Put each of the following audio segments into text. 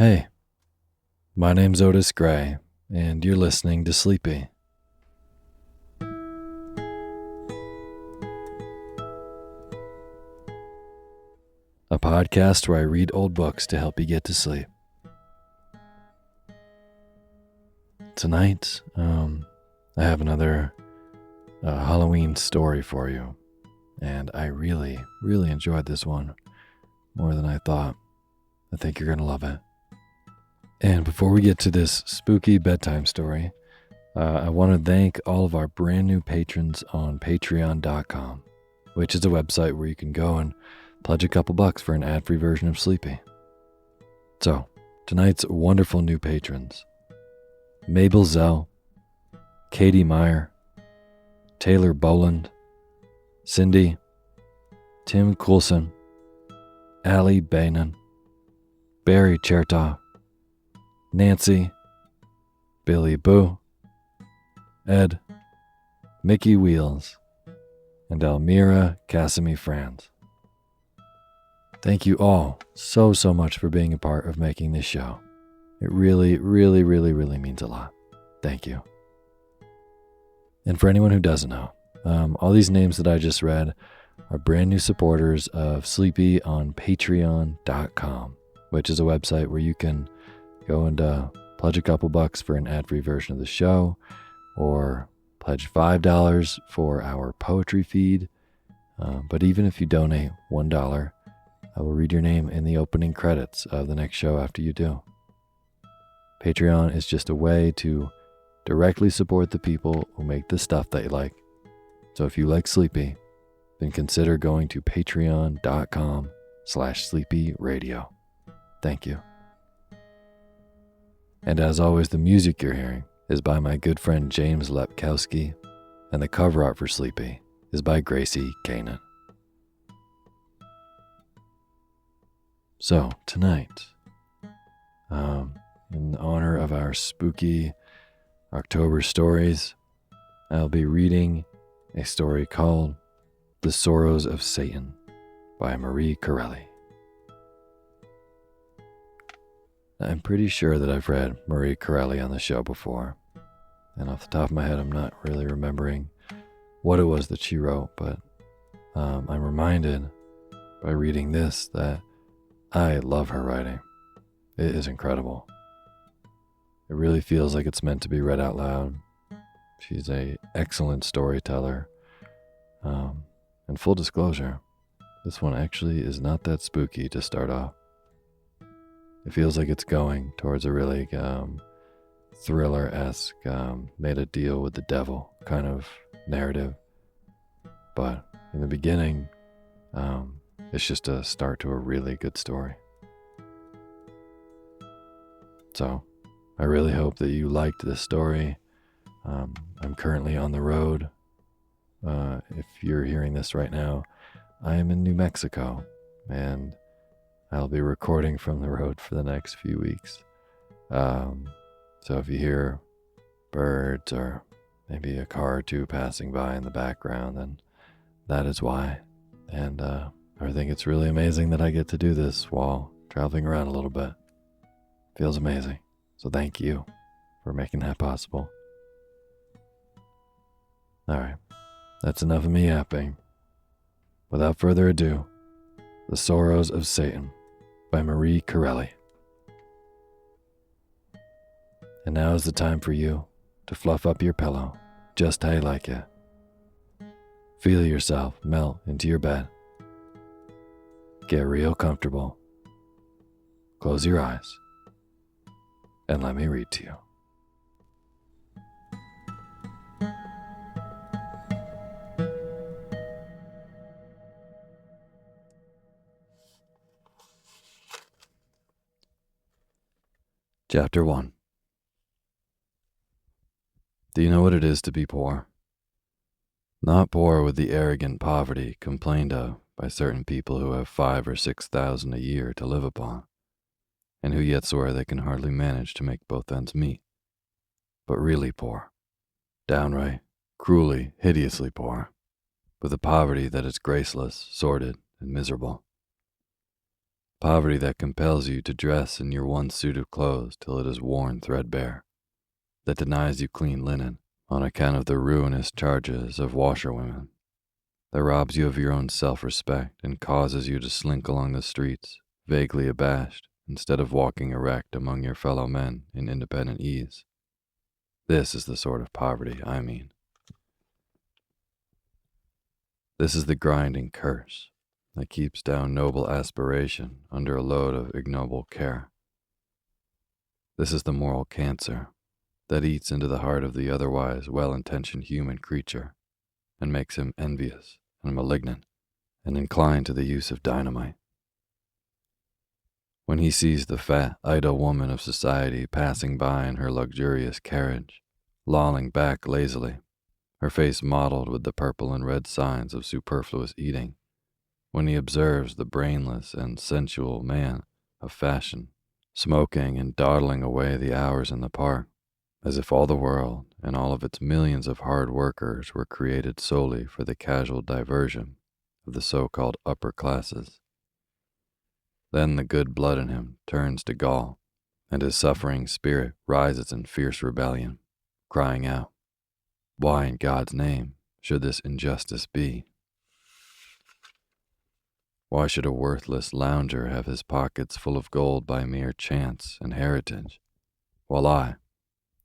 Hey, my name's Otis Gray, and you're listening to Sleepy. A podcast where I read old books to help you get to sleep. Tonight, I have another Halloween story for you, and I really enjoyed this one more than I thought. I think you're going to love it. And before we get to this spooky bedtime story, I want to thank all of our brand new patrons on patreon.com, which is a website where you can go and pledge a couple bucks for an ad-free version of Sleepy. So, tonight's wonderful new patrons: Mabel Zell, Katie Meyer, Taylor Boland, Cindy, Tim Coulson, Allie Bainan, Barry Chertoff, Nancy, Billy Boo, Ed, Mickey Wheels, and Elmira Casimir Franz. Thank you all so much for being a part of making this show. It really means a lot. Thank you. And for anyone who doesn't know, all these names that I just read are brand new supporters of Sleepy on patreon.com, which is a website where you can go and pledge a couple bucks for an ad-free version of the show, or pledge $5 for our poetry feed. But even if you donate $1, I will read your name in the opening credits of the next show after you do. Patreon is just a way to directly support the people who make the stuff that you like. So if you like Sleepy, then consider going to patreon.com/sleepyradio. Thank you. And as always, the music you're hearing is by my good friend James Lepkowski, and the cover art for Sleepy is by Gracie Kanan. So tonight, in honor of our spooky October stories, I'll be reading a story called The Sorrows of Satan by Marie Corelli. I'm pretty sure that I've read Marie Corelli on the show before, and off the top of my head, I'm not really remembering what it was that she wrote, but I'm reminded by reading this that I love her writing. It is incredible. It really feels like it's meant to be read out loud. She's an excellent storyteller. And full disclosure, this one actually is not that spooky to start off. It feels like it's going towards a really thriller-esque, made a deal with the devil kind of narrative. But in the beginning, it's just a start to a really good story. So, I really hope that you liked this story. I'm currently on the road. If you're hearing this right now, I am in New Mexico, and I'll be recording from the road for the next few weeks. So if you hear birds or maybe a car or two passing by in the background, then that is why. And I think it's really amazing that I get to do this while traveling around a little bit. Feels amazing. So thank you for making that possible. All right, that's enough of me yapping. Without further ado, The Sorrows of Satan by Marie Corelli. And now is the time for you to fluff up your pillow just how you like it. Feel yourself melt into your bed. Get real comfortable. Close your eyes and let me read to you. Chapter 1. Do you know what it is to be poor? Not poor with the arrogant poverty complained of by certain people who have 5,000 or 6,000 a year to live upon, and who yet swear they can hardly manage to make both ends meet, but really poor, downright, cruelly, hideously poor, with a poverty that is graceless, sordid, and miserable. Poverty that compels you to dress in your one suit of clothes till it is worn threadbare, that denies you clean linen on account of the ruinous charges of washerwomen, that robs you of your own self-respect and causes you to slink along the streets, vaguely abashed, instead of walking erect among your fellow men in independent ease. This is the sort of poverty I mean. This is the grinding curse that keeps down noble aspiration under a load of ignoble care. This is the moral cancer that eats into the heart of the otherwise well-intentioned human creature and makes him envious and malignant and inclined to the use of dynamite. When he sees the fat, idle woman of society passing by in her luxurious carriage, lolling back lazily, her face mottled with the purple and red signs of superfluous eating, when he observes the brainless and sensual man of fashion, smoking and dawdling away the hours in the park, as if all the world and all of its millions of hard workers were created solely for the casual diversion of the so-called upper classes. Then the good blood in him turns to gall, and his suffering spirit rises in fierce rebellion, crying out, "Why in God's name should this injustice be? Why should a worthless lounger have his pockets full of gold by mere chance and heritage, while I,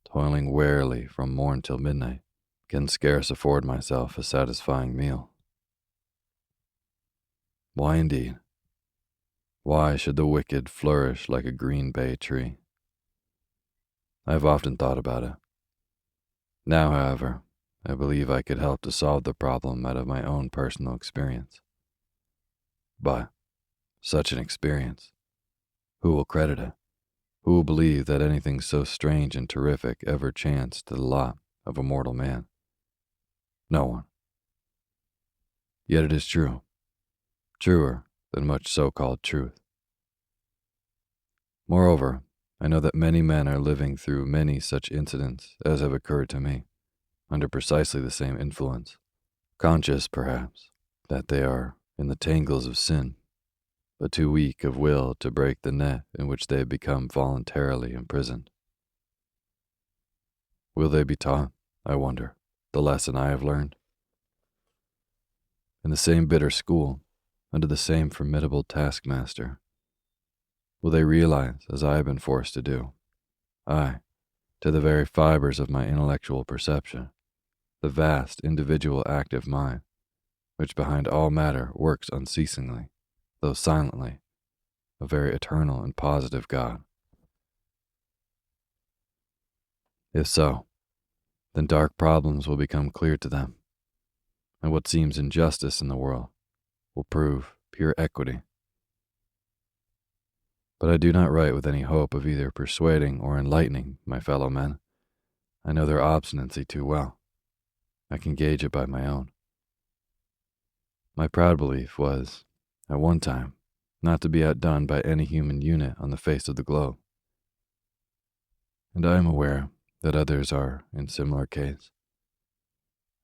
toiling wearily from morn till midnight, can scarce afford myself a satisfying meal? Why indeed? Why should the wicked flourish like a green bay tree? I have often thought about it. Now, however, I believe I could help to solve the problem out of my own personal experience. But such an experience, who will credit it? Who will believe that anything so strange and terrific ever chanced to the lot of a mortal man? No one. Yet it is true, truer than much so-called truth. Moreover, I know that many men are living through many such incidents as have occurred to me, under precisely the same influence, conscious, perhaps, that they are in the tangles of sin, but too weak of will to break the net in which they have become voluntarily imprisoned. Will they be taught, I wonder, the lesson I have learned? In the same bitter school, under the same formidable taskmaster, will they realize, as I have been forced to do, aye, to the very fibers of my intellectual perception, the vast individual active mind, which behind all matter works unceasingly, though silently, a very eternal and positive God? If so, then dark problems will become clear to them, and what seems injustice in the world will prove pure equity. But I do not write with any hope of either persuading or enlightening my fellow men. I know their obstinacy too well. I can gauge it by my own. My proud belief was, at one time, not to be outdone by any human unit on the face of the globe. And I am aware that others are in similar case.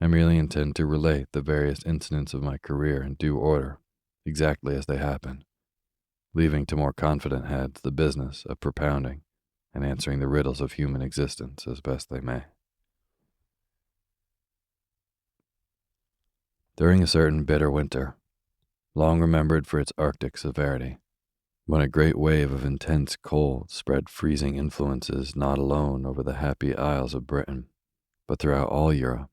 I merely intend to relate the various incidents of my career in due order, exactly as they happened, leaving to more confident heads the business of propounding and answering the riddles of human existence as best they may. During a certain bitter winter, long remembered for its Arctic severity, when a great wave of intense cold spread freezing influences not alone over the happy isles of Britain, but throughout all Europe,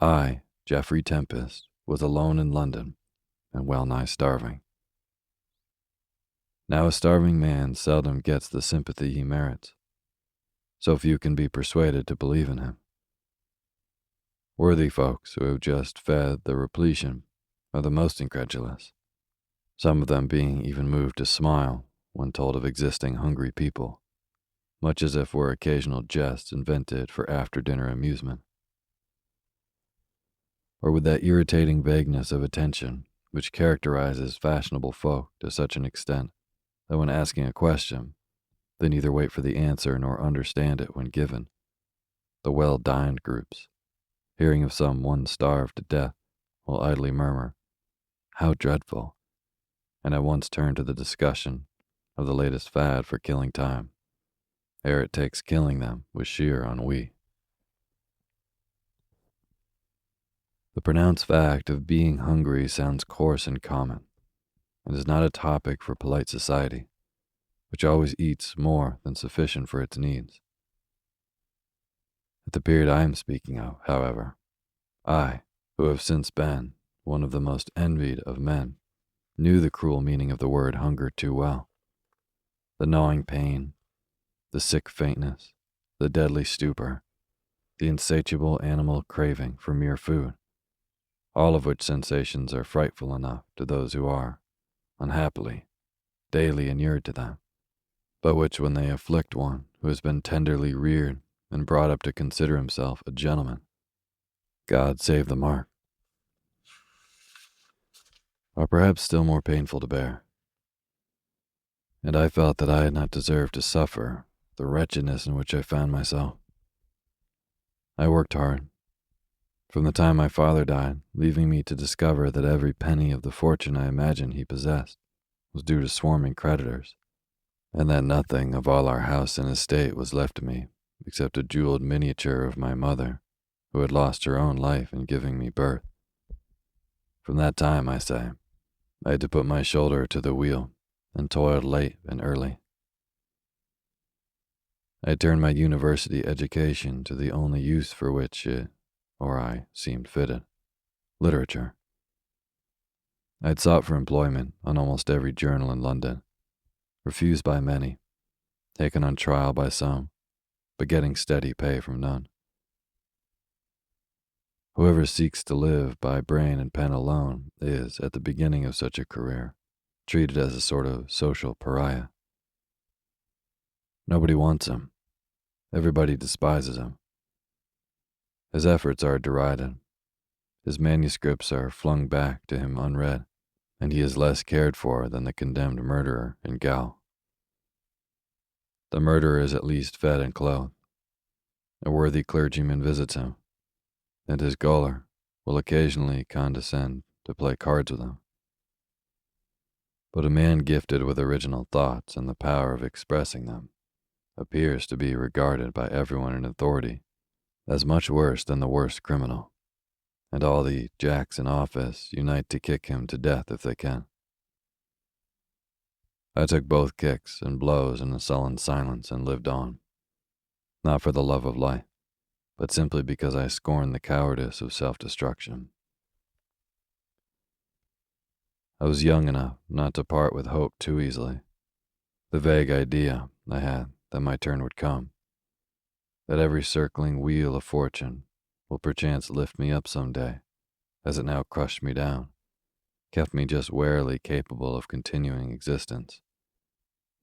I, Geoffrey Tempest, was alone in London and well nigh starving. Now a starving man seldom gets the sympathy he merits. So few can be persuaded to believe in him. Worthy folks who have just fed the repletion are the most incredulous, some of them being even moved to smile when told of existing hungry people, much as if were occasional jests invented for after-dinner amusement. Or with that irritating vagueness of attention which characterizes fashionable folk to such an extent that when asking a question, they neither wait for the answer nor understand it when given. The well-dined groups, hearing of some one starved to death, will idly murmur, "How dreadful," and at once turn to the discussion of the latest fad for killing time, ere it takes killing them with sheer ennui. The pronounced fact of being hungry sounds coarse and common, and is not a topic for polite society, which always eats more than sufficient for its needs. At the period I am speaking of, however, I, who have since been one of the most envied of men, knew the cruel meaning of the word hunger too well. The gnawing pain, the sick faintness, the deadly stupor, the insatiable animal craving for mere food, all of which sensations are frightful enough to those who are, unhappily, daily inured to them, but which, when they afflict one who has been tenderly reared and brought up to consider himself a gentleman, God save the mark, are perhaps still more painful to bear. And I felt that I had not deserved to suffer the wretchedness in which I found myself. I worked hard, from the time my father died, leaving me to discover that every penny of the fortune I imagined he possessed was due to swarming creditors, and that nothing of all our house and estate was left to me except a jeweled miniature of my mother, who had lost her own life in giving me birth. From that time, I say, I had to put my shoulder to the wheel and toiled late and early. I turned my university education to the only use for which it, or I, seemed fitted: literature. I had sought for employment on almost every journal in London, refused by many, taken on trial by some, but getting steady pay from none. Whoever seeks to live by brain and pen alone is, at the beginning of such a career, treated as a sort of social pariah. Nobody wants him. Everybody despises him. His efforts are derided. His manuscripts are flung back to him unread, and he is less cared for than the condemned murderer in gaol. The murderer is at least fed and clothed. A worthy clergyman visits him, and his gaoler will occasionally condescend to play cards with him. But a man gifted with original thoughts and the power of expressing them appears to be regarded by everyone in authority as much worse than the worst criminal, and all the jacks in office unite to kick him to death if they can. I took both kicks and blows in a sullen silence and lived on, not for the love of life, but simply because I scorned the cowardice of self-destruction. I was young enough not to part with hope too easily. The vague idea I had that my turn would come, that every circling wheel of fortune will perchance lift me up some day, as it now crushed me down, kept me just warily capable of continuing existence,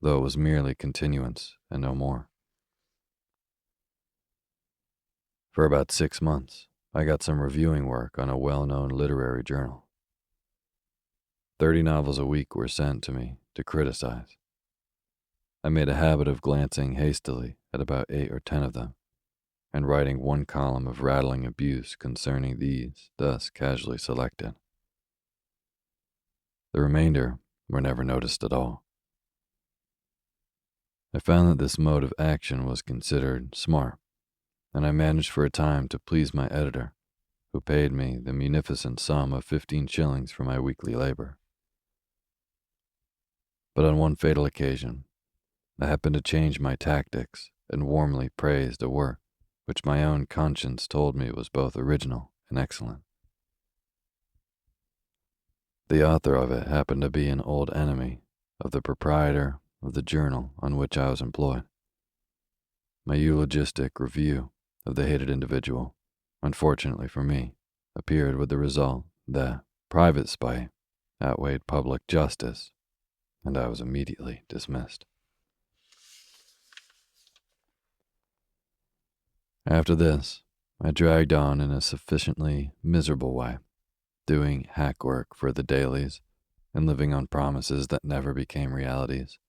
though it was merely continuance and no more. For about 6 months, I got some reviewing work on a well-known literary journal. 30 novels a week were sent to me to criticize. I made a habit of glancing hastily at about 8 or 10 of them, and writing one column of rattling abuse concerning these thus casually selected. The remainder were never noticed at all. I found that this mode of action was considered smart, and I managed for a time to please my editor, who paid me the munificent sum of 15 shillings for my weekly labor. But on one fatal occasion, I happened to change my tactics and warmly praised a work which my own conscience told me was both original and excellent. The author of it happened to be an old enemy of the proprietor of the journal on which I was employed. My eulogistic review of the hated individual, unfortunately for me, appeared with the result that private spite outweighed public justice, and I was immediately dismissed. After this, I dragged on in a sufficiently miserable way, doing hack work for the dailies and living on promises that never became realities,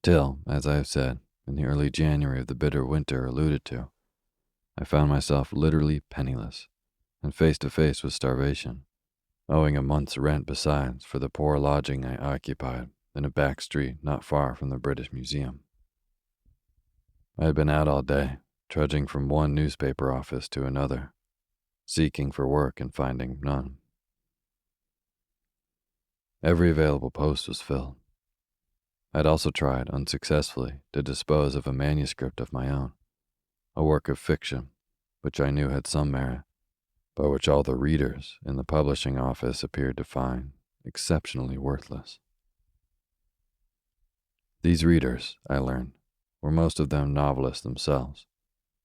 till, as I have said, in the early January of the bitter winter alluded to, I found myself literally penniless and face to face with starvation, owing a month's rent besides for the poor lodging I occupied in a back street not far from the British Museum. I had been out all day, trudging from one newspaper office to another, seeking for work and finding none. Every available post was filled. I'd also tried, unsuccessfully, to dispose of a manuscript of my own, a work of fiction, which I knew had some merit, but which all the readers in the publishing office appeared to find exceptionally worthless. These readers, I learned, were most of them novelists themselves,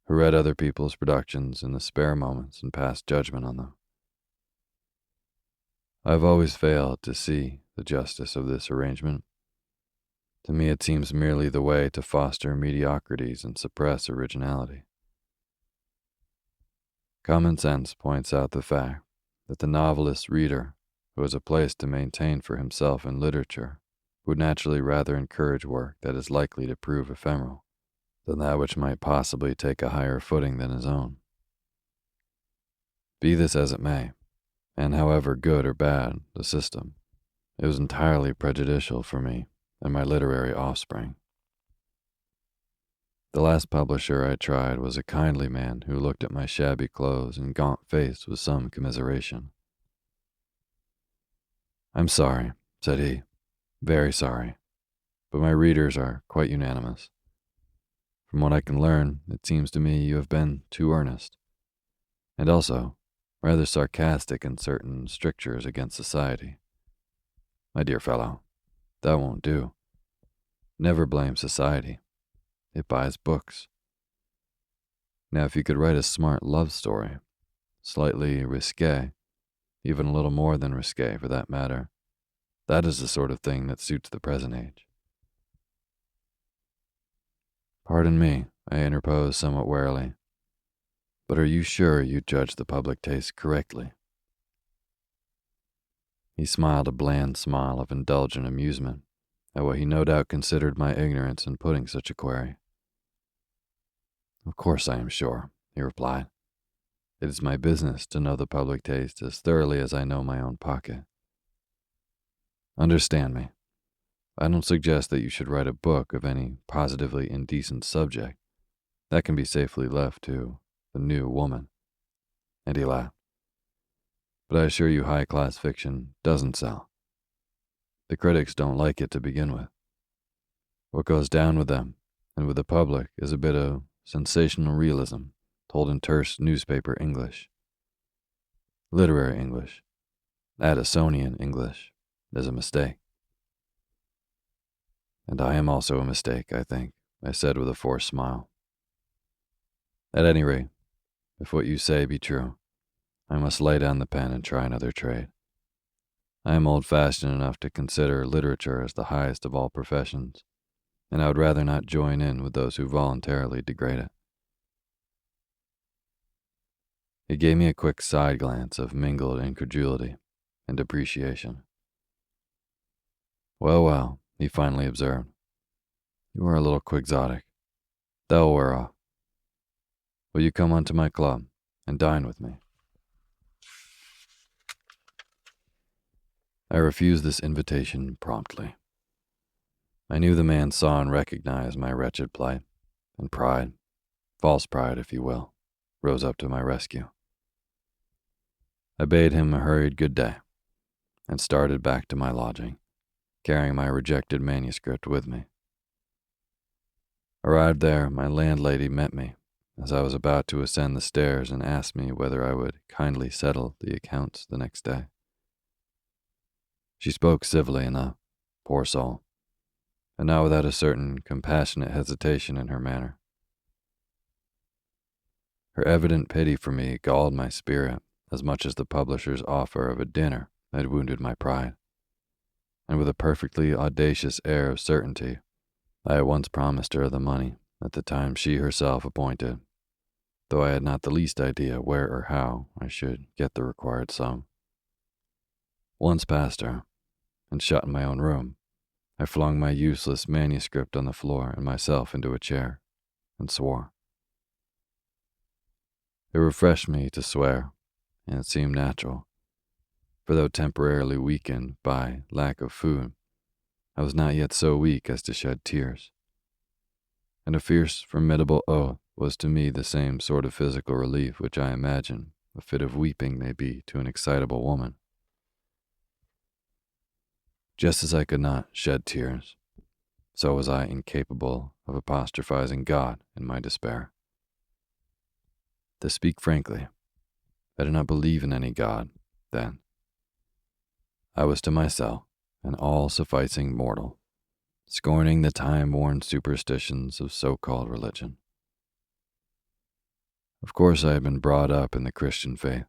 who read other people's productions in the spare moments and passed judgment on them. I've always failed to see the justice of this arrangement. To me, it seems merely the way to foster mediocrities and suppress originality. Common sense points out the fact that the novelist reader, who has a place to maintain for himself in literature, would naturally rather encourage work that is likely to prove ephemeral than that which might possibly take a higher footing than his own. Be this as it may, and however good or bad the system, it was entirely prejudicial for me and my literary offspring. The last publisher I tried was a kindly man who looked at my shabby clothes and gaunt face with some commiseration. "I'm sorry," said he, "very sorry, but my readers are quite unanimous. From what I can learn, it seems to me you have been too earnest, and also rather sarcastic in certain strictures against society. My dear fellow, that won't do. Never blame society. It buys books. Now, if you could write a smart love story, slightly risque, even a little more than risque for that matter, that is the sort of thing that suits the present age." "Pardon me," I interposed somewhat warily, "but are you sure you judge the public taste correctly?" He smiled a bland smile of indulgent amusement at what he no doubt considered my ignorance in putting such a query. "Of course I am sure," he replied. "It is my business to know the public taste as thoroughly as I know my own pocket. Understand me. I don't suggest that you should write a book of any positively indecent subject. That can be safely left to the new woman." And he laughed. "But I assure you high-class fiction doesn't sell. The critics don't like it to begin with. What goes down with them and with the public is a bit of sensational realism told in terse newspaper English. Literary English, Addisonian English, is a mistake." "And I am also a mistake, I think," I said with a forced smile. "At any rate, if what you say be true, I must lay down the pen and try another trade. I am old-fashioned enough to consider literature as the highest of all professions, and I would rather not join in with those who voluntarily degrade it." He gave me a quick side glance of mingled incredulity and appreciation. "Well, well," he finally observed, "you are a little quixotic. That will wear off. Will you come onto my club and dine with me?" I refused this invitation promptly. I knew the man saw and recognized my wretched plight, and pride, false pride if you will, rose up to my rescue. I bade him a hurried good day, and started back to my lodging, carrying my rejected manuscript with me. Arrived there, my landlady met me as I was about to ascend the stairs and asked me whether I would kindly settle the accounts the next day. She spoke civilly enough, poor soul, and not without a certain compassionate hesitation in her manner. Her evident pity for me galled my spirit as much as the publisher's offer of a dinner had wounded my pride, and with a perfectly audacious air of certainty, I at once promised her the money at the time she herself appointed, though I had not the least idea where or how I should get the required sum. Once past her, and shut in my own room, I flung my useless manuscript on the floor and myself into a chair, and swore. It refreshed me to swear, and it seemed natural, for though temporarily weakened by lack of food, I was not yet so weak as to shed tears, and a fierce, formidable oath was to me the same sort of physical relief which I imagine a fit of weeping may be to an excitable woman. Just as I could not shed tears, so was I incapable of apostrophizing God in my despair. To speak frankly, I did not believe in any God then. I was to myself an all-sufficing mortal, scorning the time-worn superstitions of so-called religion. Of course, I had been brought up in the Christian faith,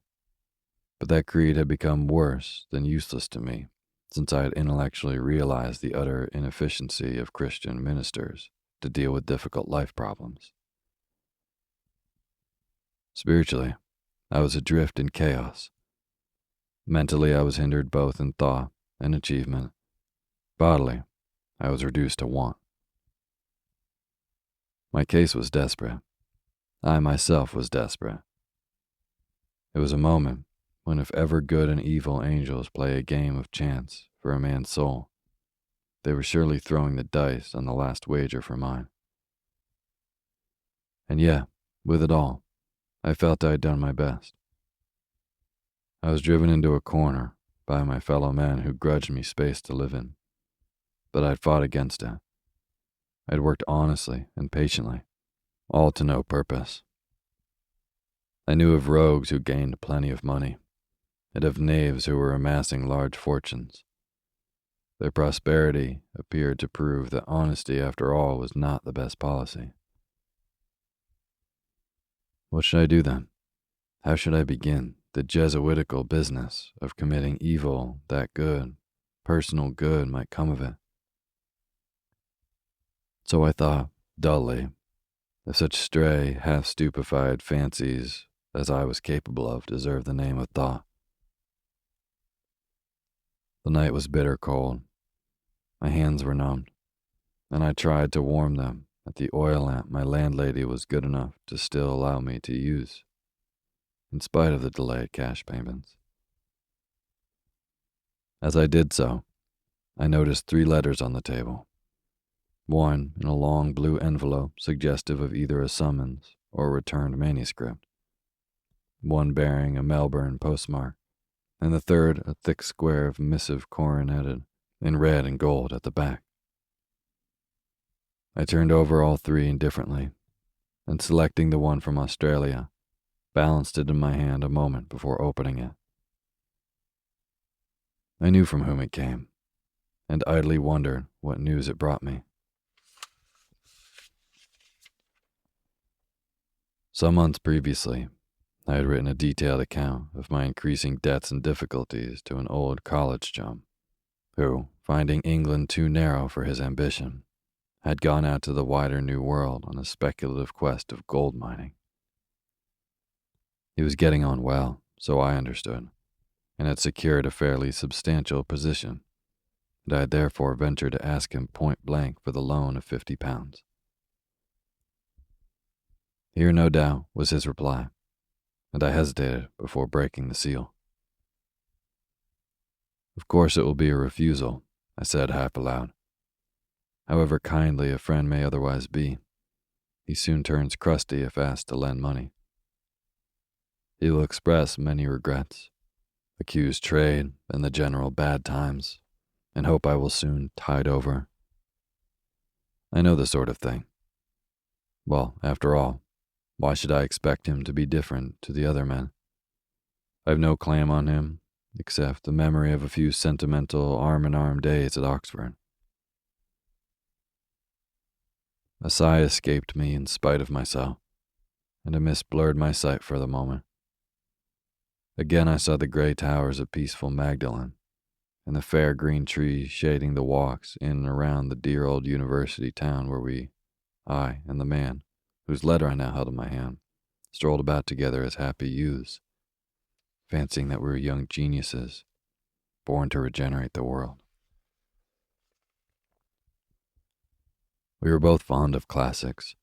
but that creed had become worse than useless to me since I had intellectually realized the utter inefficiency of Christian ministers to deal with difficult life problems. Spiritually, I was adrift in chaos. Mentally, I was hindered both in thought and achievement. Bodily, I was reduced to want. My case was desperate. I myself was desperate. It was a moment when if ever good and evil angels play a game of chance for a man's soul, they were surely throwing the dice on the last wager for mine. And yet, with it all, I felt I had done my best. I was driven into a corner by my fellow men who grudged me space to live in, but I'd fought against it. I'd worked honestly and patiently, all to no purpose. I knew of rogues who gained plenty of money, and of knaves who were amassing large fortunes. Their prosperity appeared to prove that honesty, after all, was not the best policy. What should I do then? How should I begin the Jesuitical business of committing evil that good, personal good, might come of it? So I thought, dully, if such stray, half-stupefied fancies as I was capable of deserved the name of thought. The night was bitter cold. My hands were numbed, and I tried to warm them at the oil lamp my landlady was good enough to still allow me to use, in spite of the delayed cash payments. As I did so, I noticed 3 letters on the table. One in a long blue envelope suggestive of either a summons or a returned manuscript. One bearing a Melbourne postmark, and the third a thick square of missive coroneted in red and gold at the back. I turned over all 3 indifferently, and selecting the one from Australia, balanced it in my hand a moment before opening it. I knew from whom it came, and idly wondered what news it brought me. Some months previously, I had written a detailed account of my increasing debts and difficulties to an old college chum, who, finding England too narrow for his ambition, had gone out to the wider New World on a speculative quest of gold mining. He was getting on well, so I understood, and had secured a fairly substantial position, and I had therefore ventured to ask him point blank for the loan of £50. Here, no doubt, was his reply, and I hesitated before breaking the seal. Of course it will be a refusal, I said half aloud. However kindly a friend may otherwise be, he soon turns crusty if asked to lend money. He will express many regrets, accuse trade and the general bad times, and hope I will soon tide over. I know the sort of thing. Well, after all, why should I expect him to be different to the other men? I have no claim on him, except the memory of a few sentimental arm-in-arm days at Oxford. A sigh escaped me in spite of myself, and a mist blurred my sight for the moment. Again I saw the gray towers of peaceful Magdalen, and the fair green trees shading the walks in and around the dear old university town where I and the man, whose letter I now held in my hand, strolled about together as happy youths, fancying that we were young geniuses, born to regenerate the world. We were both fond of classics.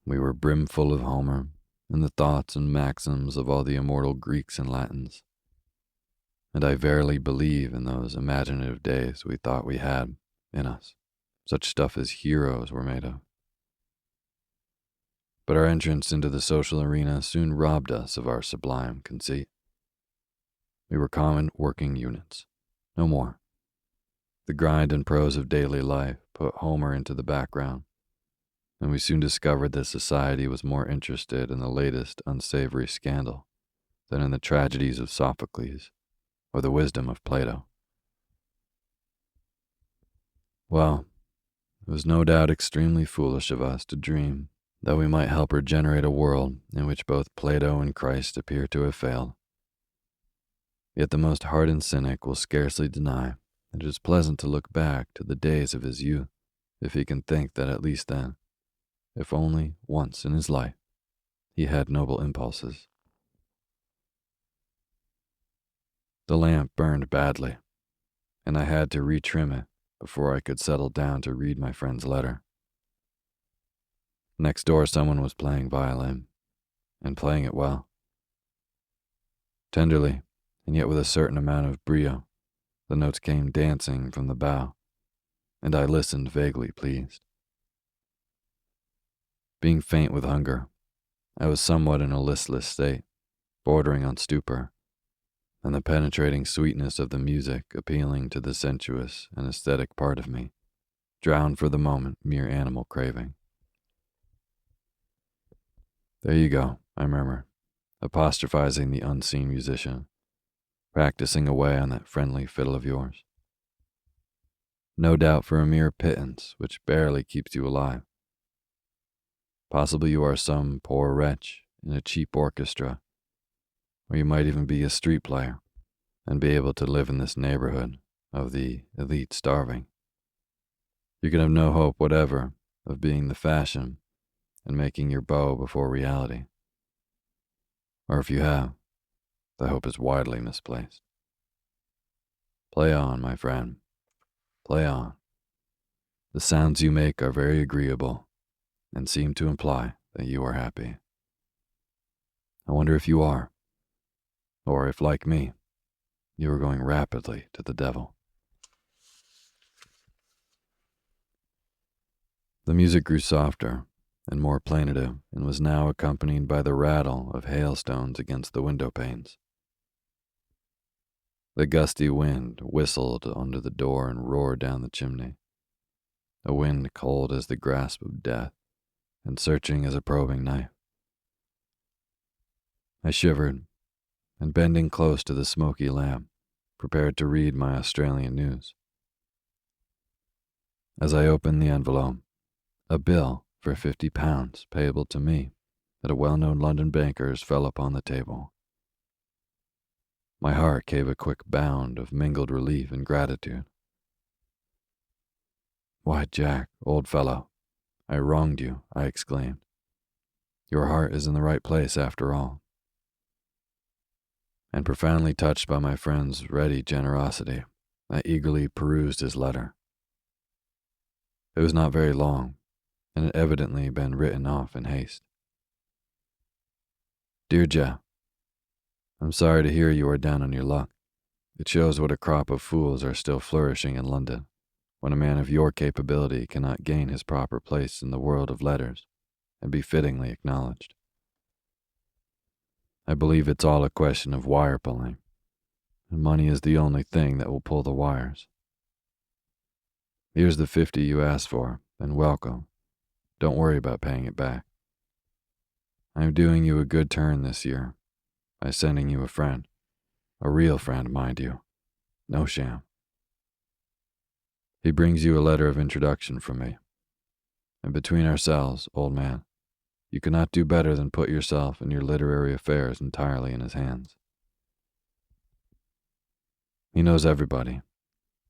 We were brimful of Homer and the thoughts and maxims of all the immortal Greeks and Latins, and I verily believe in those imaginative days we thought we had in us, such stuff as heroes were made of. But our entrance into the social arena soon robbed us of our sublime conceit. We were common working units, no more. The grind and prose of daily life put Homer into the background, and we soon discovered that society was more interested in the latest unsavory scandal than in the tragedies of Sophocles or the wisdom of Plato. Well, it was no doubt extremely foolish of us to dream that we might help regenerate a world in which both Plato and Christ appear to have failed. Yet the most hardened cynic will scarcely deny that it is pleasant to look back to the days of his youth, if he can think that at least then, if only once in his life, he had noble impulses. The lamp burned badly, and I had to retrim it before I could settle down to read my friend's letter. Next door, someone was playing violin, and playing it well. Tenderly, and yet with a certain amount of brio, the notes came dancing from the bow, and I listened vaguely pleased. Being faint with hunger, I was somewhat in a listless state, bordering on stupor, and the penetrating sweetness of the music appealing to the sensuous and aesthetic part of me, drowned for the moment mere animal craving. There you go, I murmured, apostrophizing the unseen musician, practicing away on that friendly fiddle of yours. No doubt for a mere pittance which barely keeps you alive. Possibly you are some poor wretch in a cheap orchestra, or you might even be a street player and be able to live in this neighborhood of the elite starving. You can have no hope whatever of being the fashion and making your bow before reality. Or if you have, the hope is widely misplaced. Play on, my friend. Play on. The sounds you make are very agreeable and seem to imply that you are happy. I wonder if you are, or if, like me, you are going rapidly to the devil. The music grew softer and more plaintive, and was now accompanied by the rattle of hailstones against the window panes. The gusty wind whistled under the door and roared down the chimney, a wind cold as the grasp of death and searching as a probing knife. I shivered, and bending close to the smoky lamp, prepared to read my Australian news. As I opened the envelope, a bill for £50 payable to me at a well-known London banker's fell upon the table. My heart gave a quick bound of mingled relief and gratitude. "Why, Jack, old fellow, I wronged you," I exclaimed. "Your heart is in the right place after all." And profoundly touched by my friend's ready generosity, I eagerly perused his letter. It was not very long, and had evidently been written off in haste. "Dear Jeff, I'm sorry to hear you are down on your luck. It shows what a crop of fools are still flourishing in London, when a man of your capability cannot gain his proper place in the world of letters and be fittingly acknowledged. I believe it's all a question of wire pulling, and money is the only thing that will pull the wires. Here's the 50 you asked for, and welcome. Don't worry about paying it back. I am doing you a good turn this year by sending you a friend, a real friend, mind you, no sham. He brings you a letter of introduction from me, and between ourselves, old man, you cannot do better than put yourself and your literary affairs entirely in his hands. He knows everybody,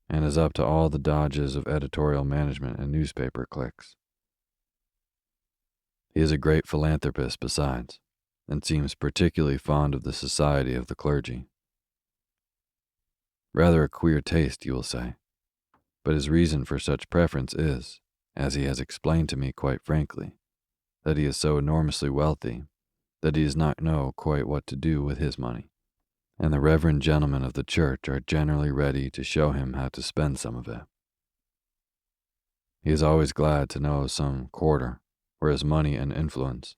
and is up to all the dodges of editorial management and newspaper clicks. He is a great philanthropist besides, and seems particularly fond of the society of the clergy. Rather a queer taste, you will say, but his reason for such preference is, as he has explained to me quite frankly, that he is so enormously wealthy that he does not know quite what to do with his money, and the reverend gentlemen of the church are generally ready to show him how to spend some of it. He is always glad to know some quarter where his money and influence.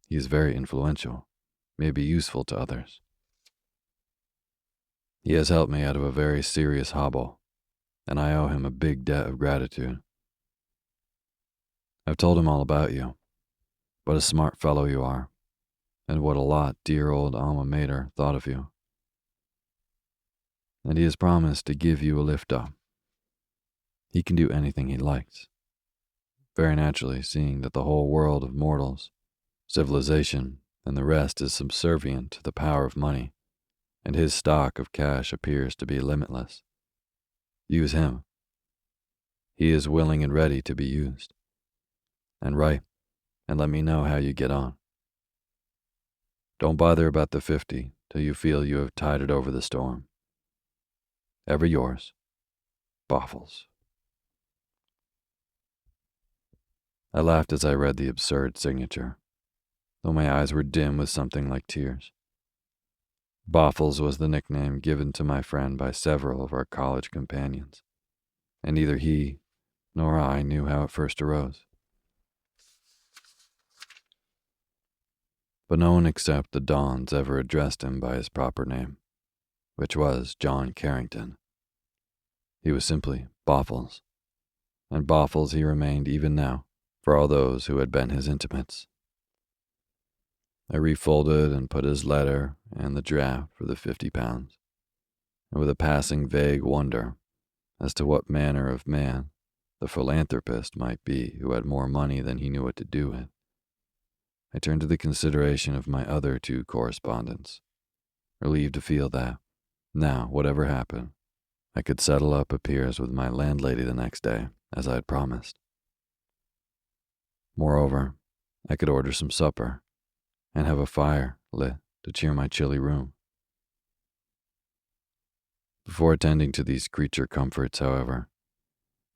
He is very influential, may be useful to others. He has helped me out of a very serious hobble, and I owe him a big debt of gratitude. I've told him all about you, what a smart fellow you are, and what a lot dear old alma mater thought of you. And he has promised to give you a lift up. He can do anything he likes, very naturally, seeing that the whole world of mortals, civilization, and the rest is subservient to the power of money, and his stock of cash appears to be limitless. Use him. He is willing and ready to be used. And write, and let me know how you get on. Don't bother about the 50 till you feel you have tided over the storm. Ever yours, Boffles. I laughed as I read the absurd signature, though my eyes were dim with something like tears. Boffles was the nickname given to my friend by several of our college companions, and neither he nor I knew how it first arose. But no one except the Dons ever addressed him by his proper name, which was John Carrington. He was simply Boffles, and Boffles he remained even now for all those who had been his intimates. I refolded and put his letter and the draft for the 50 pounds, and with a passing vague wonder as to what manner of man the philanthropist might be who had more money than he knew what to do with, I turned to the consideration of my other 2 correspondents, relieved to feel that, now, whatever happened, I could settle up appears with my landlady the next day, as I had promised. Moreover, I could order some supper and have a fire lit to cheer my chilly room. Before attending to these creature comforts, however,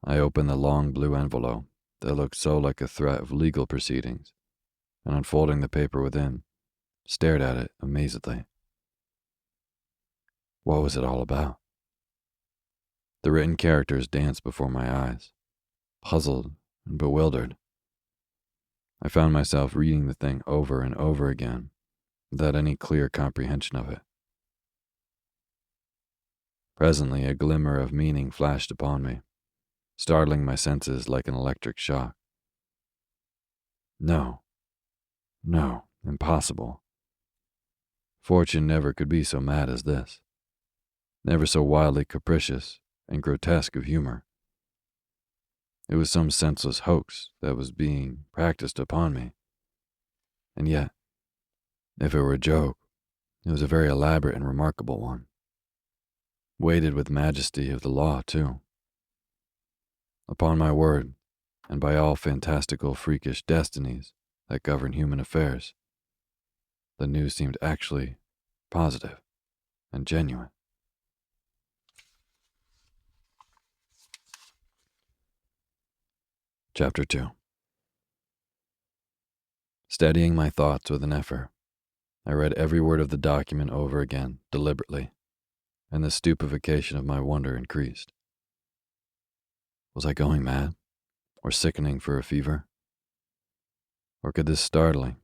I opened the long blue envelope that looked so like a threat of legal proceedings, and unfolding the paper within, stared at it amazedly. What was it all about? The written characters danced before my eyes, puzzled and bewildered. I found myself reading the thing over and over again without any clear comprehension of it. Presently, a glimmer of meaning flashed upon me, startling my senses like an electric shock. No, impossible. Fortune never could be so mad as this, never so wildly capricious and grotesque of humor. It was some senseless hoax that was being practiced upon me. And yet, if it were a joke, it was a very elaborate and remarkable one, weighted with majesty of the law, too. Upon my word, and by all fantastical freakish destinies that govern human affairs, the news seemed actually positive and genuine. Chapter 2. Steadying my thoughts with an effort, I read every word of the document over again, deliberately, and the stupefaction of my wonder increased. Was I going mad, or sickening for a fever? Or could this startling,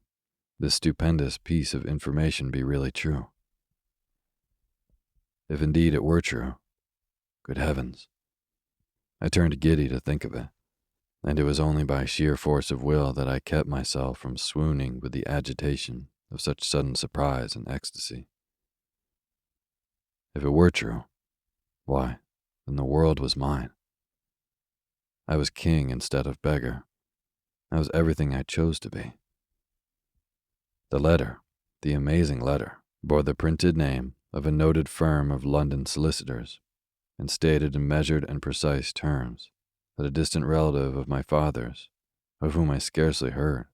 this stupendous piece of information be really true? If indeed it were true, good heavens, I turned giddy to think of it. And it was only by sheer force of will that I kept myself from swooning with the agitation of such sudden surprise and ecstasy. If it were true, why, then the world was mine. I was king instead of beggar. I was everything I chose to be. The letter, the amazing letter, bore the printed name of a noted firm of London solicitors, and stated in measured and precise terms that a distant relative of my father's, of whom I scarcely heard,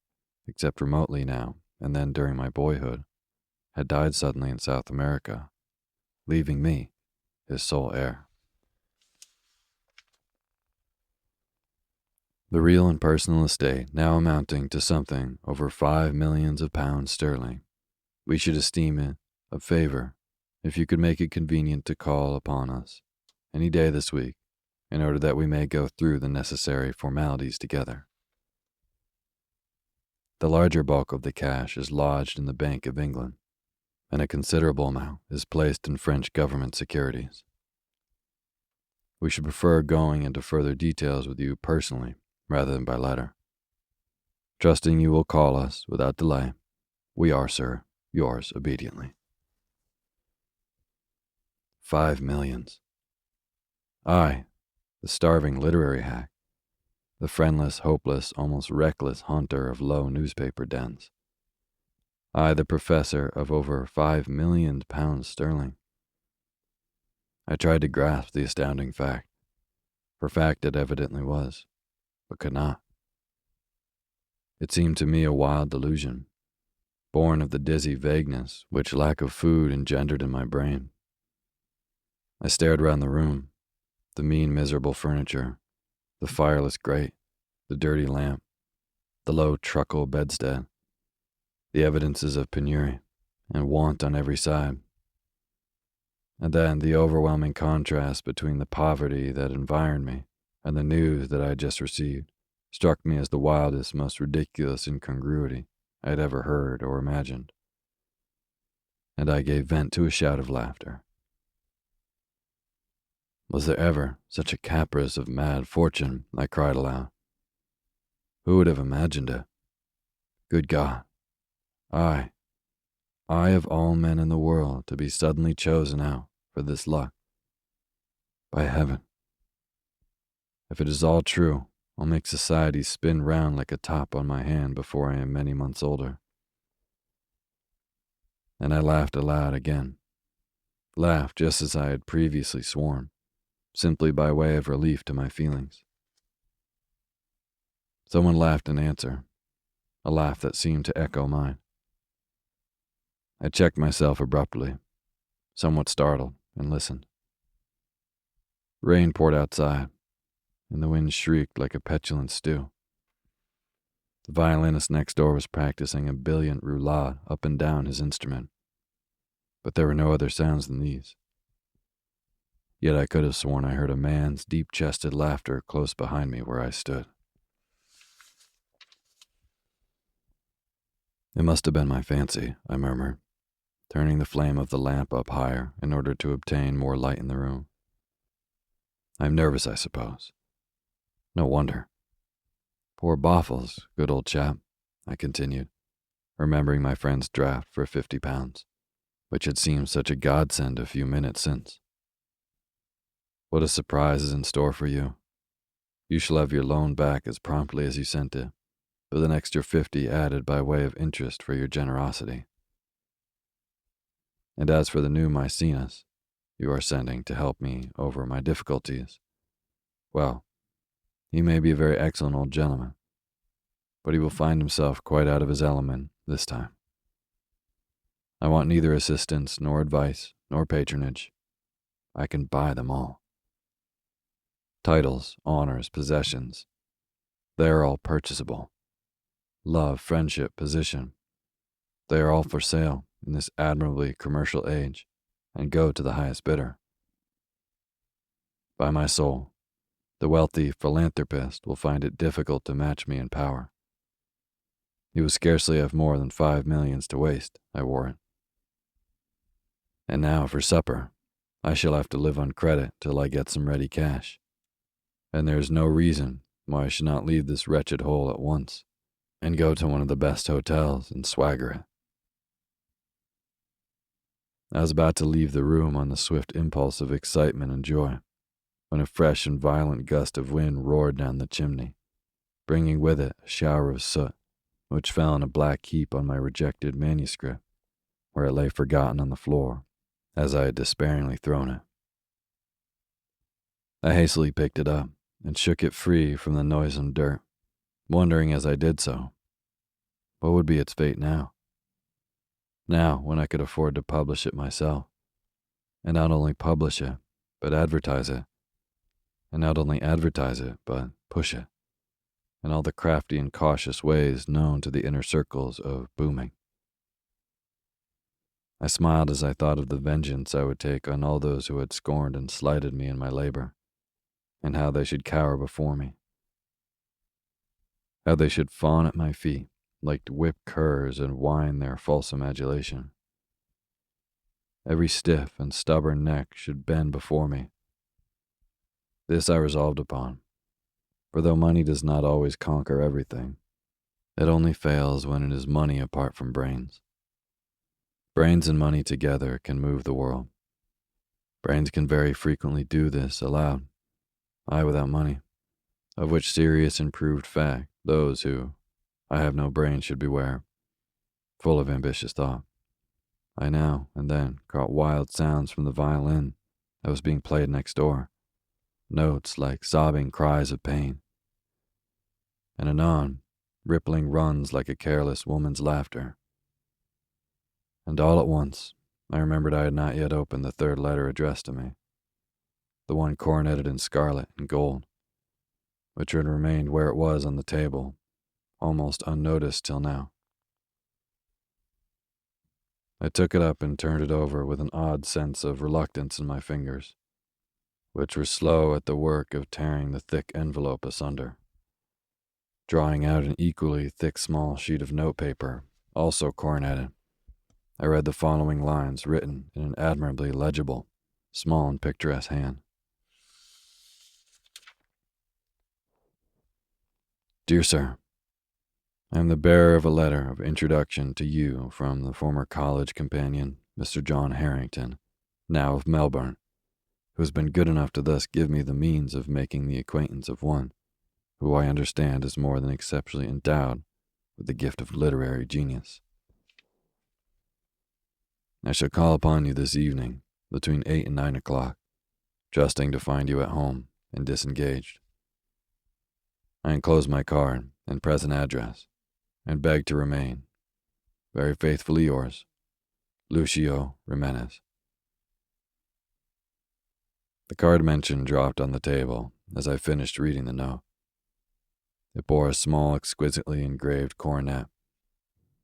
except remotely now and then during my boyhood, had died suddenly in South America, leaving me, his sole heir. The real and personal estate now amounting to something over 5 millions of pounds sterling, we should esteem it a favor if you could make it convenient to call upon us any day this week in order that we may go through the necessary formalities together. The larger bulk of the cash is lodged in the Bank of England, and a considerable amount is placed in French government securities. We should prefer going into further details with you personally rather than by letter. Trusting you will call us without delay, we are, sir, yours obediently. 5 millions. I, the starving literary hack, the friendless, hopeless, almost reckless hunter of low newspaper dens. I, the professor of over £5 million sterling. I tried to grasp the astounding fact, for fact it evidently was, but could not. It seemed to me a wild delusion, born of the dizzy vagueness which lack of food engendered in my brain. I stared round the room, the mean, miserable furniture, the fireless grate, the dirty lamp, the low truckle bedstead, the evidences of penury and want on every side. And then the overwhelming contrast between the poverty that environed me and the news that I had just received struck me as the wildest, most ridiculous incongruity I had ever heard or imagined. And I gave vent to a shout of laughter. Was there ever such a caprice of mad fortune? I cried aloud. Who would have imagined it? Good God, I of all men in the world, to be suddenly chosen out for this luck. By heaven, if it is all true, I'll make society spin round like a top on my hand before I am many months older. And I laughed aloud again, laughed just as I had previously sworn, simply by way of relief to my feelings. Someone laughed in answer, a laugh that seemed to echo mine. I checked myself abruptly, somewhat startled, and listened. Rain poured outside, and the wind shrieked like a petulant stew. The violinist next door was practicing a brilliant roulade up and down his instrument, but there were no other sounds than these. Yet I could have sworn I heard a man's deep-chested laughter close behind me where I stood. It must have been my fancy, I murmured, turning the flame of the lamp up higher in order to obtain more light in the room. I'm nervous, I suppose. No wonder. Poor Boffles, good old chap, I continued, remembering my friend's draft for £50, which had seemed such a godsend a few minutes since. What a surprise is in store for you. You shall have your loan back as promptly as you sent it, with an extra 50 added by way of interest for your generosity. And as for the new Maecenas you are sending to help me over my difficulties, well, he may be a very excellent old gentleman, but he will find himself quite out of his element this time. I want neither assistance, nor advice, nor patronage. I can buy them all. Titles, honors, possessions, they are all purchasable. Love, friendship, position, they are all for sale in this admirably commercial age, and go to the highest bidder. By my soul, the wealthy philanthropist will find it difficult to match me in power. He will scarcely have more than 5 millions to waste, I warrant. And now for supper, I shall have to live on credit till I get some ready cash, and there is no reason why I should not leave this wretched hole at once and go to one of the best hotels and swagger it. I was about to leave the room on the swift impulse of excitement and joy, when a fresh and violent gust of wind roared down the chimney, bringing with it a shower of soot, which fell in a black heap on my rejected manuscript, where it lay forgotten on the floor, as I had despairingly thrown it. I hastily picked it up and shook it free from the noisome dirt, wondering as I did so, what would be its fate now? Now, when I could afford to publish it myself, and not only publish it, but advertise it, and not only advertise it, but push it, in all the crafty and cautious ways known to the inner circles of booming. I smiled as I thought of the vengeance I would take on all those who had scorned and slighted me in my labor, and how they should cower before me, how they should fawn at my feet like whipped curs and whine their fulsome adulation. Every stiff and stubborn neck should bend before me. This I resolved upon, for though money does not always conquer everything, it only fails when it is money apart from brains. Brains and money together can move the world. Brains can very frequently do this aloud, I without money, of which serious and proved fact those who, I have no brain, should beware, full of ambitious thought. I now and then caught wild sounds from the violin that was being played next door, notes like sobbing cries of pain, and anon rippling runs like a careless woman's laughter. And all at once, I remembered I had not yet opened the third letter addressed to me, the one coroneted in scarlet and gold, which had remained where it was on the table, almost unnoticed till now. I took it up and turned it over with an odd sense of reluctance in my fingers, which were slow at the work of tearing the thick envelope asunder. Drawing out an equally thick small sheet of notepaper, also coroneted, I read the following lines written in an admirably legible, small and picturesque hand. Dear Sir, I am the bearer of a letter of introduction to you from the former college companion, Mr. John Harrington, now of Melbourne, who has been good enough to thus give me the means of making the acquaintance of one who I understand is more than exceptionally endowed with the gift of literary genius. I shall call upon you this evening between 8 and 9 o'clock, trusting to find you at home and disengaged. I enclose my card and present address, and beg to remain, very faithfully yours, Lucio Jimenez. The card mentioned dropped on the table as I finished reading the note. It bore a small, exquisitely engraved coronet,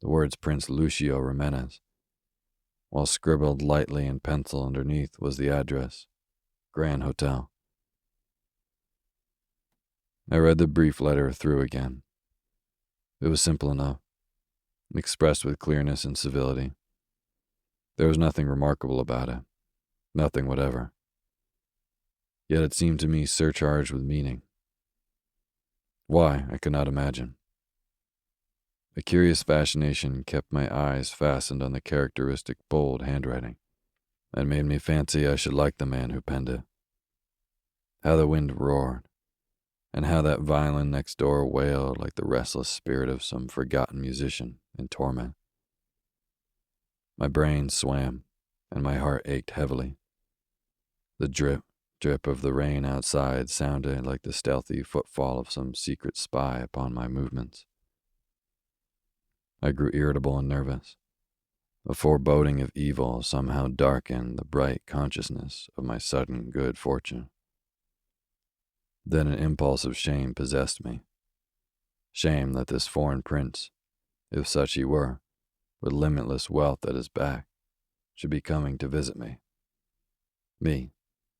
the words Prince Lucio Jimenez, while scribbled lightly in pencil underneath was the address, Grand Hotel. I read the brief letter through again. It was simple enough, expressed with clearness and civility. There was nothing remarkable about it, nothing whatever. Yet it seemed to me surcharged with meaning. Why, I could not imagine. A curious fascination kept my eyes fastened on the characteristic bold handwriting, and made me fancy I should like the man who penned it. How the wind roared, and how that violin next door wailed like the restless spirit of some forgotten musician in torment. My brain swam, and my heart ached heavily. The drip, drip of the rain outside sounded like the stealthy footfall of some secret spy upon my movements. I grew irritable and nervous. A foreboding of evil somehow darkened the bright consciousness of my sudden good fortune. Then an impulse of shame possessed me. Shame that this foreign prince, if such he were, with limitless wealth at his back, should be coming to visit me. Me,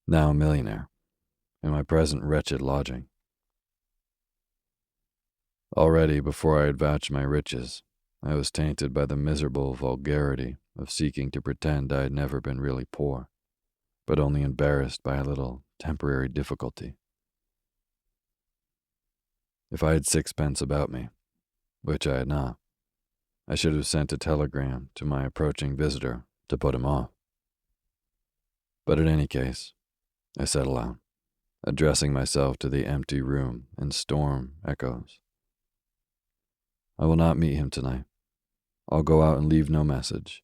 now a millionaire, in my present wretched lodging. Already, before I had vouched my riches, I was tainted by the miserable vulgarity of seeking to pretend I had never been really poor, but only embarrassed by a little temporary difficulty. If I had sixpence about me, which I had not, I should have sent a telegram to my approaching visitor to put him off. But in any case, I said aloud, addressing myself to the empty room and storm echoes, I will not meet him tonight. I'll go out and leave no message,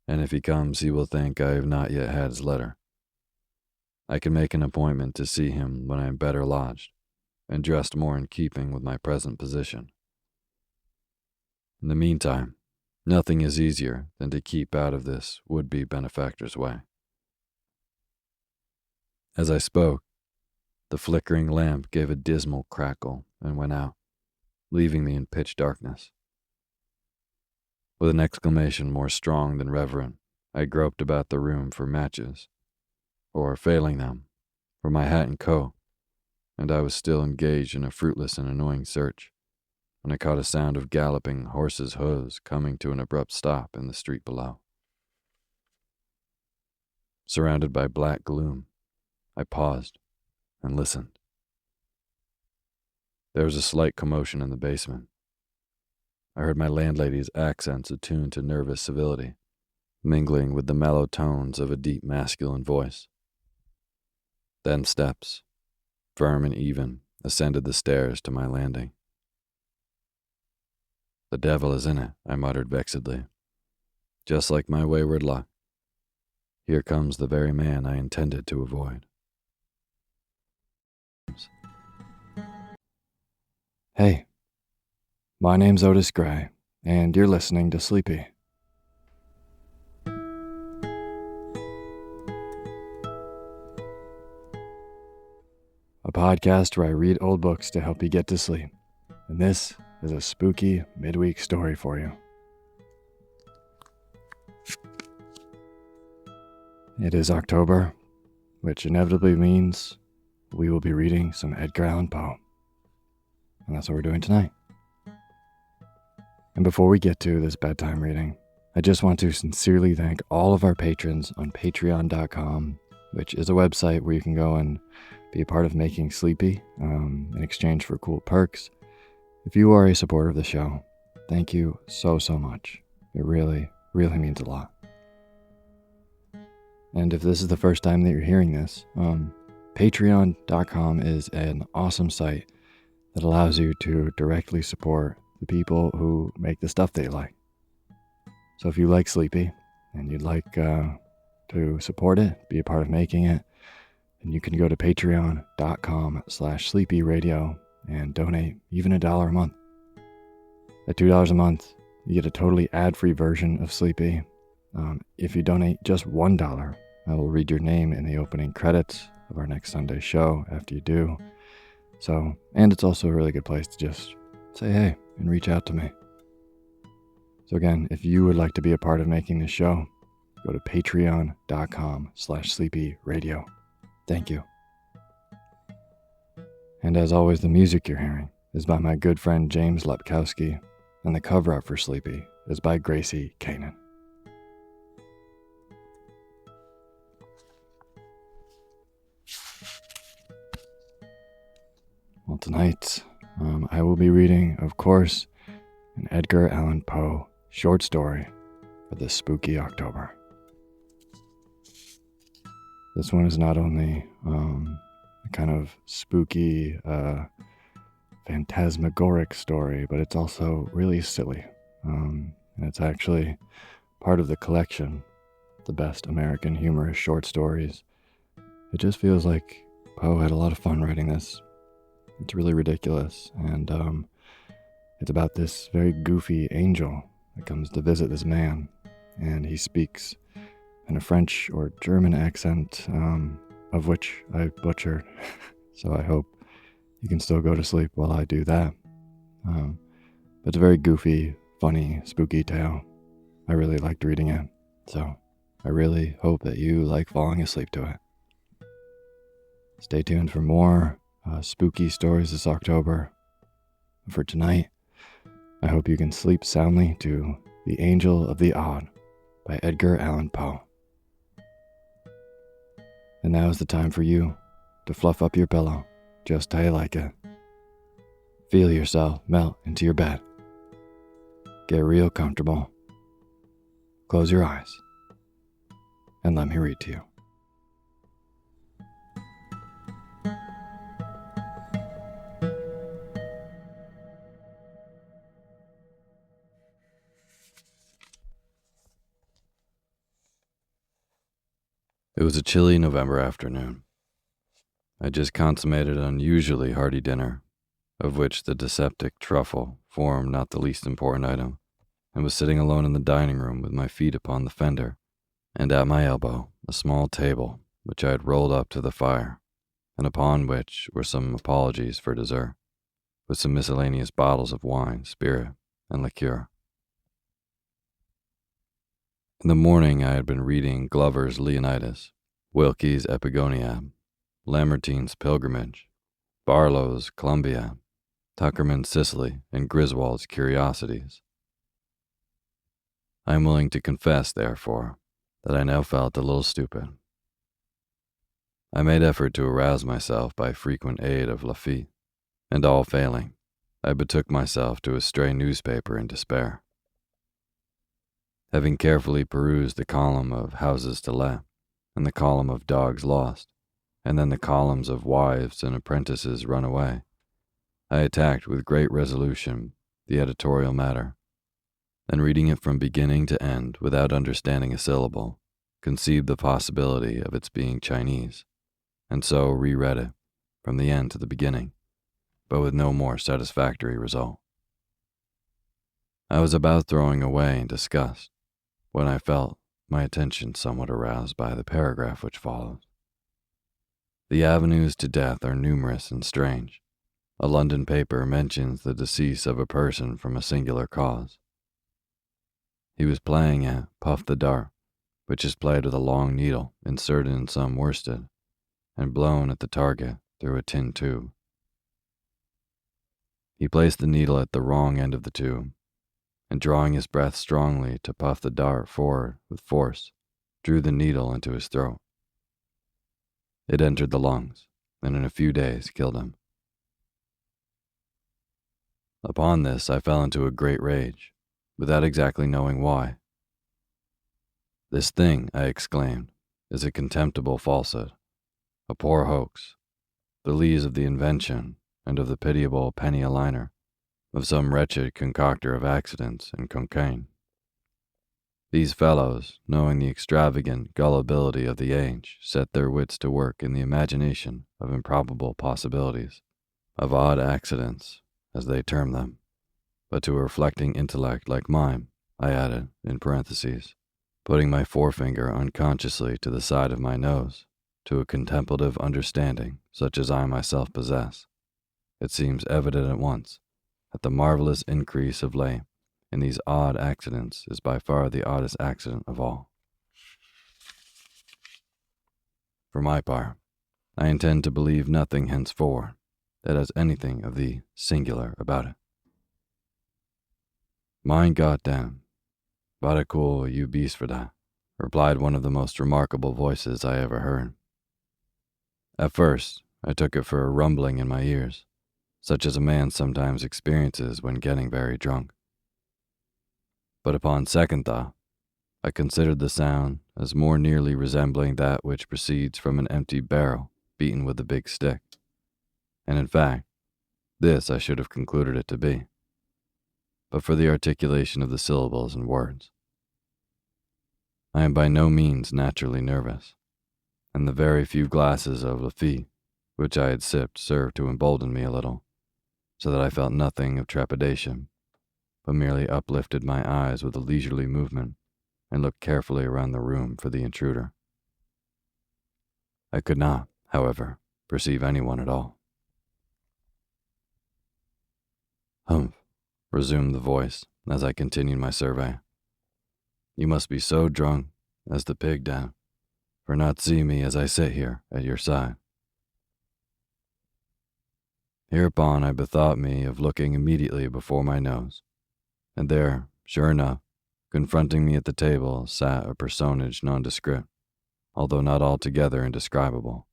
and if he comes he will think I have not yet had his letter. I can make an appointment to see him when I am better lodged, and dressed more in keeping with my present position. In the meantime, nothing is easier than to keep out of this would-be benefactor's way. As I spoke, the flickering lamp gave a dismal crackle and went out, leaving me in pitch darkness. With an exclamation more strong than reverent, I groped about the room for matches, or, failing them, for my hat and coat, and I was still engaged in a fruitless and annoying search when I caught a sound of galloping horses' hooves coming to an abrupt stop in the street below. Surrounded by black gloom, I paused and listened. There was a slight commotion in the basement. I heard my landlady's accents attuned to nervous civility, mingling with the mellow tones of a deep masculine voice. Then steps, firm and even, ascended the stairs to my landing. "The devil is in it," I muttered vexedly. "Just like my wayward luck. Here comes the very man I intended to avoid." Hey, my name's Otis Gray, and you're listening to Sleepy. A podcast where I read old books to help you get to sleep. And this is a spooky midweek story for you. It is October, which inevitably means we will be reading some Edgar Allan Poe. And that's what we're doing tonight. And before we get to this bedtime reading, I just want to sincerely thank all of our patrons on patreon.com, which is a website where you can go and be a part of making Sleepy in exchange for cool perks. If you are a supporter of the show, thank you so much. It really, really means a lot. And if this is the first time that you're hearing this, patreon.com is an awesome site that allows you to directly support the people who make the stuff they like. So if you like Sleepy and you'd like to support it, be a part of making it, then you can go to patreon.com/sleepyradio and donate even $1 a month. At $2 a month, you get a totally ad-free version of Sleepy. If you donate just $1, I will read your name in the opening credits of our next Sunday show after you do. So, and it's also a really good place to just say hey and reach out to me. So again, if you would like to be a part of making this show, go to patreon.com/sleepyradio. Thank you. And as always, the music you're hearing is by my good friend James Lepkowski, and the cover art for Sleepy is by Gracie Kanan. Well, tonight, I will be reading, of course, an Edgar Allan Poe short story for this spooky October. This one is not only a kind of spooky, phantasmagoric story, but it's also really silly. And it's actually part of the collection, The Best American Humorous Short Stories. It just feels like Poe had a lot of fun writing this. It's really ridiculous, and it's about this very goofy angel that comes to visit this man, and he speaks in a French or German accent, of which I butchered. So I hope you can still go to sleep while I do that. But it's a very goofy, funny, spooky tale. I really liked reading it, so I really hope that you like falling asleep to it. Stay tuned for more spooky stories this October. For tonight, I hope you can sleep soundly to The Angel of the Odd by Edgar Allan Poe. And now is the time for you to fluff up your pillow just how you like it. Feel yourself melt into your bed. Get real comfortable. Close your eyes and let me read to you. It was a chilly November afternoon. I just consummated an unusually hearty dinner, of which the dyspeptic truffle formed not the least important item, and was sitting alone in the dining room with my feet upon the fender, and at my elbow a small table which I had rolled up to the fire, and upon which were some apologies for dessert, with some miscellaneous bottles of wine, spirit, and liqueur. In the morning I had been reading Glover's Leonidas, Wilkie's Epigoniad, Lamartine's Pilgrimage, Barlow's Columbia, Tuckerman's Sicily, and Griswold's Curiosities. I am willing to confess, therefore, that I now felt a little stupid. I made effort to arouse myself by frequent aid of Lafitte, and all failing, I betook myself to a stray newspaper in despair. Having carefully perused the column of houses to let, and the column of dogs lost, and then the columns of wives and apprentices run away, I attacked with great resolution the editorial matter, and reading it from beginning to end without understanding a syllable, conceived the possibility of its being Chinese, and so reread it from the end to the beginning, but with no more satisfactory result. I was about throwing away in disgust when I felt my attention somewhat aroused by the paragraph which follows. The avenues to death are numerous and strange. A London paper mentions the decease of a person from a singular cause. He was playing at Puff the Dart, which is played with a long needle inserted in some worsted and blown at the target through a tin tube. He placed the needle at the wrong end of the tube, and drawing his breath strongly to puff the dart forward with force, drew the needle into his throat. It entered the lungs, and in a few days killed him. Upon this, I fell into a great rage, without exactly knowing why. "This thing," I exclaimed, "is a contemptible falsehood, a poor hoax, the lees of the invention and of the pitiable penny a liner, of some wretched concocter of accidents and cocaine. These fellows, knowing the extravagant gullibility of the age, set their wits to work in the imagination of improbable possibilities, of odd accidents, as they term them. But to a reflecting intellect like mine," I added, in parentheses, putting my forefinger unconsciously to the side of my nose, "to a contemplative understanding such as I myself possess, it seems evident at once that the marvelous increase of late in these odd accidents is by far the oddest accident of all. For my part, I intend to believe nothing henceforward that has anything of the singular about it." "Mein Gott, damn, vada cool you beast for that," replied one of the most remarkable voices I ever heard. At first, I took it for a rumbling in my ears, such as a man sometimes experiences when getting very drunk. But upon second thought, I considered the sound as more nearly resembling that which proceeds from an empty barrel beaten with a big stick, and in fact, this I should have concluded it to be, but for the articulation of the syllables and words. I am by no means naturally nervous, and the very few glasses of Lafitte which I had sipped served to embolden me a little, so that I felt nothing of trepidation, but merely uplifted my eyes with a leisurely movement and looked carefully around the room for the intruder. I could not, however, perceive anyone at all. "Humph," resumed the voice as I continued my survey. "You must be so drunk as the pig down, for not see me as I sit here at your side." Hereupon I bethought me of looking immediately before my nose, and there, sure enough, confronting me at the table sat a personage nondescript, although not altogether indescribable.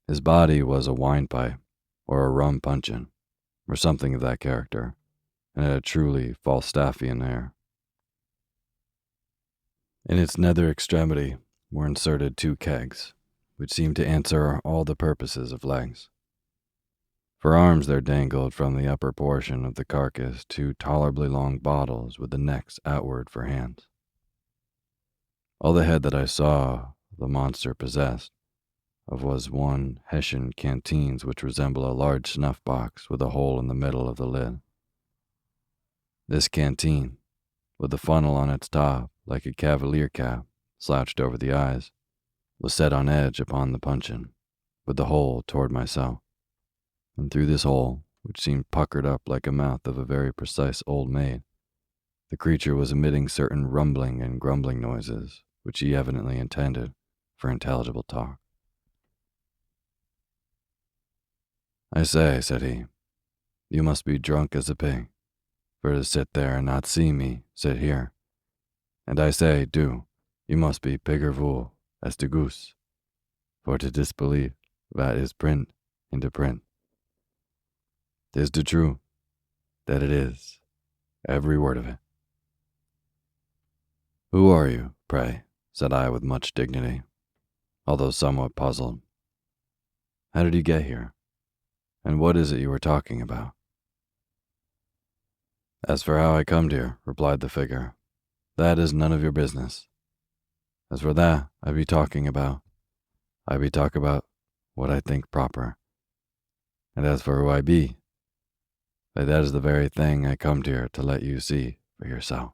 His body was a wine pipe, or a rum puncheon, or something of that character, and had a truly Falstaffian air. In its nether extremity were inserted 2 kegs, which seemed to answer all the purposes of legs. For arms there dangled from the upper portion of the carcass 2 tolerably long bottles with the necks outward for hands. All the head that I saw the monster possessed of was 1 Hessian canteens which resemble a large snuff box with a hole in the middle of the lid. This canteen, with a funnel on its top like a cavalier cap slouched over the eyes, was set on edge upon the puncheon, with the hole toward myself, and through this hole, which seemed puckered up like a mouth of a very precise old maid, the creature was emitting certain rumbling and grumbling noises which he evidently intended for intelligible talk. I say, said he, you must be drunk as a pig, for to sit there and not see me sit here. And I say, do, you must be pigger vool as de goose, for to disbelieve that is print into print. 'Tis the truth, that it is, every word of it. Who are you, pray? Said I with much dignity, although somewhat puzzled. How did you get here? And what is it you were talking about? As for how I come here, replied the figure, that is none of your business. As for that I be talking about what I think proper. And as for who I be, why, that is the very thing I come here to let you see for yourself.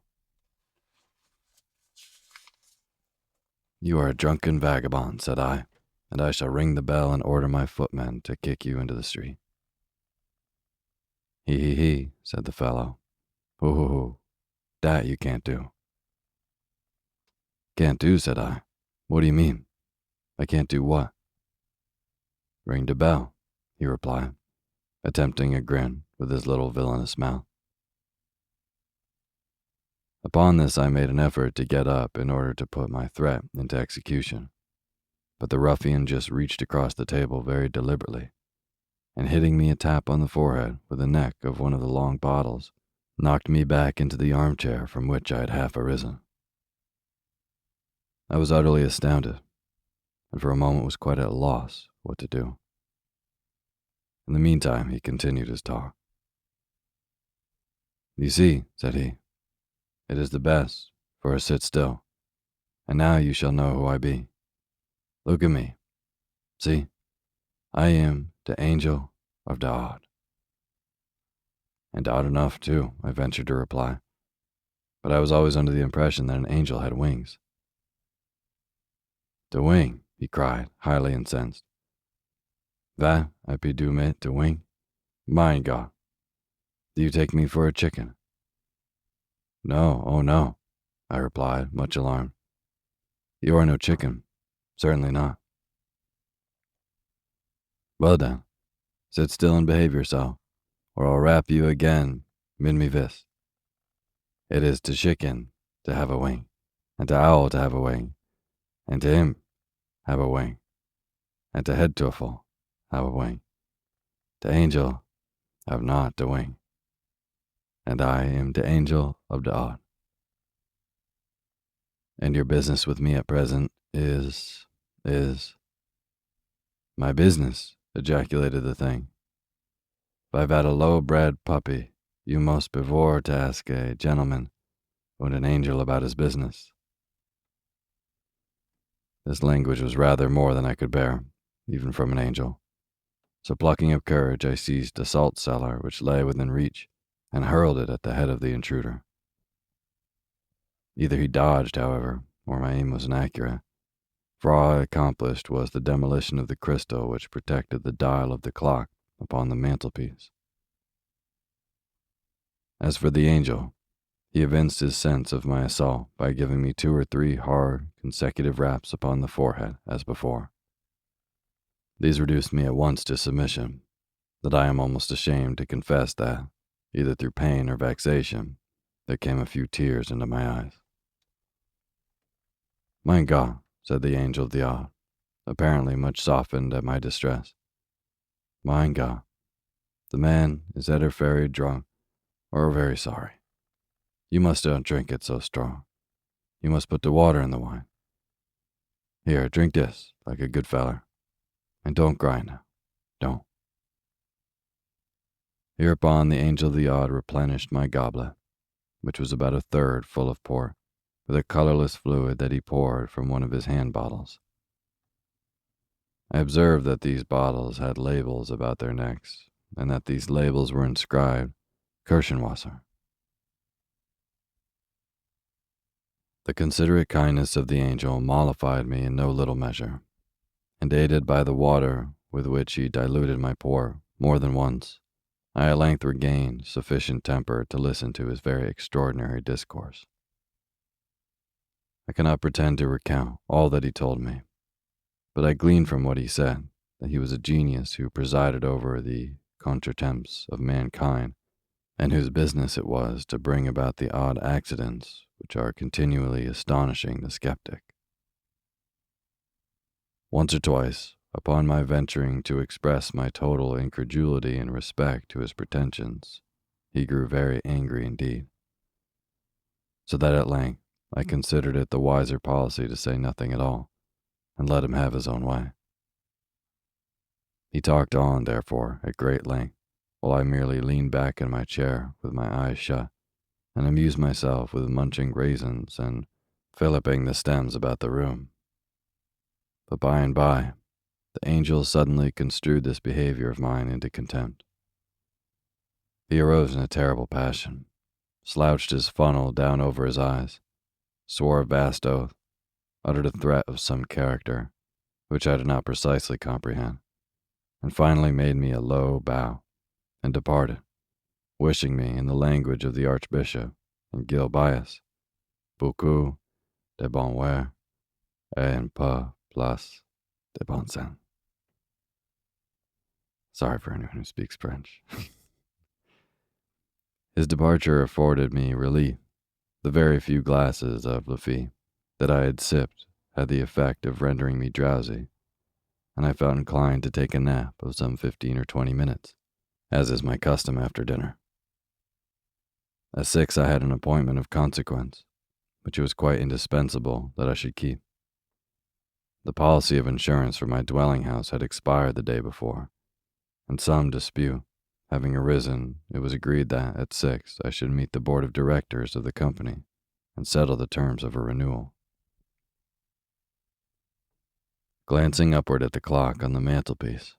You are a drunken vagabond, said I, and I shall ring the bell and order my footmen to kick you into the street. He, said the fellow. Hoo, that you can't do. Can't do, said I. What do you mean? I can't do what? Ring the bell, he replied, attempting a grin with his little villainous mouth. Upon this I made an effort to get up in order to put my threat into execution, but the ruffian just reached across the table very deliberately, and hitting me a tap on the forehead with the neck of one of the long bottles, knocked me back into the armchair from which I had half arisen. I was utterly astounded, and for a moment was quite at a loss what to do. In the meantime, he continued his talk. You see, said he, it is the best for a sit still, and now you shall know who I be. Look at me. See, I am the angel of the odd. And odd enough, too, I ventured to reply, but I was always under the impression that an angel had wings. The wing, he cried, highly incensed. That I be do mit the wing? Mein God, do you take me for a chicken? No, oh no, I replied, much alarmed. You are no chicken, certainly not. Well then, sit still and behave yourself, or I'll rap you again, min me vis. It is to chicken to have a wing, and to owl to have a wing, and to him have a wing, and to head tuffle have a wing. The angel have not the wing, and I am the angel of the odd. And your business with me at present is... My business, ejaculated the thing. If I've had a low-bred puppy, you must bevore to ask a gentleman and an angel about his business. This language was rather more than I could bear, even from an angel. So plucking up courage, I seized a salt cellar which lay within reach and hurled it at the head of the intruder. Either he dodged, however, or my aim was inaccurate, for all I accomplished was the demolition of the crystal which protected the dial of the clock upon the mantelpiece. As for the angel, he evinced his sense of my assault by giving me 2 or 3 hard, consecutive raps upon the forehead as before. These reduced me at once to submission, that I am almost ashamed to confess that, either through pain or vexation, there came a few tears into my eyes. Mein Gott, said the angel of the odd, apparently much softened at my distress. Mein Gott, the man is either very drunk or very sorry. You must don't drink it so strong. You must put the water in the wine. Here, drink this, like a good feller. And don't grind now. Don't. Hereupon the angel of the odd replenished my goblet, which was about 1/3 full of port, with a colorless fluid that he poured from one of his hand bottles. I observed that these bottles had labels about their necks, and that these labels were inscribed Kirchenwasser. The considerate kindness of the angel mollified me in no little measure, and aided by the water with which he diluted my port more than once, I at length regained sufficient temper to listen to his very extraordinary discourse. I cannot pretend to recount all that he told me, but I gleaned from what he said that he was a genius who presided over the contretemps of mankind, and whose business it was to bring about the odd accidents which are continually astonishing the skeptic. Once or twice, upon my venturing to express my total incredulity in respect to his pretensions, he grew very angry indeed, so that at length I considered it the wiser policy to say nothing at all, and let him have his own way. He talked on, therefore, at great length, while I merely leaned back in my chair with my eyes shut, and amused myself with munching raisins and filliping the stems about the room. But by and by, the angel suddenly construed this behavior of mine into contempt. He arose in a terrible passion, slouched his funnel down over his eyes, swore a vast oath, uttered a threat of some character, which I did not precisely comprehend, and finally made me a low bow, and departed, wishing me, in the language of the Archbishop and Gil Bias, beaucoup de bonheur et un peu plus de bon sens. Sorry for anyone who speaks French. His departure afforded me relief. The very few glasses of Lafite that I had sipped had the effect of rendering me drowsy, and I felt inclined to take a nap of some 15 or 20 minutes, as is my custom after dinner. At 6 I had an appointment of consequence, which it was quite indispensable that I should keep. The policy of insurance for my dwelling house had expired the day before, and some dispute having arisen, it was agreed that at 6 I should meet the board of directors of the company and settle the terms of a renewal. Glancing upward at the clock on the mantelpiece,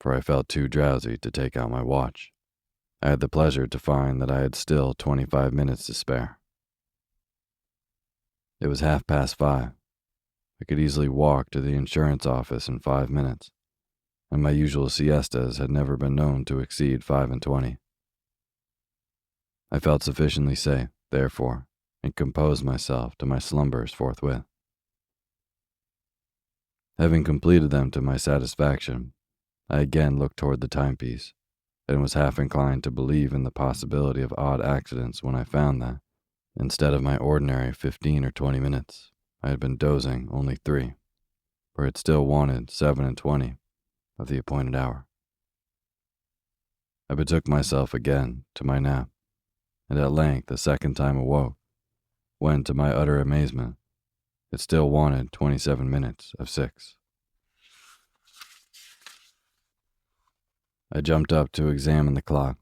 for I felt too drowsy to take out my watch, I had the pleasure to find that I had still 25 minutes to spare. It was 5:30. I could easily walk to the insurance office in 5 minutes, and my usual siestas had never been known to exceed 25. I felt sufficiently safe, therefore, and composed myself to my slumbers forthwith. Having completed them to my satisfaction, I again looked toward the timepiece, and was half inclined to believe in the possibility of odd accidents when I found that, instead of my ordinary 15 or 20 minutes, I had been dozing only 3, for it still wanted 7:20 of the appointed hour. I betook myself again to my nap, and at length a second time awoke, when, to my utter amazement, it still wanted 27 minutes of 6. I jumped up to examine the clock,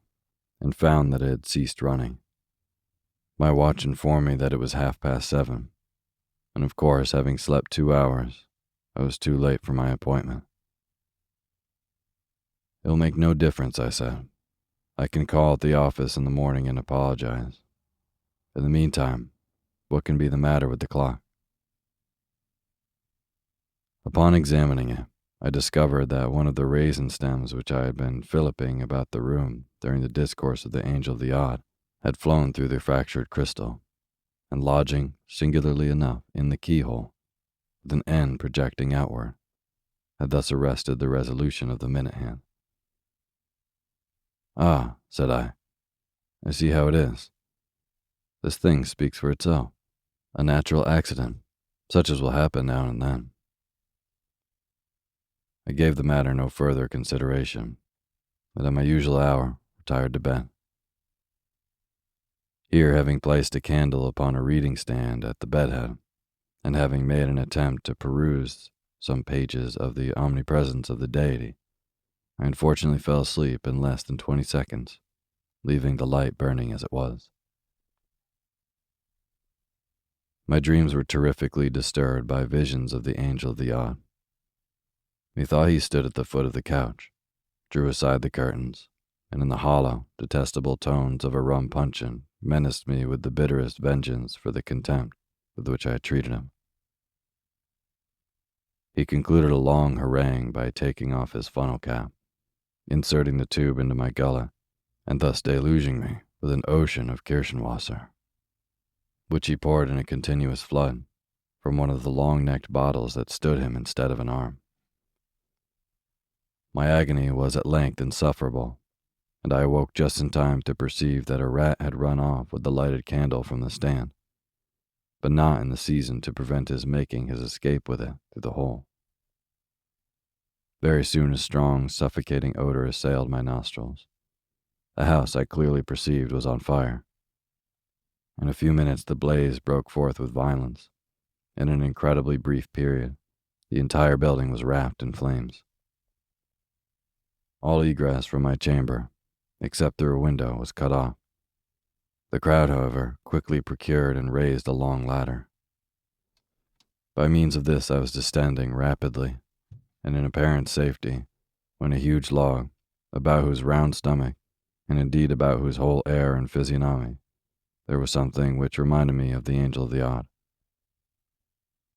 and found that it had ceased running. My watch informed me that it was 7:30, and of course, having slept 2 hours, I was too late for my appointment. It will make no difference, I said. I can call at the office in the morning and apologize. In the meantime, what can be the matter with the clock? Upon examining it, I discovered that one of the raisin stems which I had been filliping about the room during the discourse of the Angel of the Odd had flown through the fractured crystal, and lodging, singularly enough, in the keyhole, with an end projecting outward, had thus arrested the resolution of the minute hand. "Ah," said I see how it is. This thing speaks for itself. A natural accident, such as will happen now and then." I gave the matter no further consideration, but at my usual hour retired to bed. Here, having placed a candle upon a reading stand at the bedhead, and having made an attempt to peruse some pages of the Omnipresence of the Deity, I unfortunately fell asleep in less than 20 seconds, leaving the light burning as it was. My dreams were terrifically disturbed by visions of the Angel of the Odd. Methought he stood at the foot of the couch, drew aside the curtains, and in the hollow, detestable tones of a rum puncheon menaced me with the bitterest vengeance for the contempt with which I had treated him. He concluded a long harangue by taking off his funnel cap, inserting the tube into my gullet, and thus deluging me with an ocean of Kirschenwasser, which he poured in a continuous flood from one of the long-necked bottles that stood him instead of an arm. My agony was at length insufferable, and I awoke just in time to perceive that a rat had run off with the lighted candle from the stand, but not in the season to prevent his making his escape with it through the hole. Very soon a strong, suffocating odor assailed my nostrils. The house, I clearly perceived, was on fire. In a few minutes the blaze broke forth with violence. In an incredibly brief period, the entire building was wrapped in flames. All egress from my chamber, except through a window, was cut off. The crowd, however, quickly procured and raised a long ladder. By means of this I was descending rapidly, and in apparent safety, when a huge log, about whose round stomach, and indeed about whose whole air and physiognomy, there was something which reminded me of the Angel of the Odd.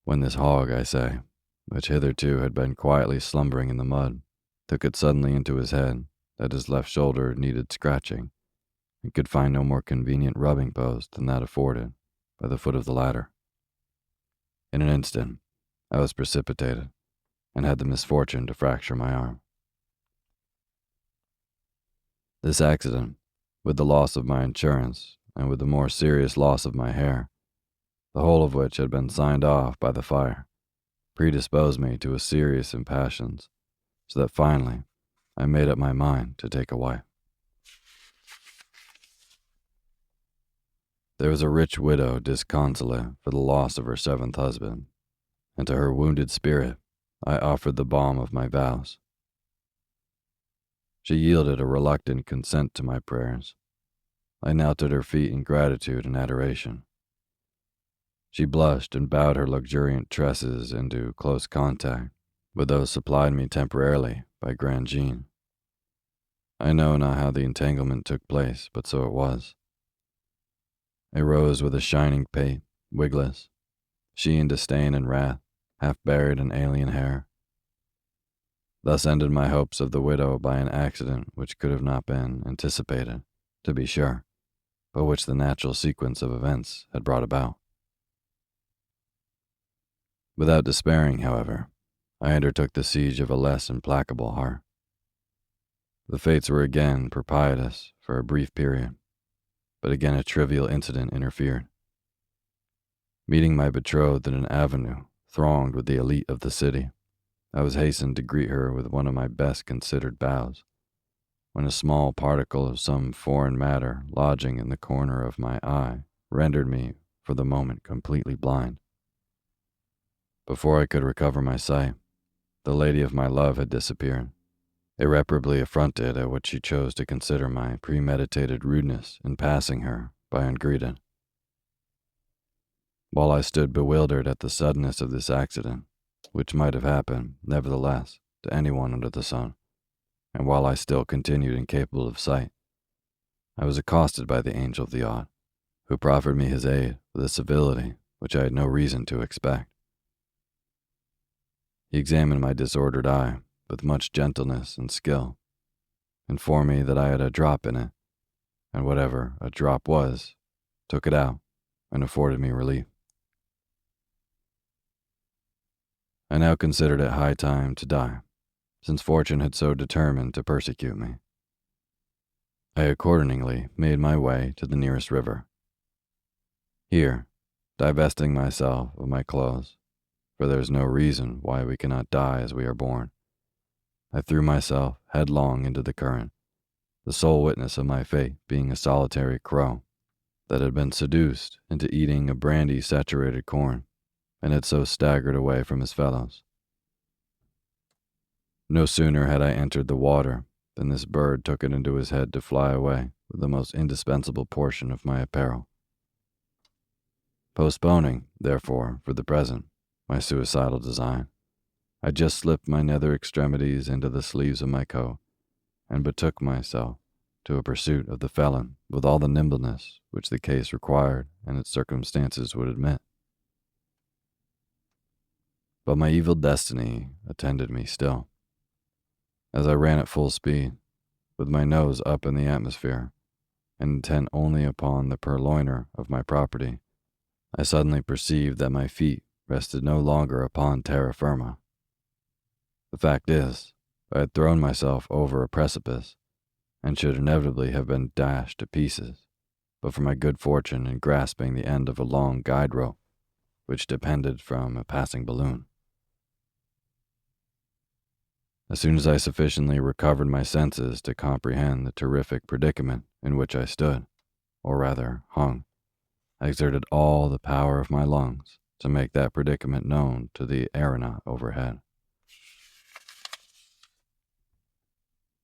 When this hog, I say, which hitherto had been quietly slumbering in the mud, took it suddenly into his head that his left shoulder needed scratching, and could find no more convenient rubbing post than that afforded by the foot of the ladder. In an instant, I was precipitated, and had the misfortune to fracture my arm. This accident, with the loss of my insurance, and with the more serious loss of my hair, the whole of which had been signed off by the fire, predisposed me to a serious impatience, so that finally I made up my mind to take a wife. There was a rich widow disconsolate for the loss of her seventh husband, and to her wounded spirit I offered the balm of my vows. She yielded a reluctant consent to my prayers. I knelt at her feet in gratitude and adoration. She blushed and bowed her luxuriant tresses into close contact with those supplied me temporarily by Grand Jean. I know not how the entanglement took place, but so it was. I rose with a shining pate, wigless, she in disdain and wrath, half buried in alien hair. Thus ended my hopes of the widow by an accident which could have not been anticipated, to be sure, but which the natural sequence of events had brought about. Without despairing, however, I undertook the siege of a less implacable heart. The fates were again propitious for a brief period, but again a trivial incident interfered. Meeting my betrothed in an avenue thronged with the elite of the city, I was hastened to greet her with one of my best considered bows, when a small particle of some foreign matter lodging in the corner of my eye rendered me, for the moment, completely blind. Before I could recover my sight, the lady of my love had disappeared, irreparably affronted at what she chose to consider my premeditated rudeness in passing her by ungreeted. While I stood bewildered at the suddenness of this accident, which might have happened, nevertheless, to anyone under the sun, and while I still continued incapable of sight, I was accosted by the Angel of the Odd, who proffered me his aid with a civility which I had no reason to expect. He examined my disordered eye with much gentleness and skill, informed me that I had a drop in it, and whatever a drop was, took it out and afforded me relief. I now considered it high time to die, since fortune had so determined to persecute me. I accordingly made my way to the nearest river. Here, divesting myself of my clothes, for there is no reason why we cannot die as we are born, I threw myself headlong into the current, the sole witness of my fate being a solitary crow that had been seduced into eating a brandy-saturated corn, and had so staggered away from his fellows. No sooner had I entered the water than this bird took it into his head to fly away with the most indispensable portion of my apparel. Postponing, therefore, for the present, my suicidal design, I just slipped my nether extremities into the sleeves of my coat, and betook myself to a pursuit of the felon with all the nimbleness which the case required and its circumstances would admit. But my evil destiny attended me still. As I ran at full speed, with my nose up in the atmosphere, and intent only upon the purloiner of my property, I suddenly perceived that my feet rested no longer upon terra firma. The fact is I had thrown myself over a precipice and should inevitably have been dashed to pieces, but for my good fortune in grasping the end of a long guide rope, which depended from a passing balloon. As soon as I sufficiently recovered my senses to comprehend the terrific predicament in which I stood, or rather hung, I exerted all the power of my lungs to make that predicament known to the aeronaut overhead.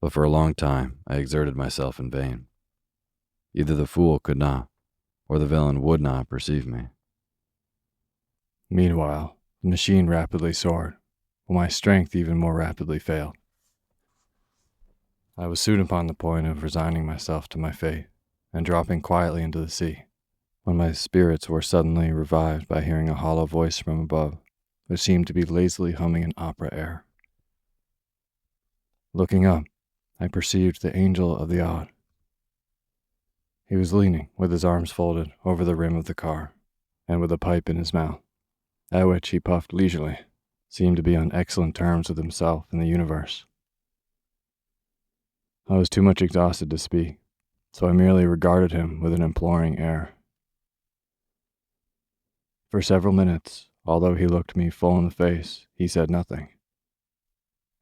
But for a long time I exerted myself in vain. Either the fool could not, or the villain would not perceive me. Meanwhile, the machine rapidly soared, while my strength even more rapidly failed. I was soon upon the point of resigning myself to my fate and dropping quietly into the sea, when my spirits were suddenly revived by hearing a hollow voice from above, which seemed to be lazily humming an opera air. Looking up, I perceived the Angel of the Odd. He was leaning, with his arms folded, over the rim of the car, and with a pipe in his mouth, at which he puffed leisurely, seemed to be on excellent terms with himself and the universe. I was too much exhausted to speak, so I merely regarded him with an imploring air. For several minutes, although he looked me full in the face, he said nothing.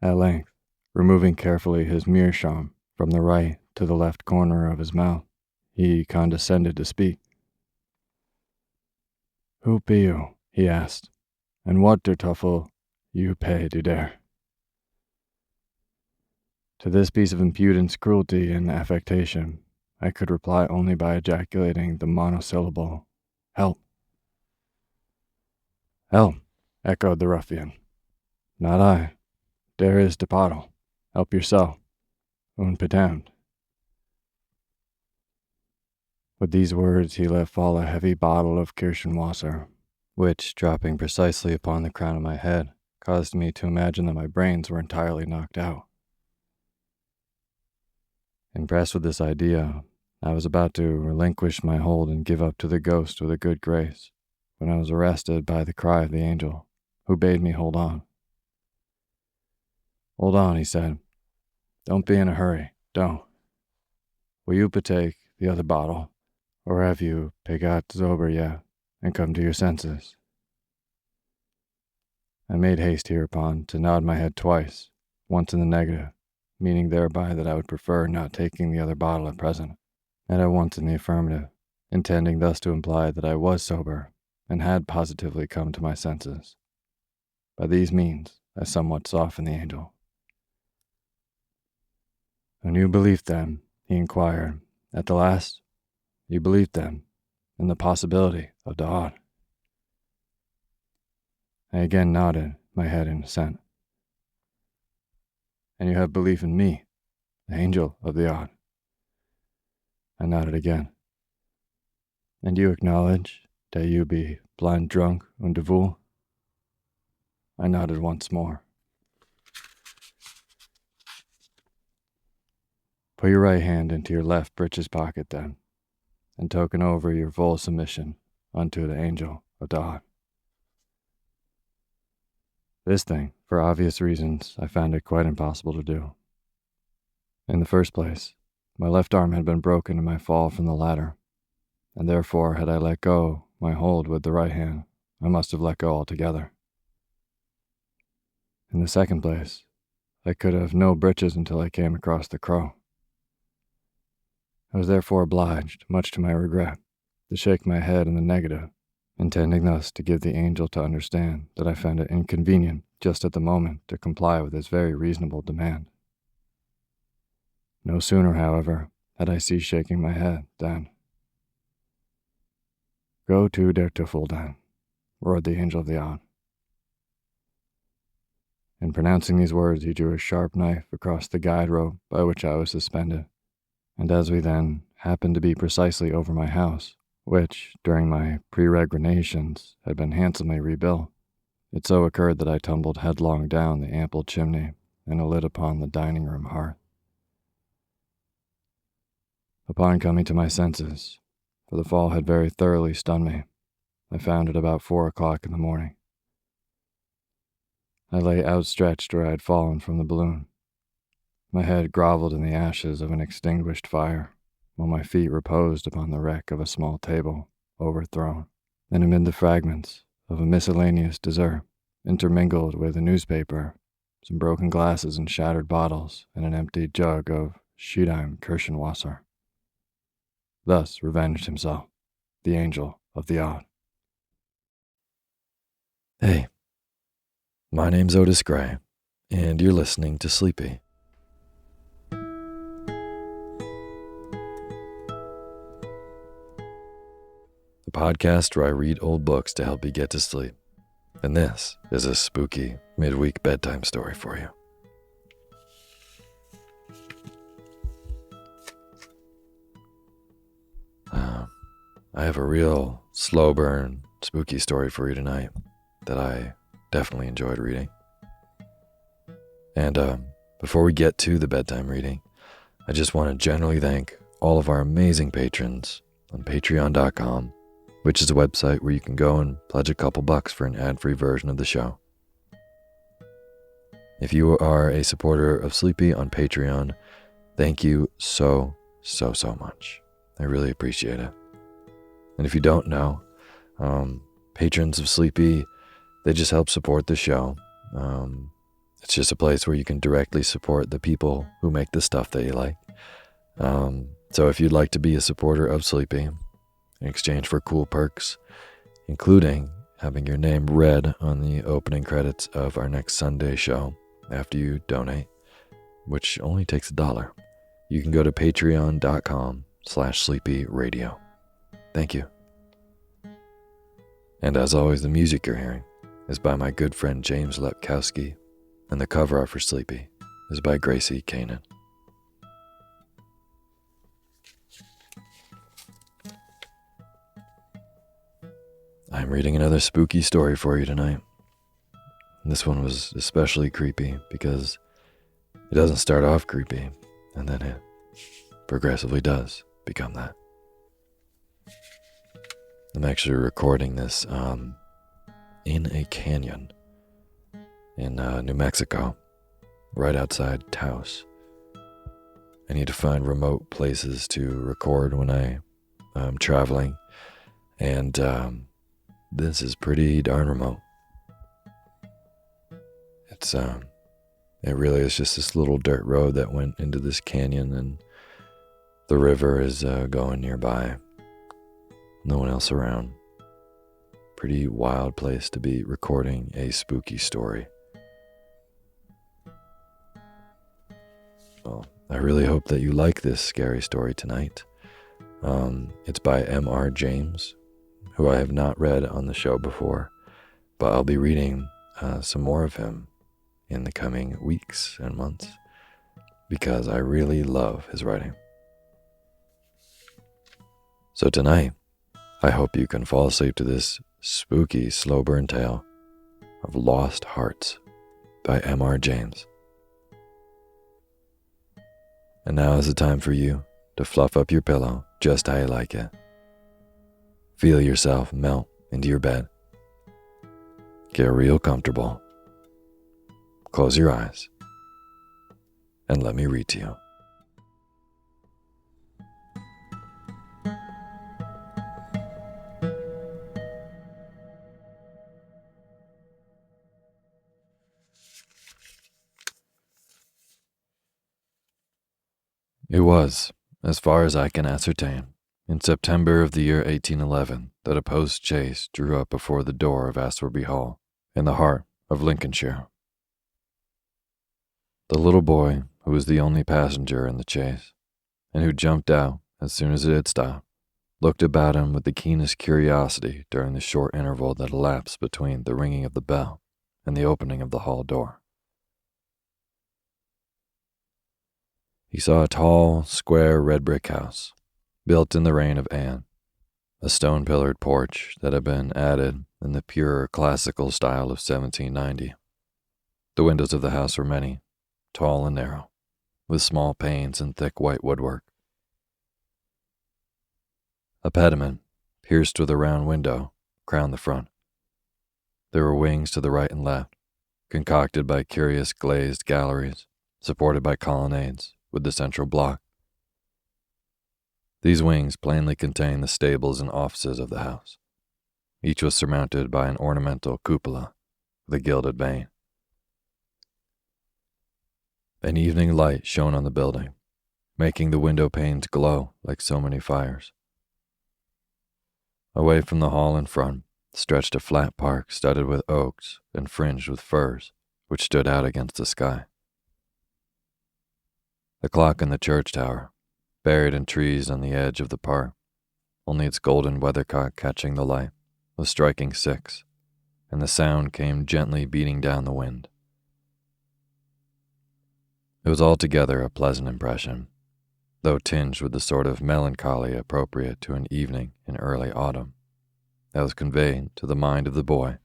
At length, removing carefully his meerschaum from the right to the left corner of his mouth, he condescended to speak. "Who be you?" he asked, "and what der Teufel you pay du der?" To this piece of impudence, cruelty, and affectation, I could reply only by ejaculating the monosyllable, "Help!" "Help!" echoed the ruffian. "Not I. Der is de bottle. Help yourself. Unbedammt." With these words, he let fall a heavy bottle of Kirschenwasser, which, dropping precisely upon the crown of my head, caused me to imagine that my brains were entirely knocked out. Impressed with this idea, I was about to relinquish my hold and give up to the ghost with a good grace, when I was arrested by the cry of the angel, who bade me hold on. "Hold on," he said. "Don't be in a hurry, don't. Will you partake the other bottle, or have you got sober yet and come to your senses?" I made haste hereupon to nod my head twice, once in the negative, meaning thereby that I would prefer not taking the other bottle at present, and at once in the affirmative, intending thus to imply that I was sober and had positively come to my senses. By these means, I somewhat softened the angel. "A new belief, then?" he inquired. "At the last? You believed, then, in the possibility of the odd?" I again nodded my head in assent. "And you have belief in me, the angel of the odd?" I nodded again. "And you acknowledge that you be blind drunk und de fool?" I nodded once more. "Put your right hand into your left breeches pocket, then, and token over your full submission unto the angel of the odd." This thing, for obvious reasons, I found it quite impossible to do. In the first place, my left arm had been broken in my fall from the ladder, and therefore had I let go my hold with the right hand, I must have let go altogether. In the second place, I could have no breeches until I came across the crow. I was therefore obliged, much to my regret, to shake my head in the negative, intending thus to give the angel to understand that I found it inconvenient just at the moment to comply with his very reasonable demand. No sooner, however, had I ceased shaking my head than, "Go to der Teufel, then," roared the angel of the odd. In pronouncing these words, he drew a sharp knife across the guide rope by which I was suspended, and as we then happened to be precisely over my house, which, during my peregrinations, had been handsomely rebuilt, it so occurred that I tumbled headlong down the ample chimney and alit upon the dining-room hearth. Upon coming to my senses, for the fall had very thoroughly stunned me, I found it about 4 o'clock in the morning. I lay outstretched where I had fallen from the balloon, My head groveled in the ashes of an extinguished fire, while my feet reposed upon the wreck of a small table, overthrown, and amid the fragments of a miscellaneous dessert, intermingled with a newspaper, some broken glasses and shattered bottles, and an empty jug of Schiedheim Kirschenwasser. Thus revenged himself, the angel of the odd. Hey, my name's Otis Gray, and you're listening to Sleepy. The podcast where I read old books to help you get to sleep. And this is a spooky midweek bedtime story for you. I have a real slow burn, spooky story for you tonight that I definitely enjoyed reading. And before we get to the bedtime reading, I just want to generally thank all of our amazing patrons on patreon.com, which is a website where you can go and pledge a couple bucks for an ad-free version of the show. If you are a supporter of Sleepy on Patreon, thank you so much. I really appreciate it. And if you don't know, patrons of Sleepy, they just help support the show. It's just a place where you can directly support the people who make the stuff that you like. So if you'd like to be a supporter of Sleepy, in exchange for cool perks, including having your name read on the opening credits of our next Sunday show after you donate, which only takes $1, you can go to patreon.com/sleepyradio. Thank you. And as always, the music you're hearing is by my good friend James Lepkowski, and the cover art for Sleepy is by Gracie Kanan. I'm reading another spooky story for you tonight. This one was especially creepy because it doesn't start off creepy, and then it progressively does become that. I'm actually recording this in a canyon in New Mexico, right outside Taos. I need to find remote places to record when I'm traveling, and this is pretty darn remote. It really is just this little dirt road that went into this canyon, and the river is going nearby. No one else around. Pretty wild place to be recording a spooky story. Well, I really hope that you like this scary story tonight. It's by M.R. James, who I have not read on the show before, but I'll be reading some more of him in the coming weeks and months because I really love his writing. So tonight, I hope you can fall asleep to this spooky slow burn tale of Lost Hearts by M.R. James. And now is the time for you to fluff up your pillow just how you like it. Feel yourself melt into your bed. Get real comfortable. Close your eyes and let me read to you. It was, as far as I can ascertain, in September of the year 1811 that a post-chaise drew up before the door of Aswarby Hall, in the heart of Lincolnshire. The little boy, who was the only passenger in the chaise, and who jumped out as soon as it had stopped, looked about him with the keenest curiosity during the short interval that elapsed between the ringing of the bell and the opening of the hall door. He saw a tall, square red brick house, built in the reign of Anne, a stone-pillared porch that had been added in the pure classical style of 1790. The windows of the house were many, tall and narrow, with small panes and thick white woodwork. A pediment, pierced with a round window, crowned the front. There were wings to the right and left, concocted by curious glazed galleries, supported by colonnades with the central block. These wings plainly contained the stables and offices of the house. Each was surmounted by an ornamental cupola with a gilded vane. An evening light shone on the building, making the window panes glow like so many fires. Away from the hall in front stretched a flat park studded with oaks and fringed with firs, which stood out against the sky. The clock in the church tower, buried in trees on the edge of the park, only its golden weathercock catching the light, was striking 6, and the sound came gently beating down the wind. It was altogether a pleasant impression, though tinged with the sort of melancholy appropriate to an evening in early autumn, that was conveyed to the mind of the boy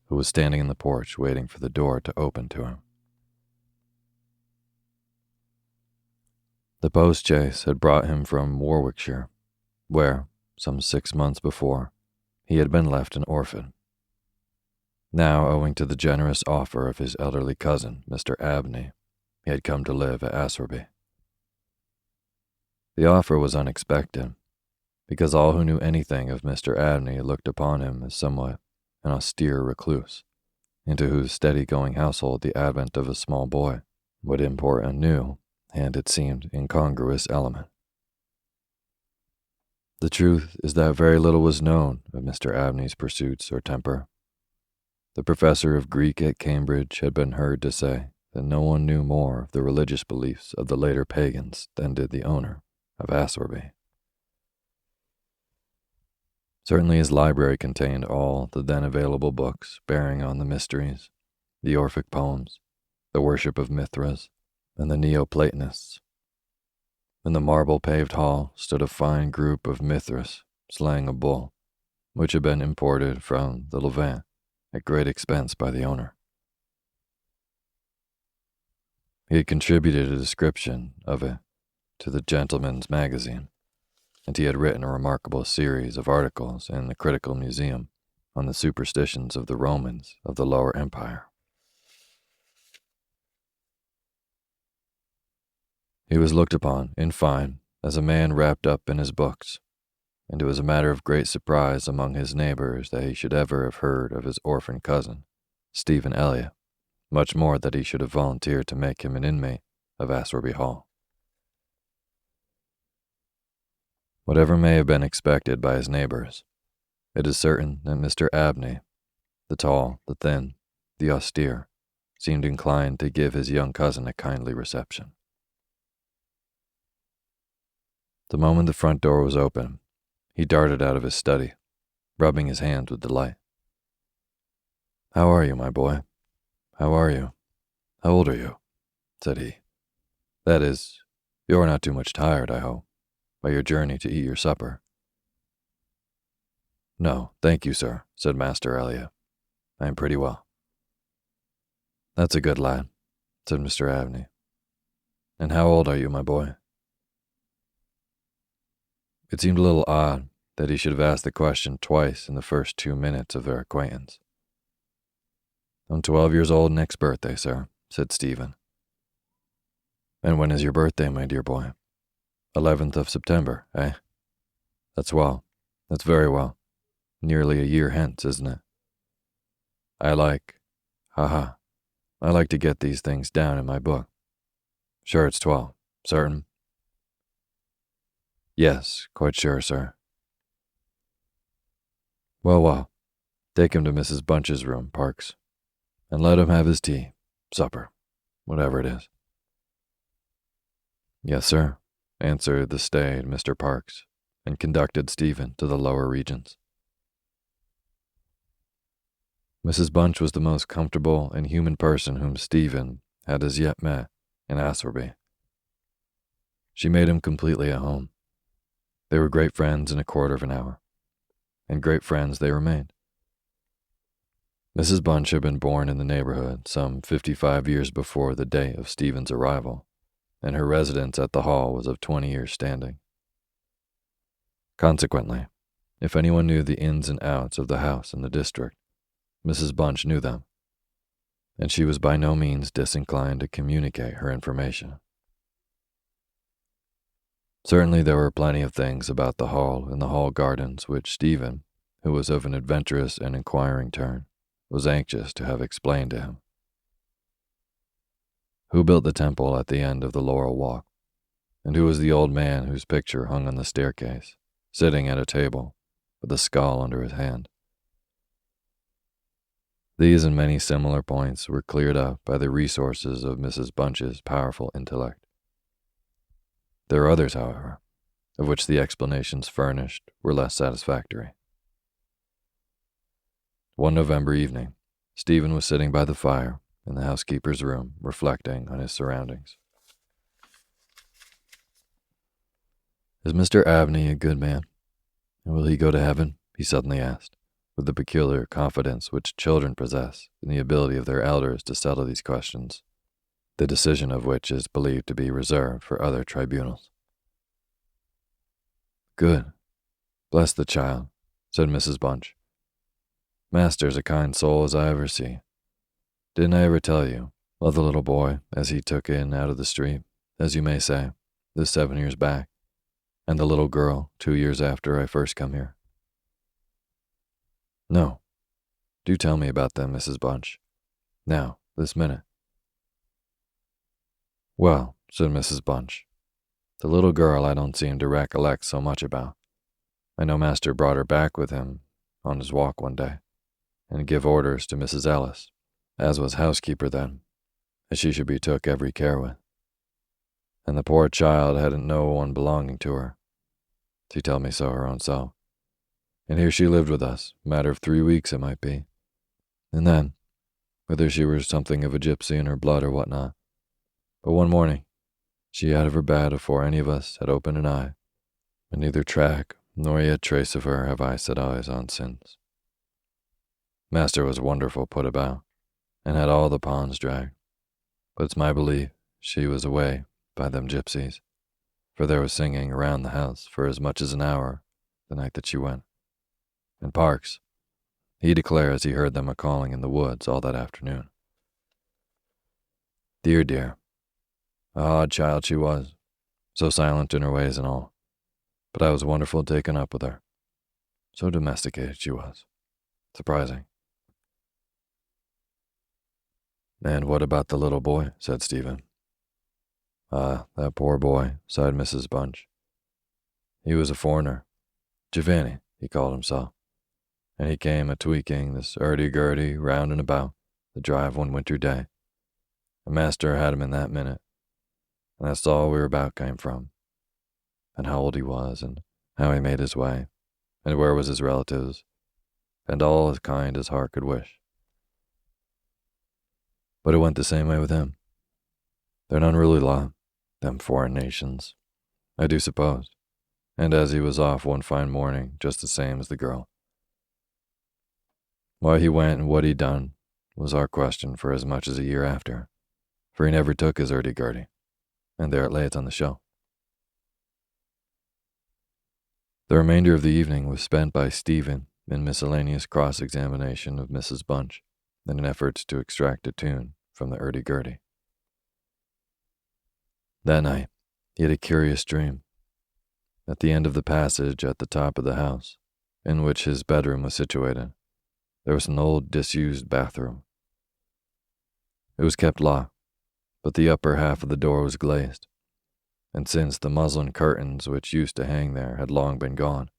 who was standing in the porch waiting for the door to open to him. The post-chaise had brought him from Warwickshire, where, some 6 months before, he had been left an orphan. Now, owing to the generous offer of his elderly cousin, Mr. Abney, he had come to live at Aswarby. The offer was unexpected, because all who knew anything of Mr. Abney looked upon him as somewhat an austere recluse, into whose steady-going household the advent of a small boy would import a new, and it seemed incongruous element. The truth is that very little was known of Mr. Abney's pursuits or temper. The professor of Greek at Cambridge had been heard to say that no one knew more of the religious beliefs of the later pagans than did the owner of Aswarby. Certainly his library contained all the then available books bearing on the mysteries, the Orphic poems, the worship of Mithras, and the Neoplatonists. In the marble-paved hall stood a fine group of Mithras slaying a bull, which had been imported from the Levant at great expense by the owner. He had contributed a description of it to the Gentleman's Magazine, and he had written a remarkable series of articles in the Critical Museum on the superstitions of the Romans of the Lower Empire. He was looked upon, in fine, as a man wrapped up in his books, and it was a matter of great surprise among his neighbors that he should ever have heard of his orphan cousin, Stephen Elliott, much more that he should have volunteered to make him an inmate of Aswarby Hall. Whatever may have been expected by his neighbors, it is certain that Mr. Abney, the tall, the thin, the austere, seemed inclined to give his young cousin a kindly reception. The moment the front door was open, he darted out of his study, rubbing his hands with delight. "How are you, my boy? How are you? How old are you?" said he. "That is, you are not too much tired, I hope, by your journey to eat your supper." "No, thank you, sir," said Master Elliott. "I am pretty well." "That's a good lad," said Mr. Abney. "And how old are you, my boy?" It seemed a little odd that he should have asked the question twice in the first 2 minutes of their acquaintance. "I'm 12 years old next birthday, sir," said Stephen. "And when is your birthday, my dear boy?" 11th of September, eh? That's well. That's very well. Nearly a year hence, isn't it? I like to get these things down in my book. Sure it's 12. Certain? Yes, quite sure, sir. Well, take him to Mrs. Bunch's room, Parks, and let him have his tea, supper, whatever it is. Yes, sir, answered the staid Mr. Parks, and conducted Stephen to the lower regions. Mrs. Bunch was the most comfortable and human person whom Stephen had as yet met in Aswarby. She made him completely at home. They were great friends in a quarter of an hour, and great friends they remained. Mrs. Bunch had been born in the neighborhood some 55 years before the day of Stephen's arrival, and her residence at the Hall was of 20 years' standing. Consequently, if anyone knew the ins and outs of the house and the district, Mrs. Bunch knew them. and she was by no means disinclined to communicate her information. Certainly there were plenty of things about the hall and the hall gardens which Stephen, who was of an adventurous and inquiring turn, was anxious to have explained to him. Who built the temple at the end of the Laurel Walk? And who was the old man whose picture hung on the staircase, sitting at a table, with a skull under his hand? These and many similar points were cleared up by the resources of Mrs. Bunch's powerful intellect. There are others, however, of which the explanations furnished were less satisfactory. One November evening, Stephen was sitting by the fire in the housekeeper's room, reflecting on his surroundings. "Is Mr. Abney a good man? And will he go to heaven?" he suddenly asked, with the peculiar confidence which children possess in the ability of their elders to settle these questions, the decision of which is believed to be reserved for other tribunals. "Good. Bless the child," said Mrs. Bunch. "Master's a kind soul as I ever see. Didn't I ever tell you of the little boy as he took in out of the street, as you may say, this 7 years back, and the little girl 2 years after I first come here?" "No. Do tell me about them, Mrs. Bunch. Now, this minute." "Well," said Mrs. Bunch, "the little girl I don't seem to recollect so much about. I know Master brought her back with him on his walk one day, and give orders to Mrs. Ellis, as was housekeeper then, as she should be took every care with. And the poor child hadn't no one belonging to her. She tell me so her own self. And here she lived with us, matter of 3 weeks it might be. And then, whether she were something of a gypsy in her blood or what not, but one morning, she out of her bed afore any of us had opened an eye, and neither track nor yet trace of her have I set eyes on since. Master was wonderful put about, and had all the ponds dragged, but it's my belief she was away by them gypsies, for there was singing around the house for as much as an hour the night that she went. And Parks, he declares he heard them a-calling in the woods all that afternoon. Dear, dear, a odd child she was, so silent in her ways and all, but I was wonderful taken up with her. So domesticated she was. Surprising." "And what about the little boy?" said Stephen. "Ah, that poor boy," sighed Mrs. Bunch. "He was a foreigner. Giovanni, he called himself. And he came a-tweaking this hurdy-gurdy round and about the drive one winter day. And Master had him in that minute. And that's all we were about came from. And how old he was, and how he made his way, and where was his relatives, and all as kind as heart could wish. But it went the same way with him. They're an unruly lot, them foreign nations, I do suppose, and as he was off one fine morning just the same as the girl. Why he went and what he done was our question for as much as a year after, for he never took his hurdy-gurdy, and there it lays on the shelf." The remainder of the evening was spent by Stephen in miscellaneous cross-examination of Mrs. Bunch in an effort to extract a tune from the hurdy-gurdy. That night, he had a curious dream. At the end of the passage at the top of the house, in which his bedroom was situated, there was an old disused bathroom. It was kept locked, but the upper half of the door was glazed, and since the muslin curtains which used to hang there had long been gone,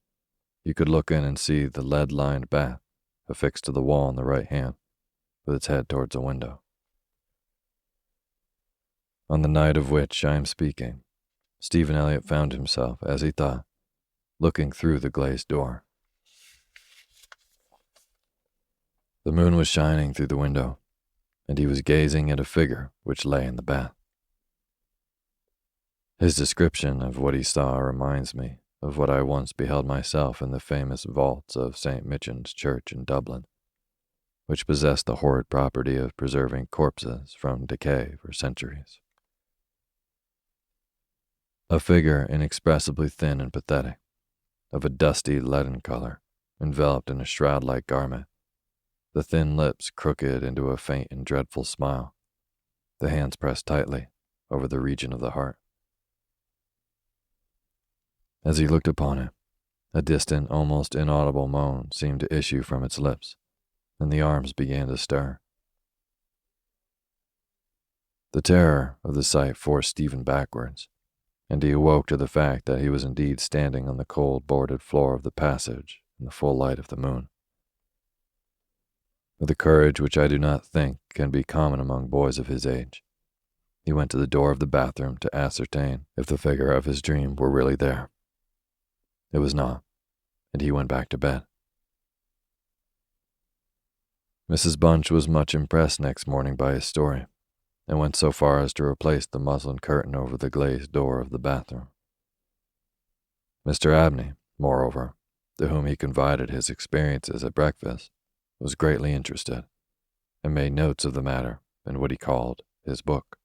you could look in and see the lead-lined bath affixed to the wall on the right hand, with its head towards a window. On the night of which I am speaking, Stephen Elliott found himself, as he thought, looking through the glazed door. The moon was shining through the window, and he was gazing at a figure which lay in the bath. His description of what he saw reminds me of what I once beheld myself in the famous vaults of St. Michan's Church in Dublin, which possessed the horrid property of preserving corpses from decay for centuries. A figure inexpressibly thin and pathetic, of a dusty leaden color, enveloped in a shroud-like garment, the thin lips crooked into a faint and dreadful smile, the hands pressed tightly over the region of the heart. As he looked upon it, a distant, almost inaudible moan seemed to issue from its lips, and the arms began to stir. The terror of the sight forced Stephen backwards, and he awoke to the fact that he was indeed standing on the cold boarded floor of the passage in the full light of the moon. With a courage which I do not think can be common among boys of his age, he went to the door of the bathroom to ascertain if the figure of his dream were really there. It was not, and he went back to bed. Mrs. Bunch was much impressed next morning by his story, and went so far as to replace the muslin curtain over the glazed door of the bathroom. Mr. Abney, moreover, to whom he confided his experiences at breakfast, was greatly interested, and made notes of the matter in what he called his book.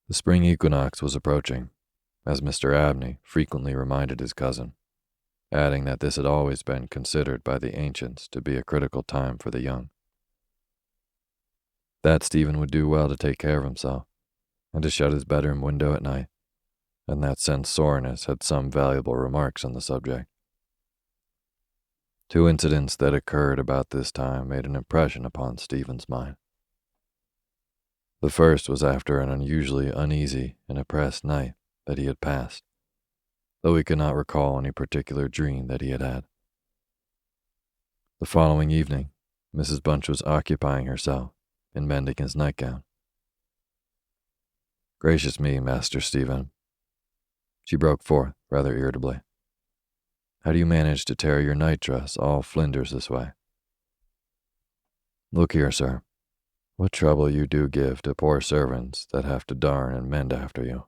The spring equinox was approaching, as Mr. Abney frequently reminded his cousin, adding that this had always been considered by the ancients to be a critical time for the young. That Stephen would do well to take care of himself, and to shut his bedroom window at night, and that Censorinus had some valuable remarks on the subject. Two incidents that occurred about this time made an impression upon Stephen's mind. The first was after an unusually uneasy and oppressed night that he had passed, though he could not recall any particular dream that he had had. The following evening, Mrs. Bunch was occupying herself in mending his nightgown. "Gracious me, Master Stephen," she broke forth rather irritably. "How do you manage to tear your night-dress all flinders this way? Look here, sir, what trouble you do give to poor servants that have to darn and mend after you."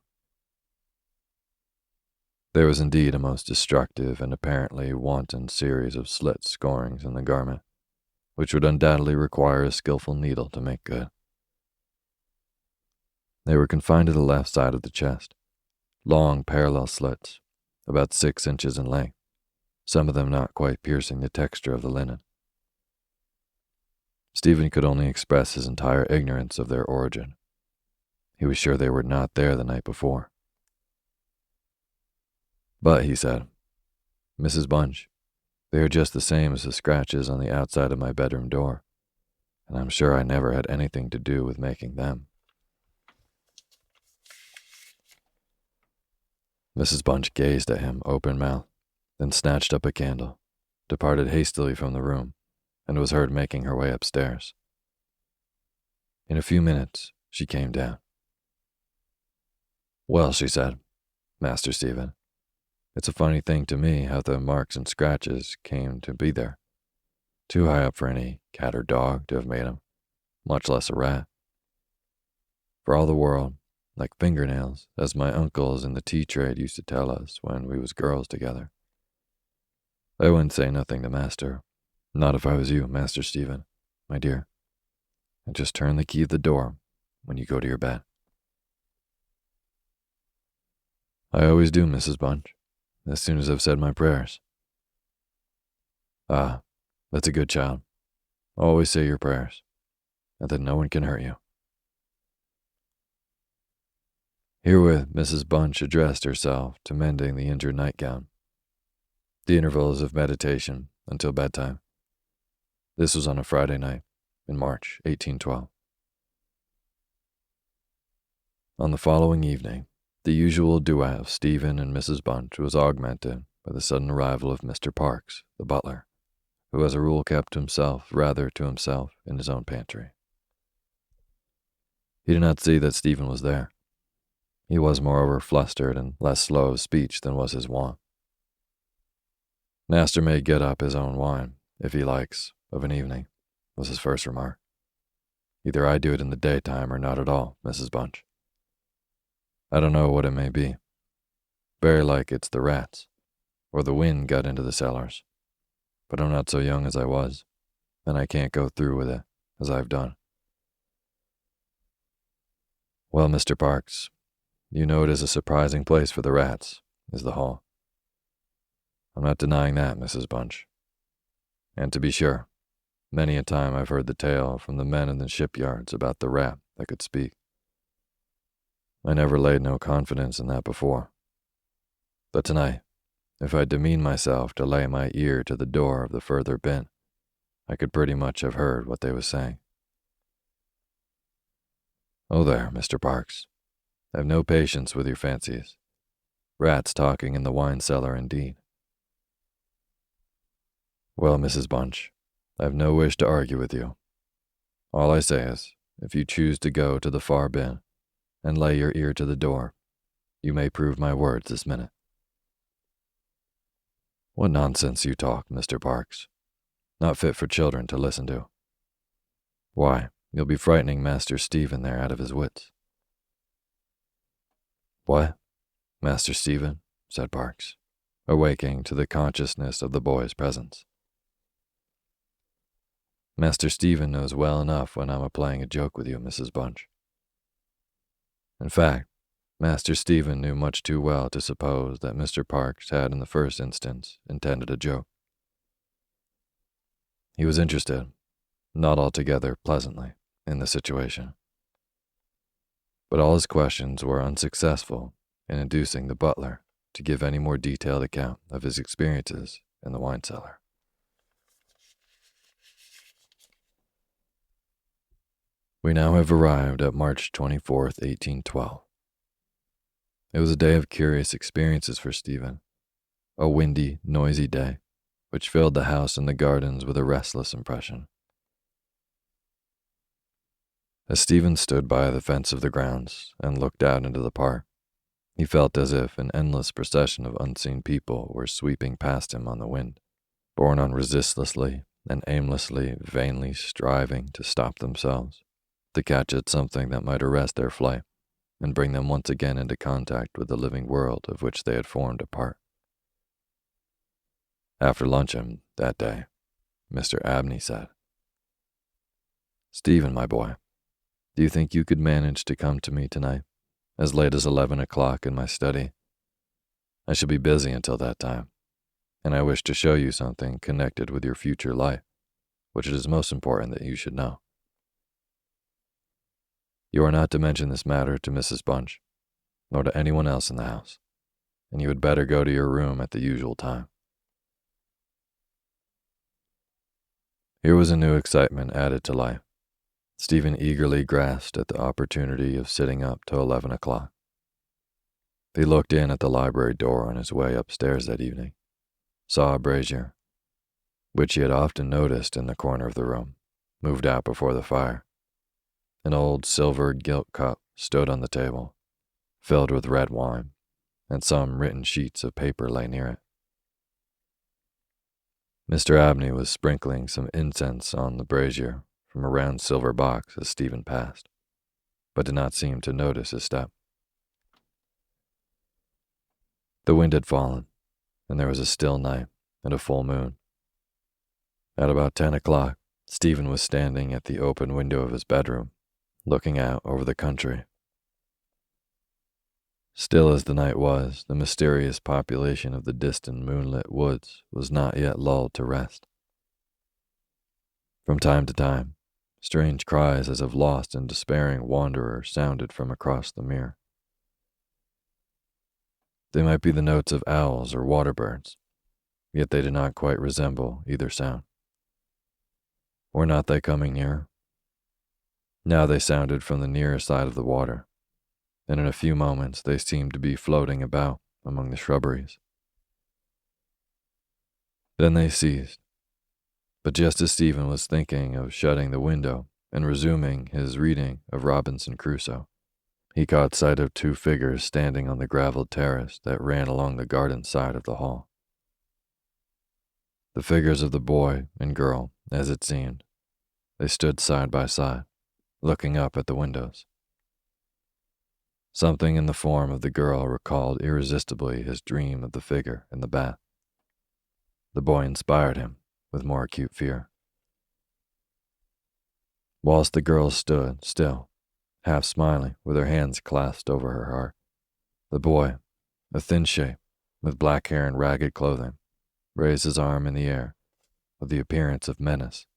There was indeed a most destructive and apparently wanton series of slit scorings in the garment, which would undoubtedly require a skillful needle to make good. They were confined to the left side of the chest, long parallel slits, about 6 inches in length, some of them not quite piercing the texture of the linen. Stephen could only express his entire ignorance of their origin. He was sure they were not there the night before. "But," he said, "Mrs. Bunch, they are just the same as the scratches on the outside of my bedroom door, and I'm sure I never had anything to do with making them." Mrs. Bunch gazed at him open-mouthed, then snatched up a candle, departed hastily from the room, and was heard making her way upstairs. In a few minutes, she came down. "Well," she said, "Master Stephen, it's a funny thing to me how the marks and scratches came to be there. Too high up for any cat or dog to have made 'em, much less a rat. For all the world, like fingernails, as my uncles in the tea trade used to tell us when we was girls together. I wouldn't say nothing to master, not if I was you, Master Stephen, my dear. And just turn the key of the door when you go to your bed." "I always do, Mrs. Bunch, as soon as I've said my prayers." "Ah, that's a good child. Always say your prayers, and then no one can hurt you." Herewith Mrs. Bunch addressed herself to mending the injured nightgown, the intervals of meditation until bedtime. This was on a Friday night in March 1812. On the following evening, the usual duet of Stephen and Mrs. Bunch was augmented by the sudden arrival of Mr. Parks, the butler, who as a rule kept himself rather to himself in his own pantry. He did not see that Stephen was there. He was, moreover, flustered and less slow of speech than was his wont. "Master may get up his own wine, if he likes, of an evening," was his first remark. "Either I do it in the daytime or not at all, Mrs. Bunch. I don't know what it may be. Very like it's the rats, or the wind got into the cellars. But I'm not so young as I was, and I can't go through with it, as I've done." "Well, Mr. Parks, you know it is a surprising place for the rats, is the hall. I'm not denying that, Mrs. Bunch. And to be sure, many a time I've heard the tale from the men in the shipyards about the rat that could speak. I never laid no confidence in that before. But tonight, if I demean myself to lay my ear to the door of the further bin, I could pretty much have heard what they was saying. Oh there, Mr. Parks. I've no patience with your fancies. Rats talking in the wine cellar indeed. Well, Mrs. Bunch, I've no wish to argue with you. All I say is, if you choose to go to the far bin and lay your ear to the door, you may prove my words this minute. What nonsense you talk, Mr. Parks. Not fit for children to listen to. Why, you'll be frightening Master Stephen there out of his wits. What? Master Stephen? Said Parks, awaking to the consciousness of the boy's presence. Master Stephen knows well enough when I'm a-playing a joke with you, Mrs. Bunch. In fact, Master Stephen knew much too well to suppose that Mr. Parks had in the first instance intended a joke. He was interested, not altogether pleasantly, in the situation. But all his questions were unsuccessful in inducing the butler to give any more detailed account of his experiences in the wine cellar. We now have arrived at March 24th, 1812. It was a day of curious experiences for Stephen, a windy, noisy day, which filled the house and the gardens with a restless impression. As Stephen stood by the fence of the grounds and looked out into the park, he felt as if an endless procession of unseen people were sweeping past him on the wind, borne on resistlessly and aimlessly, vainly striving to stop themselves, to catch at something that might arrest their flight and bring them once again into contact with the living world of which they had formed a part. After luncheon that day, Mr. Abney said, "Stephen, my boy, do you think you could manage to come to me tonight, as late as 11 o'clock in my study? I shall be busy until that time, and I wish to show you something connected with your future life, which it is most important that you should know. You are not to mention this matter to Mrs. Bunch, nor to anyone else in the house, and you had better go to your room at the usual time." Here was a new excitement added to life. Stephen eagerly grasped at the opportunity of sitting up till 11 o'clock. He looked in at the library door on his way upstairs that evening, saw a brazier, which he had often noticed in the corner of the room, moved out before the fire. An old silver gilt cup stood on the table, filled with red wine, and some written sheets of paper lay near it. Mr. Abney was sprinkling some incense on the brazier from a round silver box as Stephen passed, but did not seem to notice his step. The wind had fallen, and there was a still night and a full moon. At about 10 o'clock, Stephen was standing at the open window of his bedroom, looking out over the country. Still as the night was, the mysterious population of the distant moonlit woods was not yet lulled to rest. From time to time, strange cries as of lost and despairing wanderers sounded from across the mere. They might be the notes of owls or water birds, yet they did not quite resemble either sound. Were not they coming nearer? Now they sounded from the nearer side of the water, and in a few moments they seemed to be floating about among the shrubberies. Then they ceased, but just as Stephen was thinking of shutting the window and resuming his reading of Robinson Crusoe, he caught sight of two figures standing on the graveled terrace that ran along the garden side of the hall. The figures of the boy and girl, as it seemed. They stood side by side, looking up at the windows. Something in the form of the girl recalled irresistibly his dream of the figure in the bath. The boy inspired him with more acute fear. Whilst the girl stood still, half smiling, with her hands clasped over her heart, the boy, a thin shape, with black hair and ragged clothing, raised his arm in the air, with the appearance of menace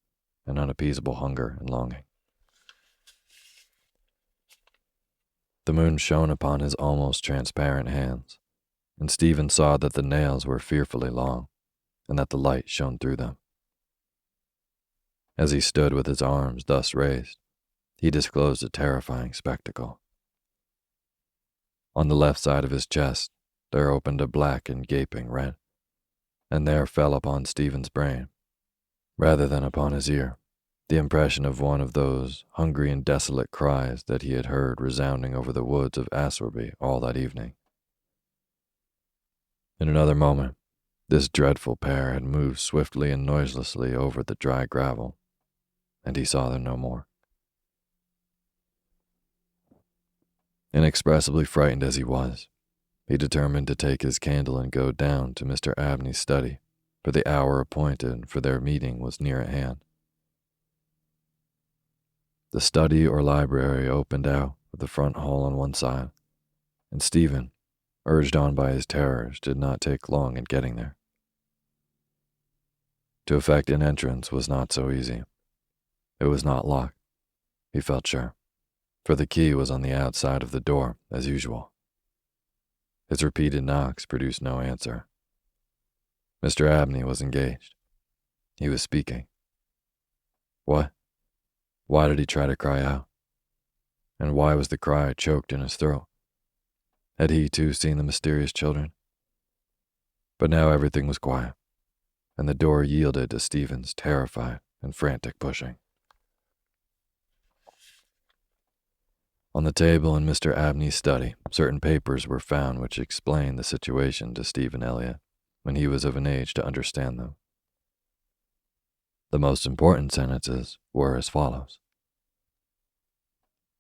and unappeasable hunger and longing. The moon shone upon his almost transparent hands, and Stephen saw that the nails were fearfully long, and that the light shone through them. As he stood with his arms thus raised, he disclosed a terrifying spectacle. On the left side of his chest, there opened a black and gaping rent, and there fell upon Stephen's brain, rather than upon his ear, the impression of one of those hungry and desolate cries that he had heard resounding over the woods of Aswarby all that evening. In another moment, this dreadful pair had moved swiftly and noiselessly over the dry gravel, and he saw them no more. Inexpressibly frightened as he was, he determined to take his candle and go down to Mr. Abney's study, for the hour appointed for their meeting was near at hand. The study or library opened out with the front hall on one side, and Stephen, urged on by his terrors, did not take long in getting there. To effect an entrance was not so easy. It was not locked, he felt sure, for the key was on the outside of the door, as usual. His repeated knocks produced no answer. Mr. Abney was engaged. He was speaking. What? Why did he try to cry out? And why was the cry choked in his throat? Had he too seen the mysterious children? But now everything was quiet, and the door yielded to Stephen's terrified and frantic pushing. On the table in Mr. Abney's study, certain papers were found which explained the situation to Stephen Elliott when he was of an age to understand them. The most important sentences were as follows.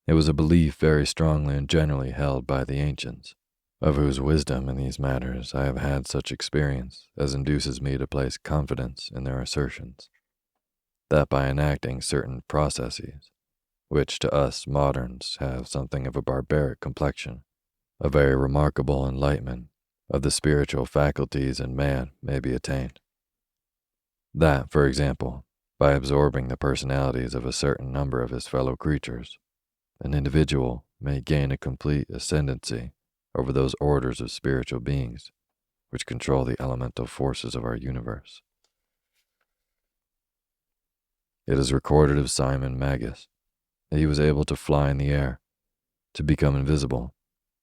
It was a belief very strongly and generally held by the ancients, of whose wisdom in these matters I have had such experience as induces me to place confidence in their assertions, that by enacting certain processes, which to us moderns have something of a barbaric complexion, a very remarkable enlightenment of the spiritual faculties in man may be attained. That, for example, by absorbing the personalities of a certain number of his fellow creatures, an individual may gain a complete ascendancy over those orders of spiritual beings which control the elemental forces of our universe. It is recorded of Simon Magus that he was able to fly in the air, to become invisible,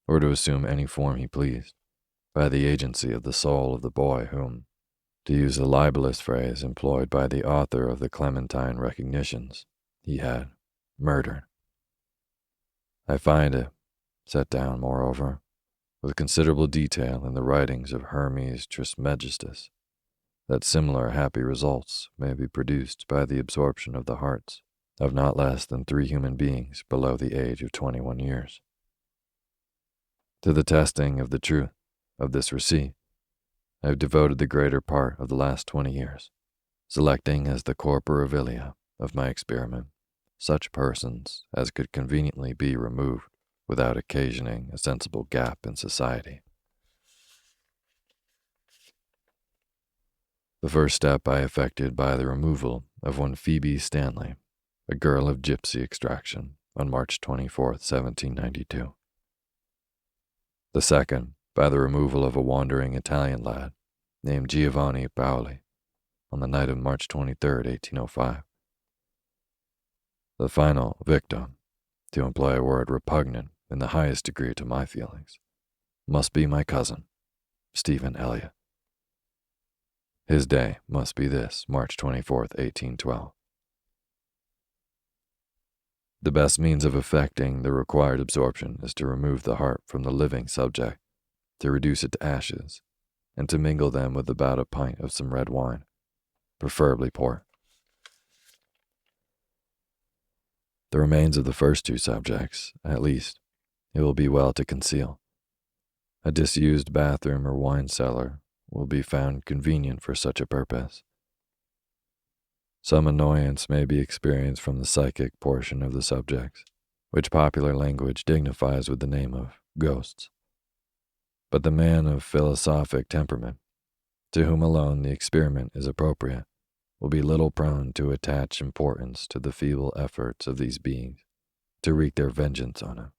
or to assume any form he pleased, by the agency of the soul of the boy whom, to use the libellous phrase employed by the author of the Clementine Recognitions, he had murdered. I find it set down, moreover, with considerable detail in the writings of Hermes Trismegistus, that similar happy results may be produced by the absorption of the hearts of not less than 3 human beings below the age of 21 years. To the testing of the truth of this receipt, I have devoted the greater part of the last 20 years, selecting as the corpora vilia of my experiment such persons as could conveniently be removed without occasioning a sensible gap in society. The first step I effected by the removal of one Phoebe Stanley, a girl of gypsy extraction, on March 24, 1792. The second, by the removal of a wandering Italian lad named Giovanni Paoli on the night of March 23, 1805. The final victim, to employ a word repugnant in the highest degree to my feelings, must be my cousin, Stephen Elliott. His day must be this March 24, 1812. The best means of effecting the required absorption is to remove the heart from the living subject, to reduce it to ashes, and to mingle them with about a pint of some red wine, preferably port. The remains of the first 2 subjects, at least, it will be well to conceal. A disused bathroom or wine cellar will be found convenient for such a purpose. Some annoyance may be experienced from the psychic portion of the subjects, which popular language dignifies with the name of ghosts. But the man of philosophic temperament, to whom alone the experiment is appropriate, will be little prone to attach importance to the feeble efforts of these beings to wreak their vengeance on him.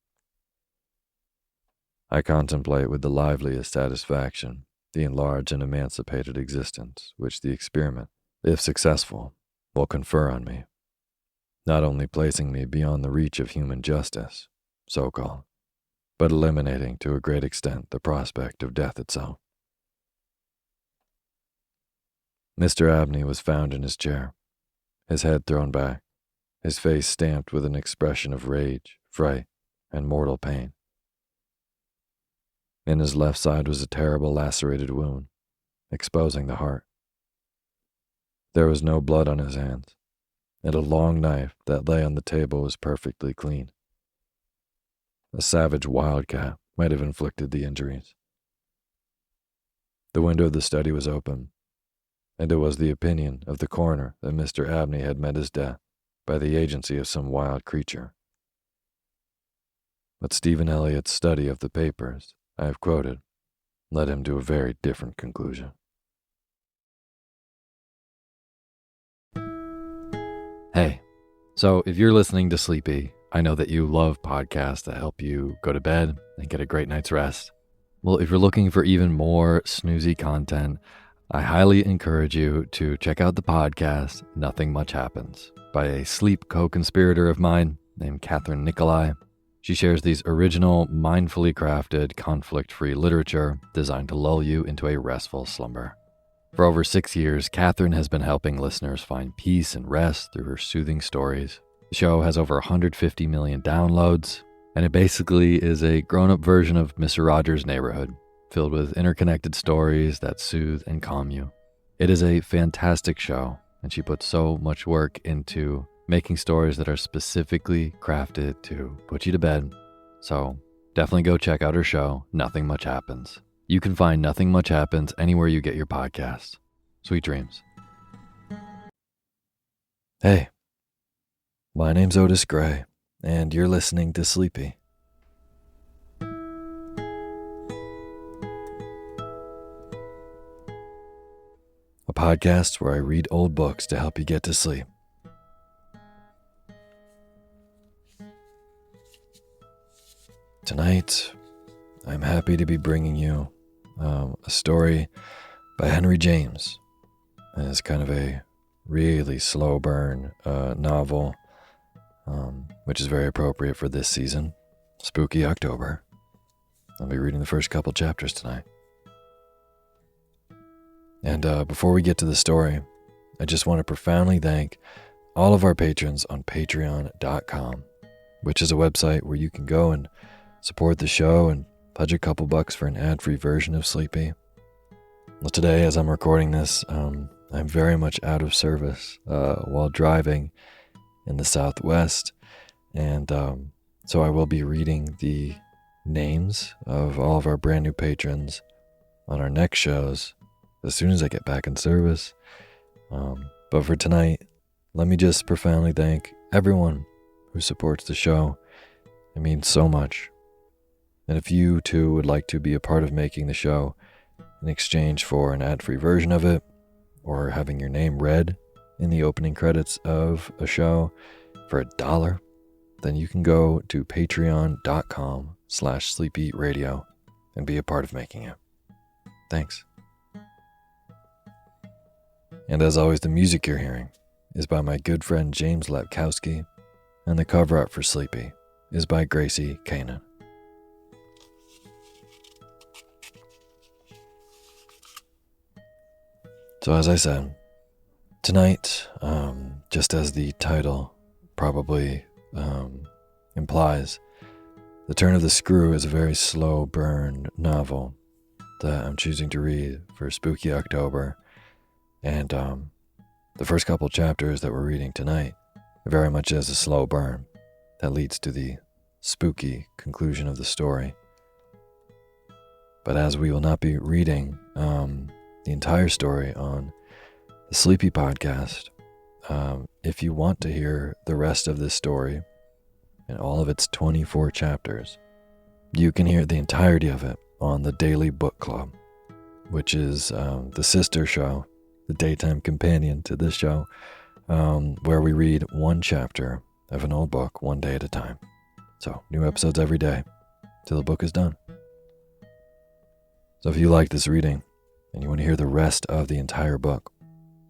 I contemplate with the liveliest satisfaction the enlarged and emancipated existence which the experiment, if successful, will confer on me, not only placing me beyond the reach of human justice, so-called, but eliminating to a great extent the prospect of death itself. Mr. Abney was found in his chair, his head thrown back, his face stamped with an expression of rage, fright, and mortal pain. In his left side was a terrible lacerated wound, exposing the heart. There was no blood on his hands, and a long knife that lay on the table was perfectly clean. A savage wildcat might have inflicted the injuries. The window of the study was open, and it was the opinion of the coroner that Mr. Abney had met his death by the agency of some wild creature. But Stephen Elliott's study of the papers I have quoted led him to a very different conclusion. Hey, so if you're listening to Sleepy, I know that you love podcasts that help you go to bed and get a great night's rest. Well, if you're looking for even more snoozy content, I highly encourage you to check out the podcast Nothing Much Happens by a sleep co-conspirator of mine named Catherine Nicolai. She shares these original, mindfully crafted, conflict-free literature designed to lull you into a restful slumber. For over 6 years, Catherine has been helping listeners find peace and rest through her soothing stories. The show has over 150 million downloads, and it basically is a grown-up version of Mr. Rogers' Neighborhood, filled with interconnected stories that soothe and calm you. It is a fantastic show, and she puts so much work into making stories that are specifically crafted to put you to bed. So definitely go check out her show, Nothing Much Happens. You can find Nothing Much Happens anywhere you get your podcasts. Sweet dreams. Hey, my name's Otis Gray, and you're listening to Sleepy. A podcast where I read old books to help you get to sleep. Tonight, I'm happy to be bringing you a story by Henry James. And it's kind of a really slow burn novel, which is very appropriate for this season, Spooky October. I'll be reading the first couple chapters tonight. And before we get to the story, I just want to profoundly thank all of our patrons on patreon.com, which is a website where you can go and support the show and pledge a couple bucks for an ad-free version of Sleepy. Well, today, as I'm recording this, I'm very much out of service while driving in the Southwest, and so I will be reading the names of all of our brand new patrons on our next shows as soon as I get back in service. But for tonight, let me just profoundly thank everyone who supports the show. It means so much. And if you too would like to be a part of making the show in exchange for an ad-free version of it, or having your name read in the opening credits of a show for $1, then you can go to patreon.com/sleepyradio and be a part of making it. Thanks. And as always, the music you're hearing is by my good friend James Lepkowski, and the cover art for Sleepy is by Gracie Kanan. So as I said, tonight, just as the title probably implies, The Turn of the Screw is a very slow burn novel that I'm choosing to read for Spooky October. And the first couple chapters that we're reading tonight are very much as a slow burn that leads to the spooky conclusion of the story. But as we will not be reading the entire story on the Sleepy podcast, if you want to hear the rest of this story in all of its 24 chapters, you can hear the entirety of it on the Daily Book Club, which is the sister show the daytime companion to this show, where we read one chapter of an old book one day at a time. So, new episodes every day till the book is done. So if you like this reading and you want to hear the rest of the entire book,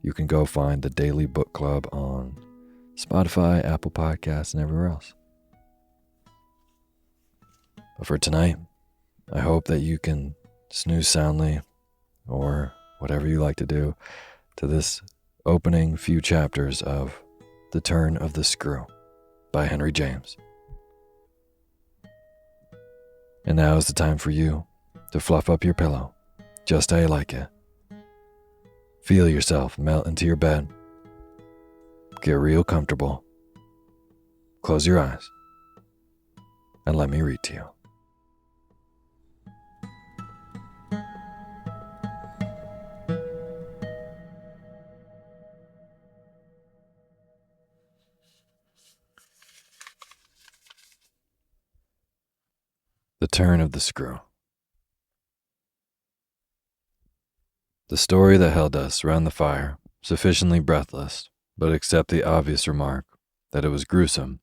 you can go find the Daily Book Club on Spotify, Apple Podcasts, and everywhere else. But for tonight, I hope that you can snooze soundly, or whatever you like to do, to this opening few chapters of The Turn of the Screw by Henry James. And now is the time for you to fluff up your pillow, just how you like it. Feel yourself melt into your bed. Get real comfortable. Close your eyes, and let me read to you. The Turn of the Screw. The story that held us round the fire, sufficiently breathless, but except the obvious remark that it was gruesome,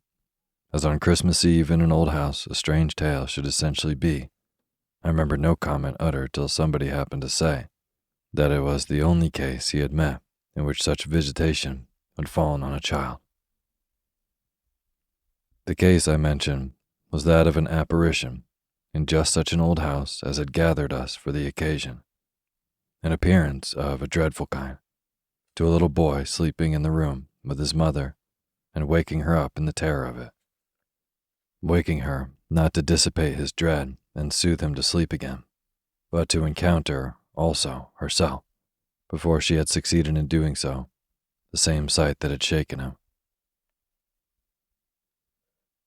as on Christmas Eve in an old house a strange tale should essentially be. I remember no comment uttered till somebody happened to say that it was the only case he had met in which such visitation had fallen on a child. The case I mentioned was that of an apparition in just such an old house as had gathered us for the occasion, an appearance of a dreadful kind, to a little boy sleeping in the room with his mother and waking her up in the terror of it, waking her not to dissipate his dread and soothe him to sleep again, but to encounter also herself, before she had succeeded in doing so, the same sight that had shaken him.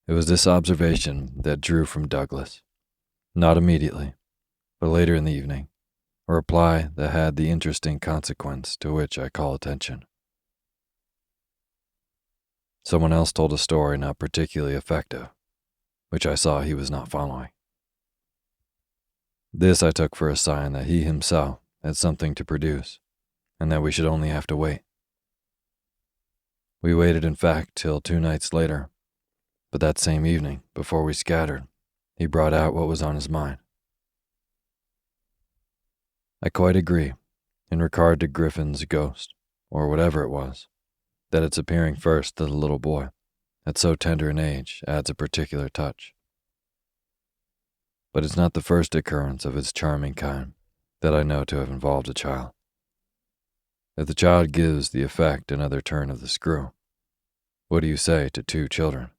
It was this observation that drew from Douglas, not immediately, but later in the evening, a reply that had the interesting consequence to which I call attention. Someone else told a story not particularly effective, which I saw he was not following. This I took for a sign that he himself had something to produce, and that we should only have to wait. We waited, in fact, till 2 nights later, but that same evening, before we scattered, he brought out what was on his mind. I quite agree, in regard to Griffin's ghost, or whatever it was, that its appearing first to the little boy, at so tender an age, adds a particular touch. But it's not the first occurrence of its charming kind that I know to have involved a child. If the child gives the effect another turn of the screw, what do you say to 2 children?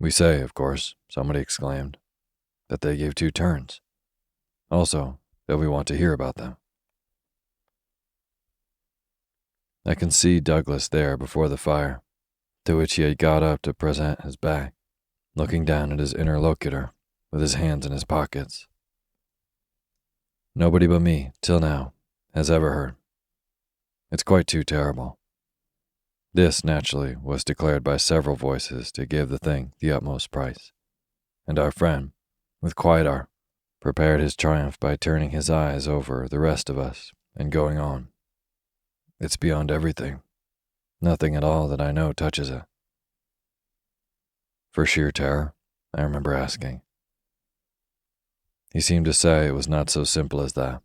We say, of course, somebody exclaimed, that they gave 2 turns. Also, that we want to hear about them. I can see Douglas there before the fire, to which he had got up to present his back, looking down at his interlocutor with his hands in his pockets. Nobody but me, till now, has ever heard. It's quite too terrible. This, naturally, was declared by several voices to give the thing the utmost price, and our friend, with quiet art, prepared his triumph by turning his eyes over the rest of us and going on. It's beyond everything. Nothing at all that I know touches it. For sheer terror, I remember asking. He seemed to say it was not so simple as that,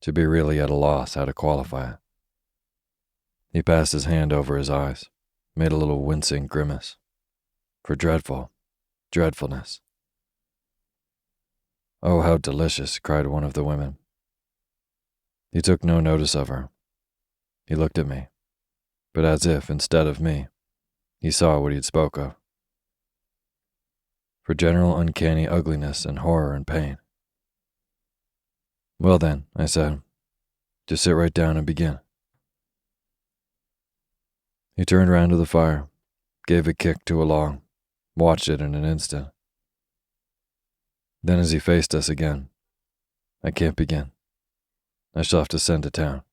to be really at a loss how to qualify it. He passed his hand over his eyes, made a little wincing grimace. For dreadfulness. Oh, how delicious, cried one of the women. He took no notice of her. He looked at me, but as if, instead of me, he saw what he had spoke of. For general uncanny ugliness and horror and pain. Well then, I said, just sit right down and begin. He turned round to the fire, gave a kick to a log, watched it in an instant. Then as he faced us again, I can't begin. I shall have to send to town.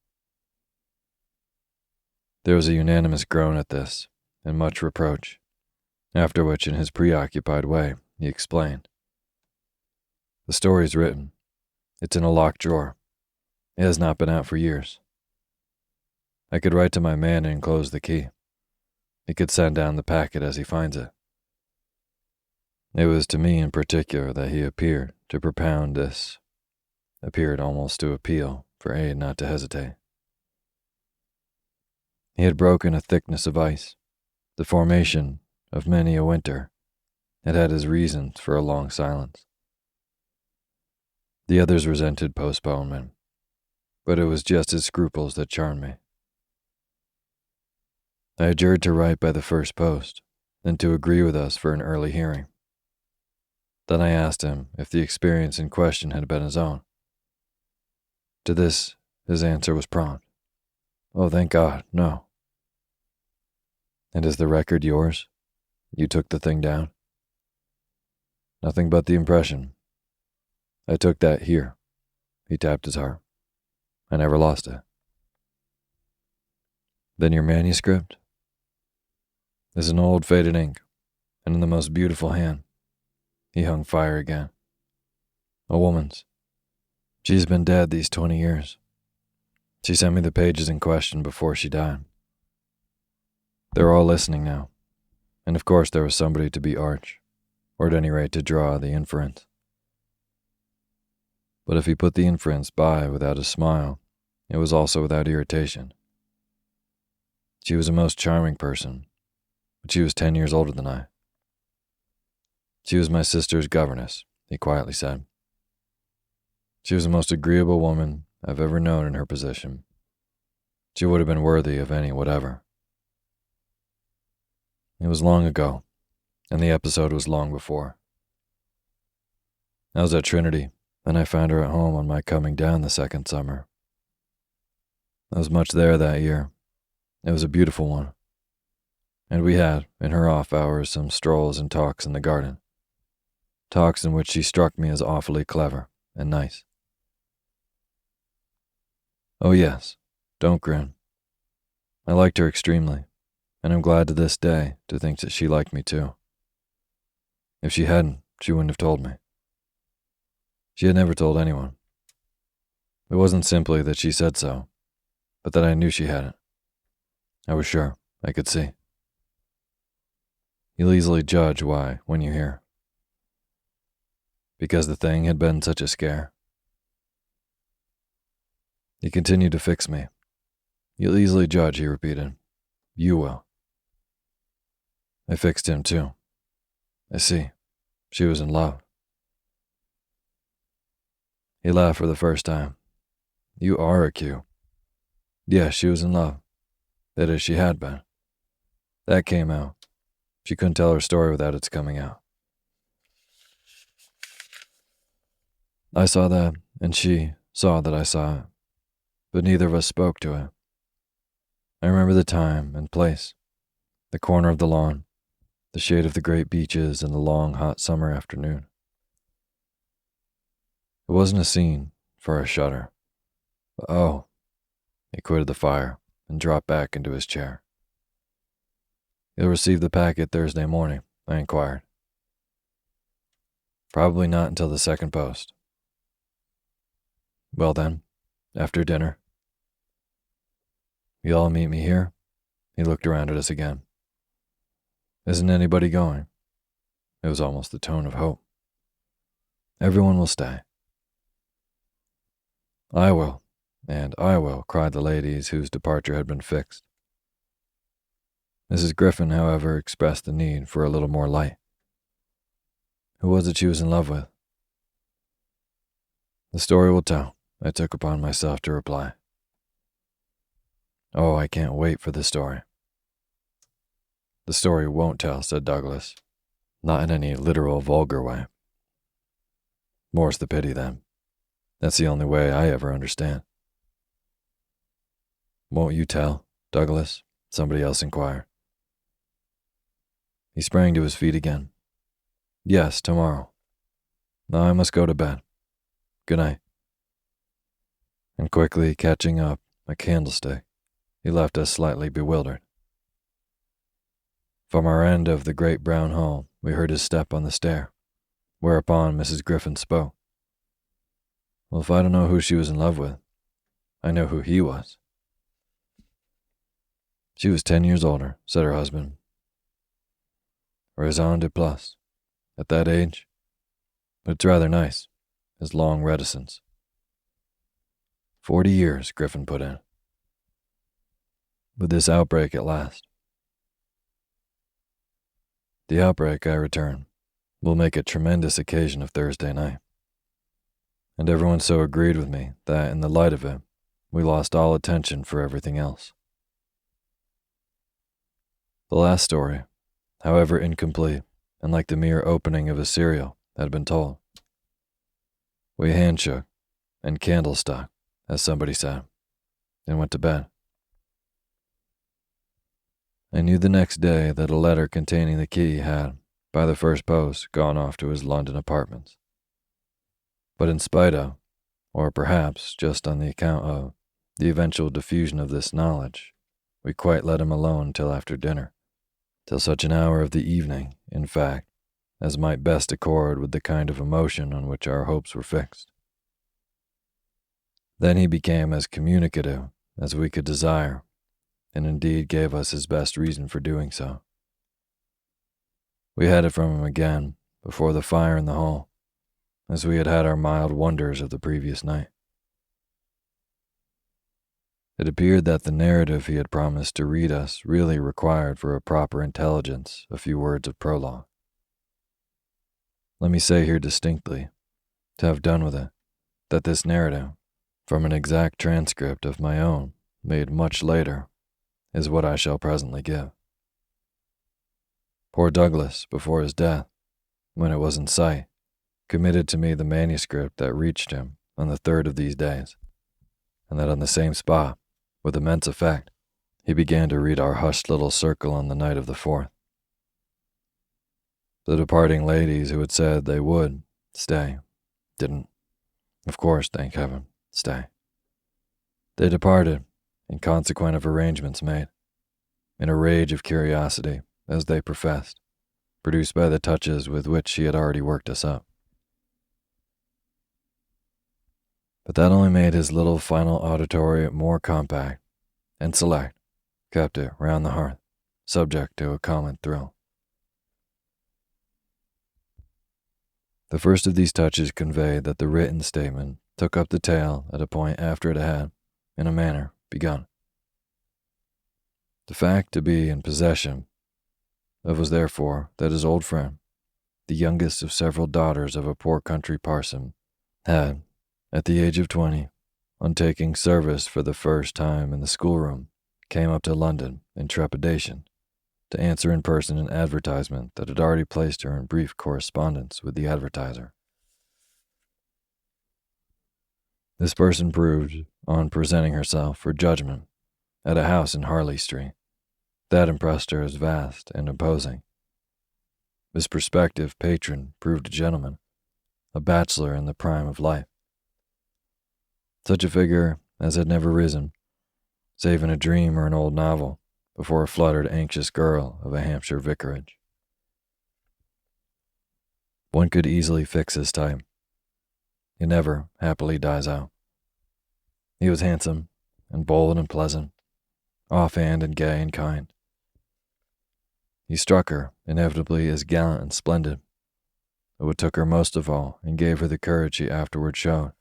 There was a unanimous groan at this, and much reproach, after which in his preoccupied way he explained. The story's written. It's in a locked drawer. It has not been out for years. I could write to my man and enclose the key. He could send down the packet as he finds it. It was to me in particular that he appeared to propound this, appeared almost to appeal for aid not to hesitate. He had broken a thickness of ice, the formation of many a winter, had had his reasons for a long silence. The others resented postponement, but it was just his scruples that charmed me. I adjured to write by the first post, then to agree with us for an early hearing. Then I asked him if the experience in question had been his own. To this, his answer was prompt. Oh, thank God, no. And is the record yours? You took the thing down? Nothing but the impression. I took that here. He tapped his heart. I never lost it. Then your manuscript? Is an old faded ink, and in the most beautiful hand. He hung fire again. A woman's. She's been dead these 20 years. She sent me the pages in question before she died. They're all listening now, and of course there was somebody to be arch, or at any rate to draw the inference. But if he put the inference by without a smile, it was also without irritation. She was a most charming person, but she was 10 years older than I. She was my sister's governess, he quietly said. She was the most agreeable woman I've ever known in her position. She would have been worthy of any whatever. It was long ago, and the episode was long before. I was at Trinity, and I found her at home on my coming down the second summer. I was much there that year. It was a beautiful one. And we had, in her off hours, some strolls and talks in the garden. Talks in which she struck me as awfully clever and nice. Oh yes, don't grin. I liked her extremely, and I'm glad to this day to think that she liked me too. If she hadn't, she wouldn't have told me. She had never told anyone. It wasn't simply that she said so, but that I knew she hadn't. I was sure, I could see. You'll easily judge why when you hear. Because the thing had been such a scare. He continued to fix me. You'll easily judge, he repeated. You will. I fixed him too. I see. She was in love. He laughed for the first time. You are a Q. Yes, she was in love. That is, she had been. That came out. She couldn't tell her story without its coming out. I saw that, and she saw that I saw it, but neither of us spoke to it. I remember the time and place, the corner of the lawn, the shade of the great beeches, and the long, hot summer afternoon. It wasn't a scene for a shudder. But oh, he quitted the fire and dropped back into his chair. You'll receive the packet Thursday morning, I inquired. Probably not until the second post. Well then, after dinner. You all meet me here? He looked around at us again. Isn't anybody going? It was almost the tone of hope. Everyone will stay. I will, and I will, cried the ladies whose departure had been fixed. Mrs. Griffin, however, expressed the need for a little more light. Who was it she was in love with? The story will tell, I took upon myself to reply. Oh, I can't wait for the story. The story won't tell, said Douglas, not in any literal vulgar way. More's the pity, then. That's the only way I ever understand. Won't you tell, Douglas? Somebody else inquired. He sprang to his feet again. Yes, tomorrow. Now I must go to bed. Good night. And quickly catching up a candlestick, he left us slightly bewildered. From our end of the great brown hall, we heard his step on the stair, whereupon Mrs. Griffin spoke. Well, if I don't know who she was in love with, I know who he was. She was 10 years older, said her husband. Raison de plus. At that age. But it's rather nice, his long reticence. 40 years, Griffin put in. With this outbreak at last. The outbreak, I return, will make a tremendous occasion of Thursday night. And everyone so agreed with me that, in the light of it, we lost all attention for everything else. The last story, however incomplete, and like the mere opening of a serial, had been told. We handshook and candlestuck, as somebody said, and went to bed. I knew the next day that a letter containing the key had, by the first post, gone off to his London apartments. But in spite of, or perhaps just on the account of, the eventual diffusion of this knowledge, we quite let him alone till after dinner, till such an hour of the evening, in fact, as might best accord with the kind of emotion on which our hopes were fixed. Then he became as communicative as we could desire, and indeed gave us his best reason for doing so. We had it from him again, before the fire in the hall, as we had had our mild wonders of the previous night. It appeared that the narrative he had promised to read us really required for a proper intelligence a few words of prologue. Let me say here distinctly, to have done with it, that this narrative, from an exact transcript of my own, made much later, is what I shall presently give. Poor Douglas, before his death, when it was in sight, committed to me the manuscript that reached him on the 3rd of these days, and that on the same spot, with immense effect, he began to read our hushed little circle on the night of the 4th. The departing ladies who had said they would stay didn't, of course, thank heaven, stay. They departed, in consequence of arrangements made, in a rage of curiosity, as they professed, produced by the touches with which he had already worked us up. But that only made his little final auditory more compact and select, kept it round the hearth, subject to a common thrill. The first of these touches conveyed that the written statement took up the tale at a point after it had, in a manner, begun. The fact to be in possession of was therefore that his old friend, the youngest of several daughters of a poor country parson, had, at the age of 20, on taking service for the first time in the schoolroom, came up to London in trepidation to answer in person an advertisement that had already placed her in brief correspondence with the advertiser. This person proved, on presenting herself for judgment at a house in Harley Street, that impressed her as vast and imposing. This prospective patron proved a gentleman, a bachelor in the prime of life. Such a figure as had never risen, save in a dream or an old novel, before a fluttered, anxious girl of a Hampshire vicarage. One could easily fix his type. He never, happily, dies out. He was handsome and bold and pleasant, offhand and gay and kind. He struck her, inevitably, as gallant and splendid. But what took her most of all, and gave her the courage he afterward showed,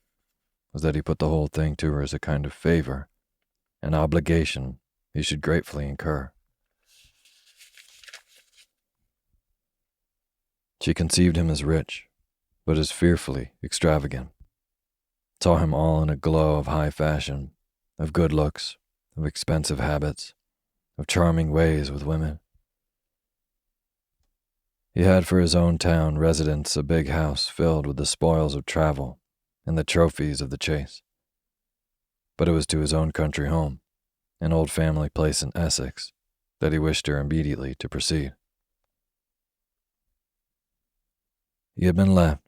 was that he put the whole thing to her as a kind of favor, an obligation he should gratefully incur. She conceived him as rich, but as fearfully extravagant. Saw him all in a glow of high fashion, of good looks, of expensive habits, of charming ways with women. He had for his own town residence a big house filled with the spoils of travel and the trophies of the chase. But it was to his own country home, an old family place in Essex, that he wished her immediately to proceed. He had been left,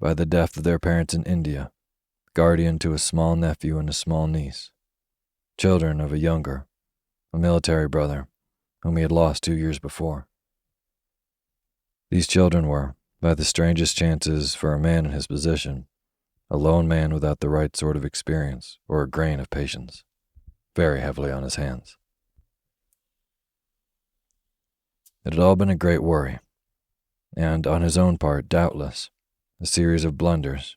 by the death of their parents in India, guardian to a small nephew and a small niece, children of a younger, a military brother, whom he had lost 2 years before. These children were, by the strangest chances for a man in his position, a lone man without the right sort of experience or a grain of patience, very heavily on his hands. It had all been a great worry, and on his own part, doubtless, a series of blunders,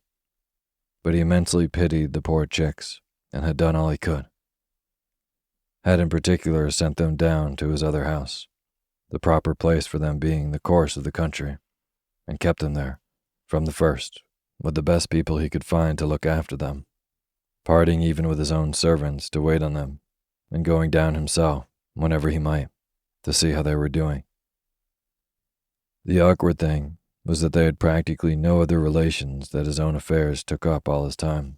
but he immensely pitied the poor chicks and had done all he could. Had in particular sent them down to his other house, the proper place for them being the course of the country, and kept them there, from the first, with the best people he could find to look after them, parting even with his own servants to wait on them, and going down himself, whenever he might, to see how they were doing. The awkward thing was that they had practically no other relations, that his own affairs took up all his time.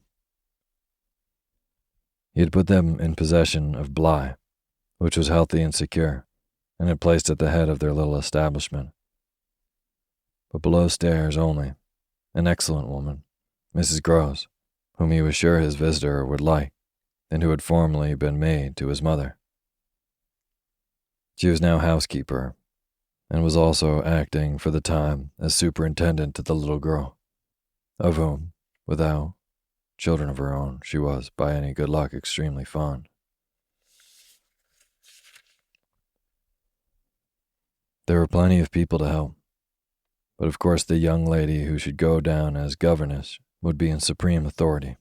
He had put them in possession of Bly, which was healthy and secure, and had placed at the head of their little establishment. But below stairs only, an excellent woman, Mrs. Groves, whom he was sure his visitor would like, and who had formerly been maid to his mother. She was now housekeeper, and was also acting for the time as superintendent to the little girl, of whom, without children of her own, she was, by any good luck, extremely fond. There were plenty of people to help, but of course the young lady who should go down as governess would be in supreme authority.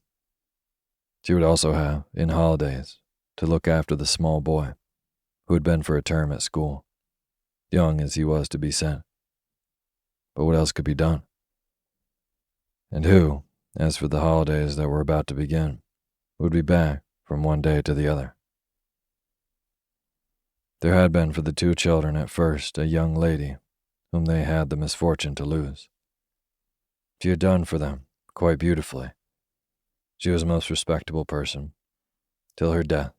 She would also have, in holidays, to look after the small boy, who had been for a term at school, young as he was to be sent. But what else could be done? And who, as for the holidays that were about to begin, would be back from one day to the other? There had been for the two children at first a young lady whom they had the misfortune to lose. She had done for them quite beautifully. She was a most respectable person, till her death,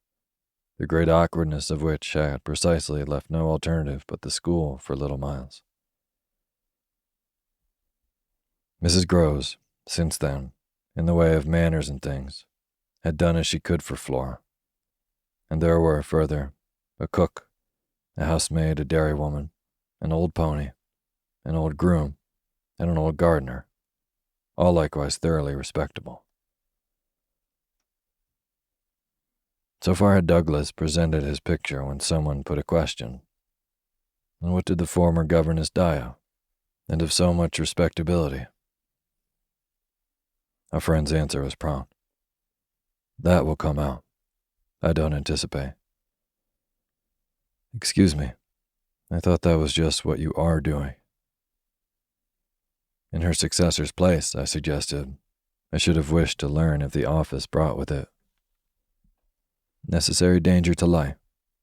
the great awkwardness of which had precisely left no alternative but the school for little Miles. Mrs. Groves, since then, in the way of manners and things, had done as she could for Flora, and there were, further, a cook, a housemaid, a dairy woman, an old pony, an old groom, and an old gardener, all likewise thoroughly respectable. So far had Douglas presented his picture when someone put a question. And what did the former governess die of, and of so much respectability? Our friend's answer was prompt. That will come out. I don't anticipate. Excuse me, I thought that was just what you are doing. In her successor's place, I suggested, I should have wished to learn if the office brought with it necessary danger to life.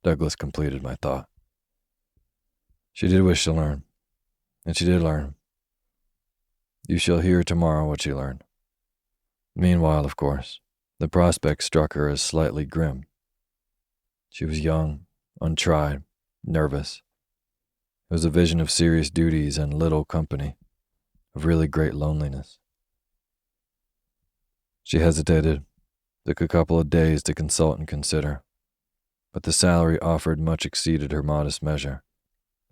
Douglas completed my thought. She did wish to learn, and she did learn. You shall hear tomorrow what she learned. Meanwhile, of course, the prospect struck her as slightly grim. She was young, untried, nervous. It was a vision of serious duties and little company, of really great loneliness. She hesitated, took a couple of days to consult and consider, but the salary offered much exceeded her modest measure,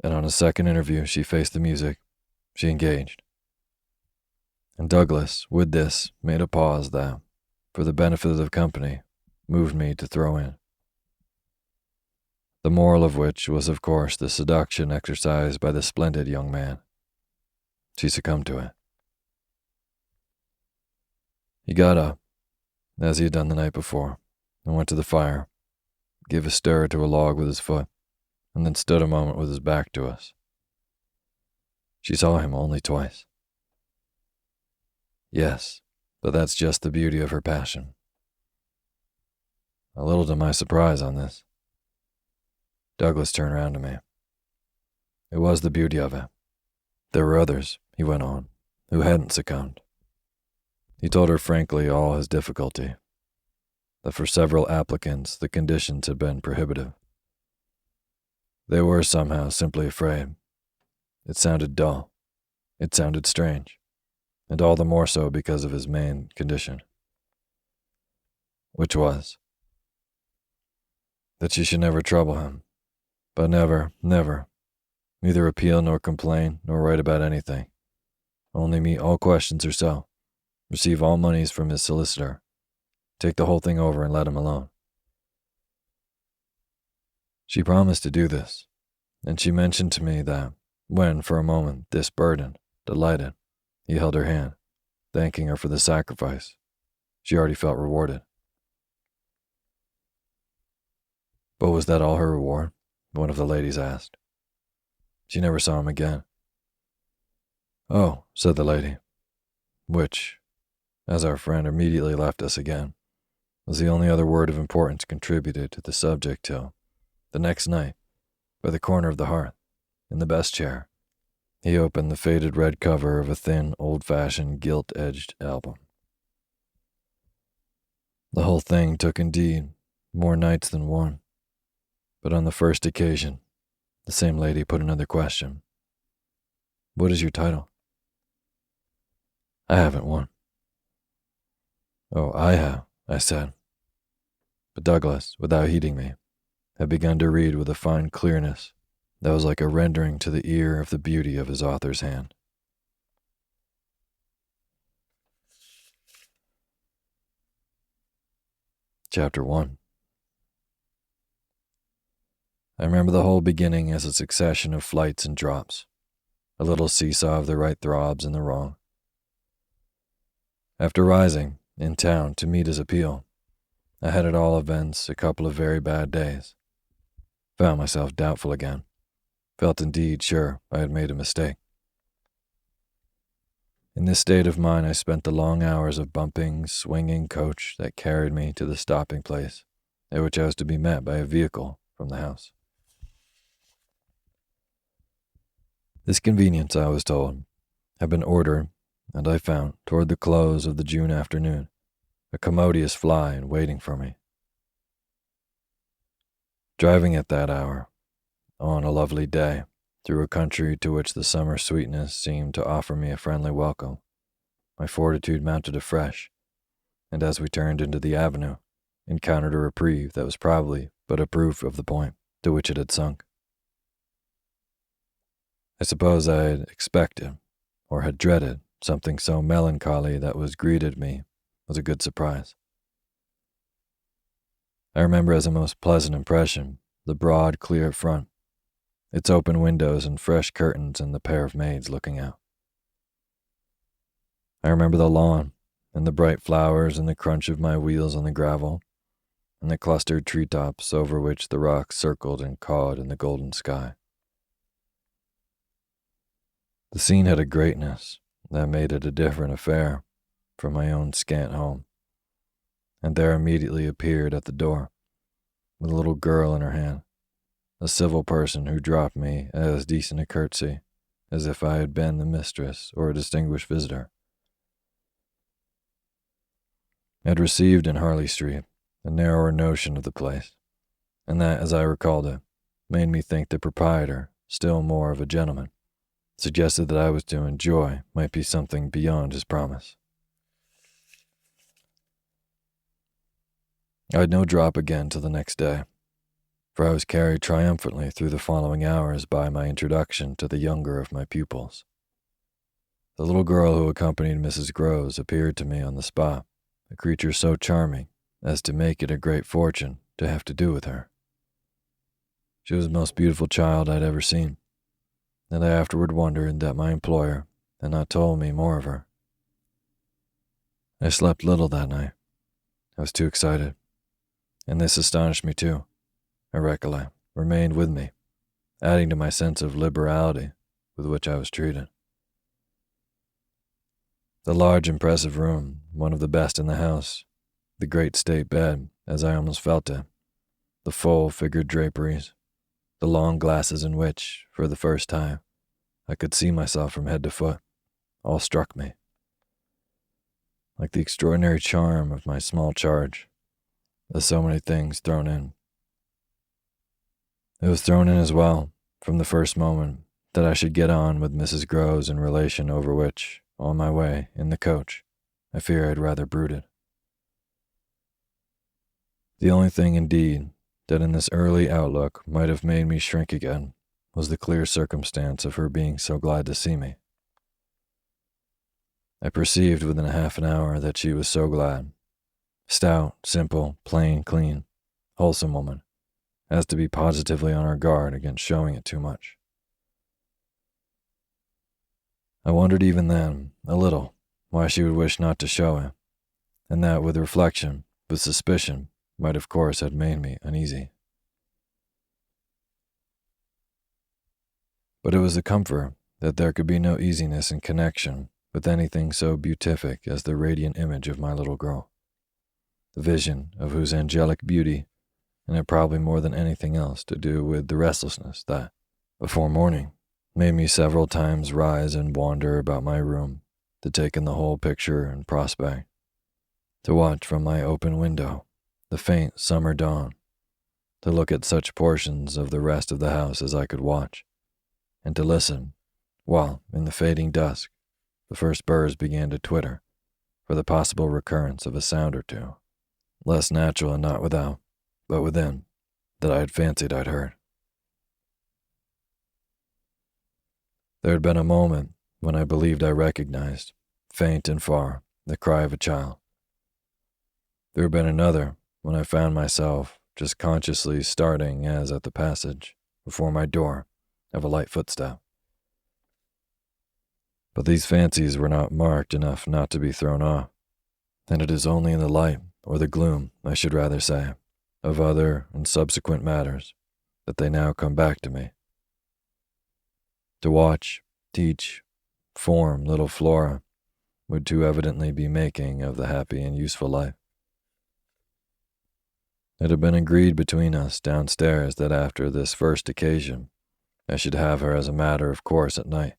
and on a second interview she faced the music, she engaged. And Douglas, with this, made a pause that, for the benefit of the company, moved me to throw in. The moral of which was, of course, the seduction exercised by the splendid young man. She succumbed to it. He got up, as he had done the night before, and went to the fire, gave a stir to a log with his foot, and then stood a moment with his back to us. She saw him only twice. Yes, but that's just the beauty of her passion. A little to my surprise on this, Douglas turned round to me. It was the beauty of it. There were others, he went on, who hadn't succumbed. He told her frankly all his difficulty, that for several applicants the conditions had been prohibitive. They were somehow simply afraid. It sounded dull. It sounded strange, and all the more so because of his main condition, which was that she should never trouble him, but never, neither appeal nor complain nor write about anything, only meet all questions herself, receive all monies from his solicitor, take the whole thing over and let him alone. She promised to do this, and she mentioned to me that when, for a moment, this burdened, delighted, he held her hand, thanking her for the sacrifice, she already felt rewarded. But was that all her reward? One of the ladies asked. She never saw him again. Oh, said the lady, which, as our friend immediately left us again, was the only other word of importance contributed to the subject till, the next night, by the corner of the hearth, in the best chair, he opened the faded red cover of a thin, old-fashioned, gilt-edged album. The whole thing took, indeed, more nights than one, but on the first occasion, the same lady put another question. What is your title? I haven't one. Oh, I have, I said. But Douglas, without heeding me, had begun to read with a fine clearness that was like a rendering to the ear of the beauty of his author's hand. Chapter 1. I remember the whole beginning as a succession of flights and drops, a little seesaw of the right throbs and the wrong. After rising, in town, to meet his appeal, I had at all events a couple of very bad days. Found myself doubtful again. Felt indeed sure I had made a mistake. In this state of mind I spent the long hours of bumping, swinging coach that carried me to the stopping place at which I was to be met by a vehicle from the house. This conveyance, I was told, had been ordered, and I found, toward the close of the June afternoon, a commodious fly in waiting for me. Driving at that hour, on a lovely day, through a country to which the summer sweetness seemed to offer me a friendly welcome, my fortitude mounted afresh, and as we turned into the avenue, encountered a reprieve that was probably but a proof of the point to which it had sunk. I suppose I had expected, or had dreaded, something so melancholy that was greeted me was a good surprise. I remember as a most pleasant impression the broad, clear front, its open windows and fresh curtains and the pair of maids looking out. I remember the lawn and the bright flowers and the crunch of my wheels on the gravel and the clustered treetops over which the rocks circled and cawed in the golden sky. The scene had a greatness that made it a different affair from my own scant home, and there immediately appeared at the door, with a little girl in her hand, a civil person who dropped me as decent a curtsy as if I had been the mistress or a distinguished visitor. I had received in Harley Street a narrower notion of the place, and that, as I recalled it, made me think the proprietor still more of a gentleman, suggested that I was to enjoy might be something beyond his promise. I had no drop again till the next day, for I was carried triumphantly through the following hours by my introduction to the younger of my pupils. The little girl who accompanied Mrs. Groves appeared to me on the spot, a creature so charming as to make it a great fortune to have to do with her. She was the most beautiful child I had ever seen, and I afterward wondered that my employer had not told me more of her. I slept little that night. I was too excited, and this astonished me too, I recollect, remained with me, adding to my sense of liberality with which I was treated. The large, impressive room, one of the best in the house, the great state bed, as I almost felt it, the full-figured draperies, the long glasses in which, for the first time, I could see myself from head to foot, all struck me. Like the extraordinary charm of my small charge, as so many things thrown in. It was thrown in as well, from the first moment, that I should get on with Mrs. Groves in relation over which, on my way, in the coach, I fear I had rather brooded. The only thing, indeed, that in this early outlook might have made me shrink again was the clear circumstance of her being so glad to see me. I perceived within a half an hour that she was so glad. Stout, simple, plain, clean, wholesome woman, as to be positively on her guard against showing it too much. I wondered even then, a little, why she would wish not to show it, and that with reflection, with suspicion, might of course have made me uneasy. But it was a comfort that there could be no easiness in connection with anything so beatific as the radiant image of my little girl, the vision of whose angelic beauty, and had probably more than anything else to do with the restlessness that, before morning, made me several times rise and wander about my room to take in the whole picture and prospect, to watch from my open window the faint summer dawn, to look at such portions of the rest of the house as I could watch, and to listen while, in the fading dusk, the first birds began to twitter for the possible recurrence of a sound or two, less natural and not without, but within, that I had fancied I'd heard. There had been a moment when I believed I recognized, faint and far, the cry of a child. There had been another when I found myself just consciously starting as at the passage, before my door, of a light footstep. But these fancies were not marked enough not to be thrown off, and it is only in the light, or the gloom, I should rather say, of other and subsequent matters, that they now come back to me. To watch, teach, form little Flora would too evidently be making of the happy and useful life. It had been agreed between us downstairs that after this first occasion, I should have her as a matter of course at night,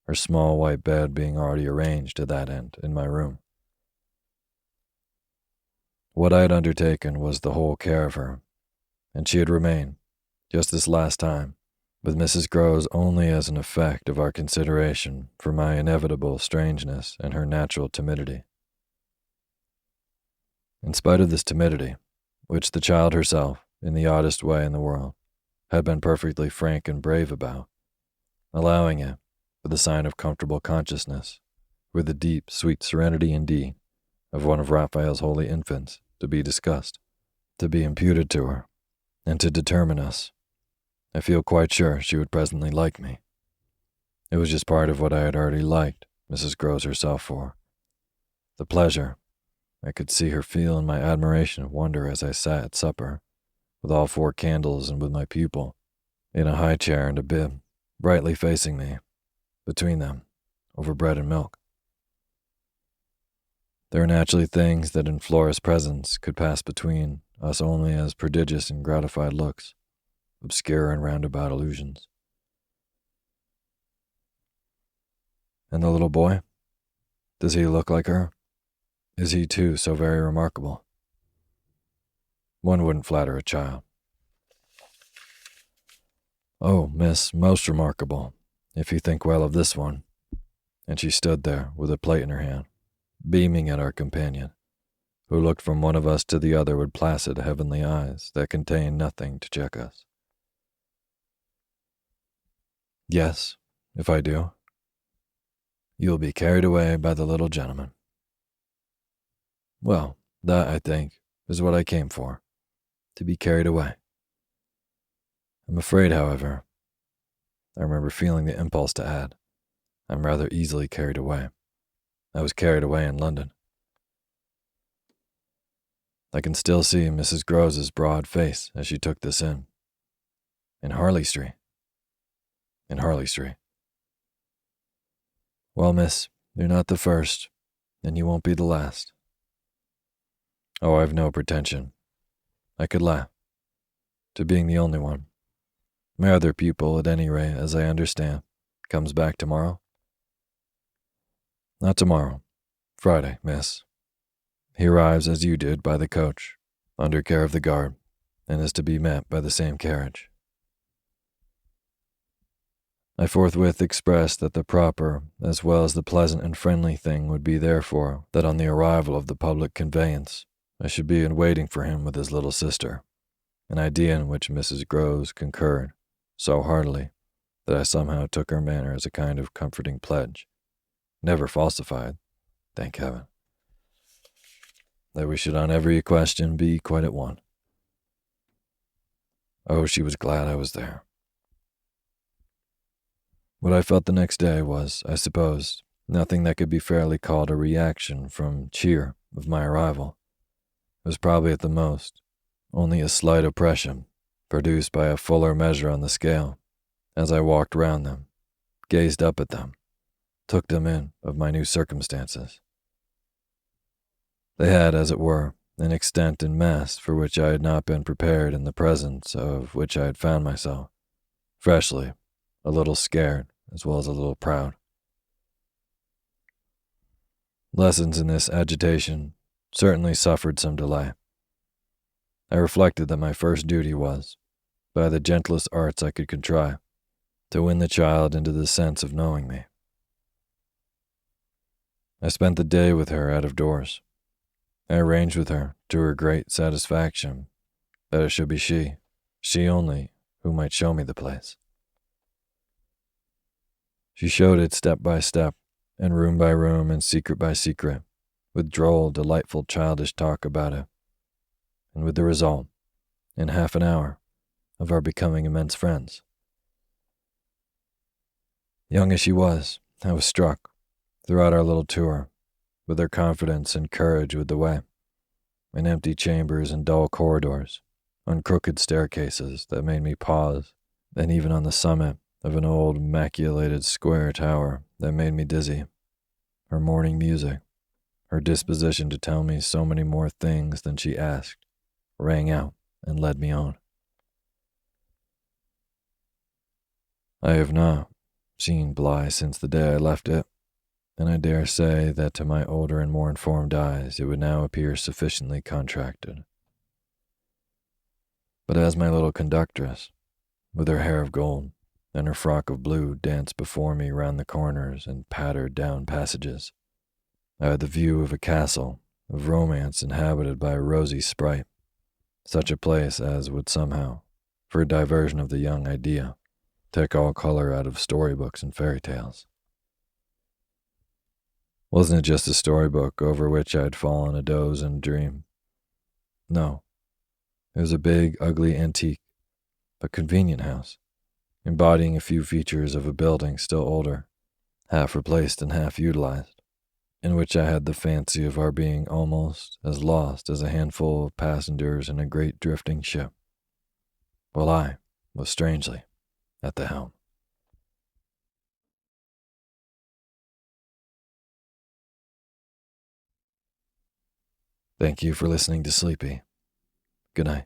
her small white bed being already arranged to that end in my room. What I had undertaken was the whole care of her, and she had remained, just this last time, with Mrs. Groves only as an effect of our consideration for my inevitable strangeness and her natural timidity. In spite of this timidity, which the child herself, in the oddest way in the world, had been perfectly frank and brave about, allowing it, with a sign of comfortable consciousness, with the deep, sweet serenity indeed of one of Raphael's holy infants, to be discussed, to be imputed to her, and to determine us, I feel quite sure she would presently like me. It was just part of what I had already liked Mrs. Groves herself for. The pleasure I could see her feel in my admiration and wonder as I sat at supper, with all 4 candles and with my pupil, in a high chair and a bib, brightly facing me, between them, over bread and milk. There are naturally things that in Flora's presence could pass between us only as prodigious and gratified looks, obscure and roundabout allusions. And the little boy? Does he look like her? Is he too so very remarkable? One wouldn't flatter a child. Oh, miss, most remarkable, if you think well of this one. And she stood there with a plate in her hand, beaming at our companion, who looked from one of us to the other with placid heavenly eyes that contained nothing to check us. Yes, if I do. You'll be carried away by the little gentleman. Well, that, I think, is what I came for, to be carried away. I'm afraid, however, I remember feeling the impulse to add, I'm rather easily carried away. I was carried away in London. I can still see Mrs. Groves's broad face as she took this in. In Harley Street. In Harley Street. Well, miss, you're not the first, and you won't be the last. Oh, I've no pretension. I could laugh. To being the only one. My other pupil, at any rate, as I understand, comes back tomorrow? Not tomorrow. Friday, miss. He arrives as you did by the coach, under care of the guard, and is to be met by the same carriage. I forthwith expressed that the proper, as well as the pleasant and friendly thing would be therefore that on the arrival of the public conveyance, I should be in waiting for him with his little sister, an idea in which Mrs. Groves concurred so heartily that I somehow took her manner as a kind of comforting pledge, never falsified, thank heaven. That we should on every question be quite at one. Oh, she was glad I was there. What I felt the next day was, I suppose, nothing that could be fairly called a reaction from cheer of my arrival. It was probably at the most only a slight oppression, produced by a fuller measure on the scale, as I walked round them, gazed up at them, took them in of my new circumstances. They had, as it were, an extent and mass for which I had not been prepared, in the presence of which I had found myself, freshly, a little scared as well as a little proud. Lessons in this agitation certainly suffered some delay. I reflected that my first duty was, by the gentlest arts I could contrive, to win the child into the sense of knowing me. I spent the day with her out of doors. I arranged with her, to her great satisfaction, that it should be she only, who might show me the place. She showed it step by step, and room by room, and secret by secret, with droll, delightful, childish talk about it, and with the result, in half an hour, of our becoming immense friends. Young as she was, I was struck, throughout our little tour, with her confidence and courage with the way, in empty chambers and dull corridors, on crooked staircases that made me pause, and even on the summit of an old maculated square tower that made me dizzy. Her morning music, her disposition to tell me so many more things than she asked, rang out and led me on. I have not seen Bly since the day I left it, and I dare say that to my older and more informed eyes it would now appear sufficiently contracted. But as my little conductress, with her hair of gold and her frock of blue, danced before me round the corners and pattered down passages, I had the view of a castle of romance inhabited by a rosy sprite, such a place as would somehow, for a diversion of the young idea, take all color out of storybooks and fairy tales. Wasn't it just a storybook over which I had fallen a doze and dream? No, it was a big, ugly, antique, but convenient house, embodying a few features of a building still older, half replaced and half utilized, in which I had the fancy of our being almost as lost as a handful of passengers in a great drifting ship, while I was strangely at the helm. Thank you for listening to Sleepy. Good night.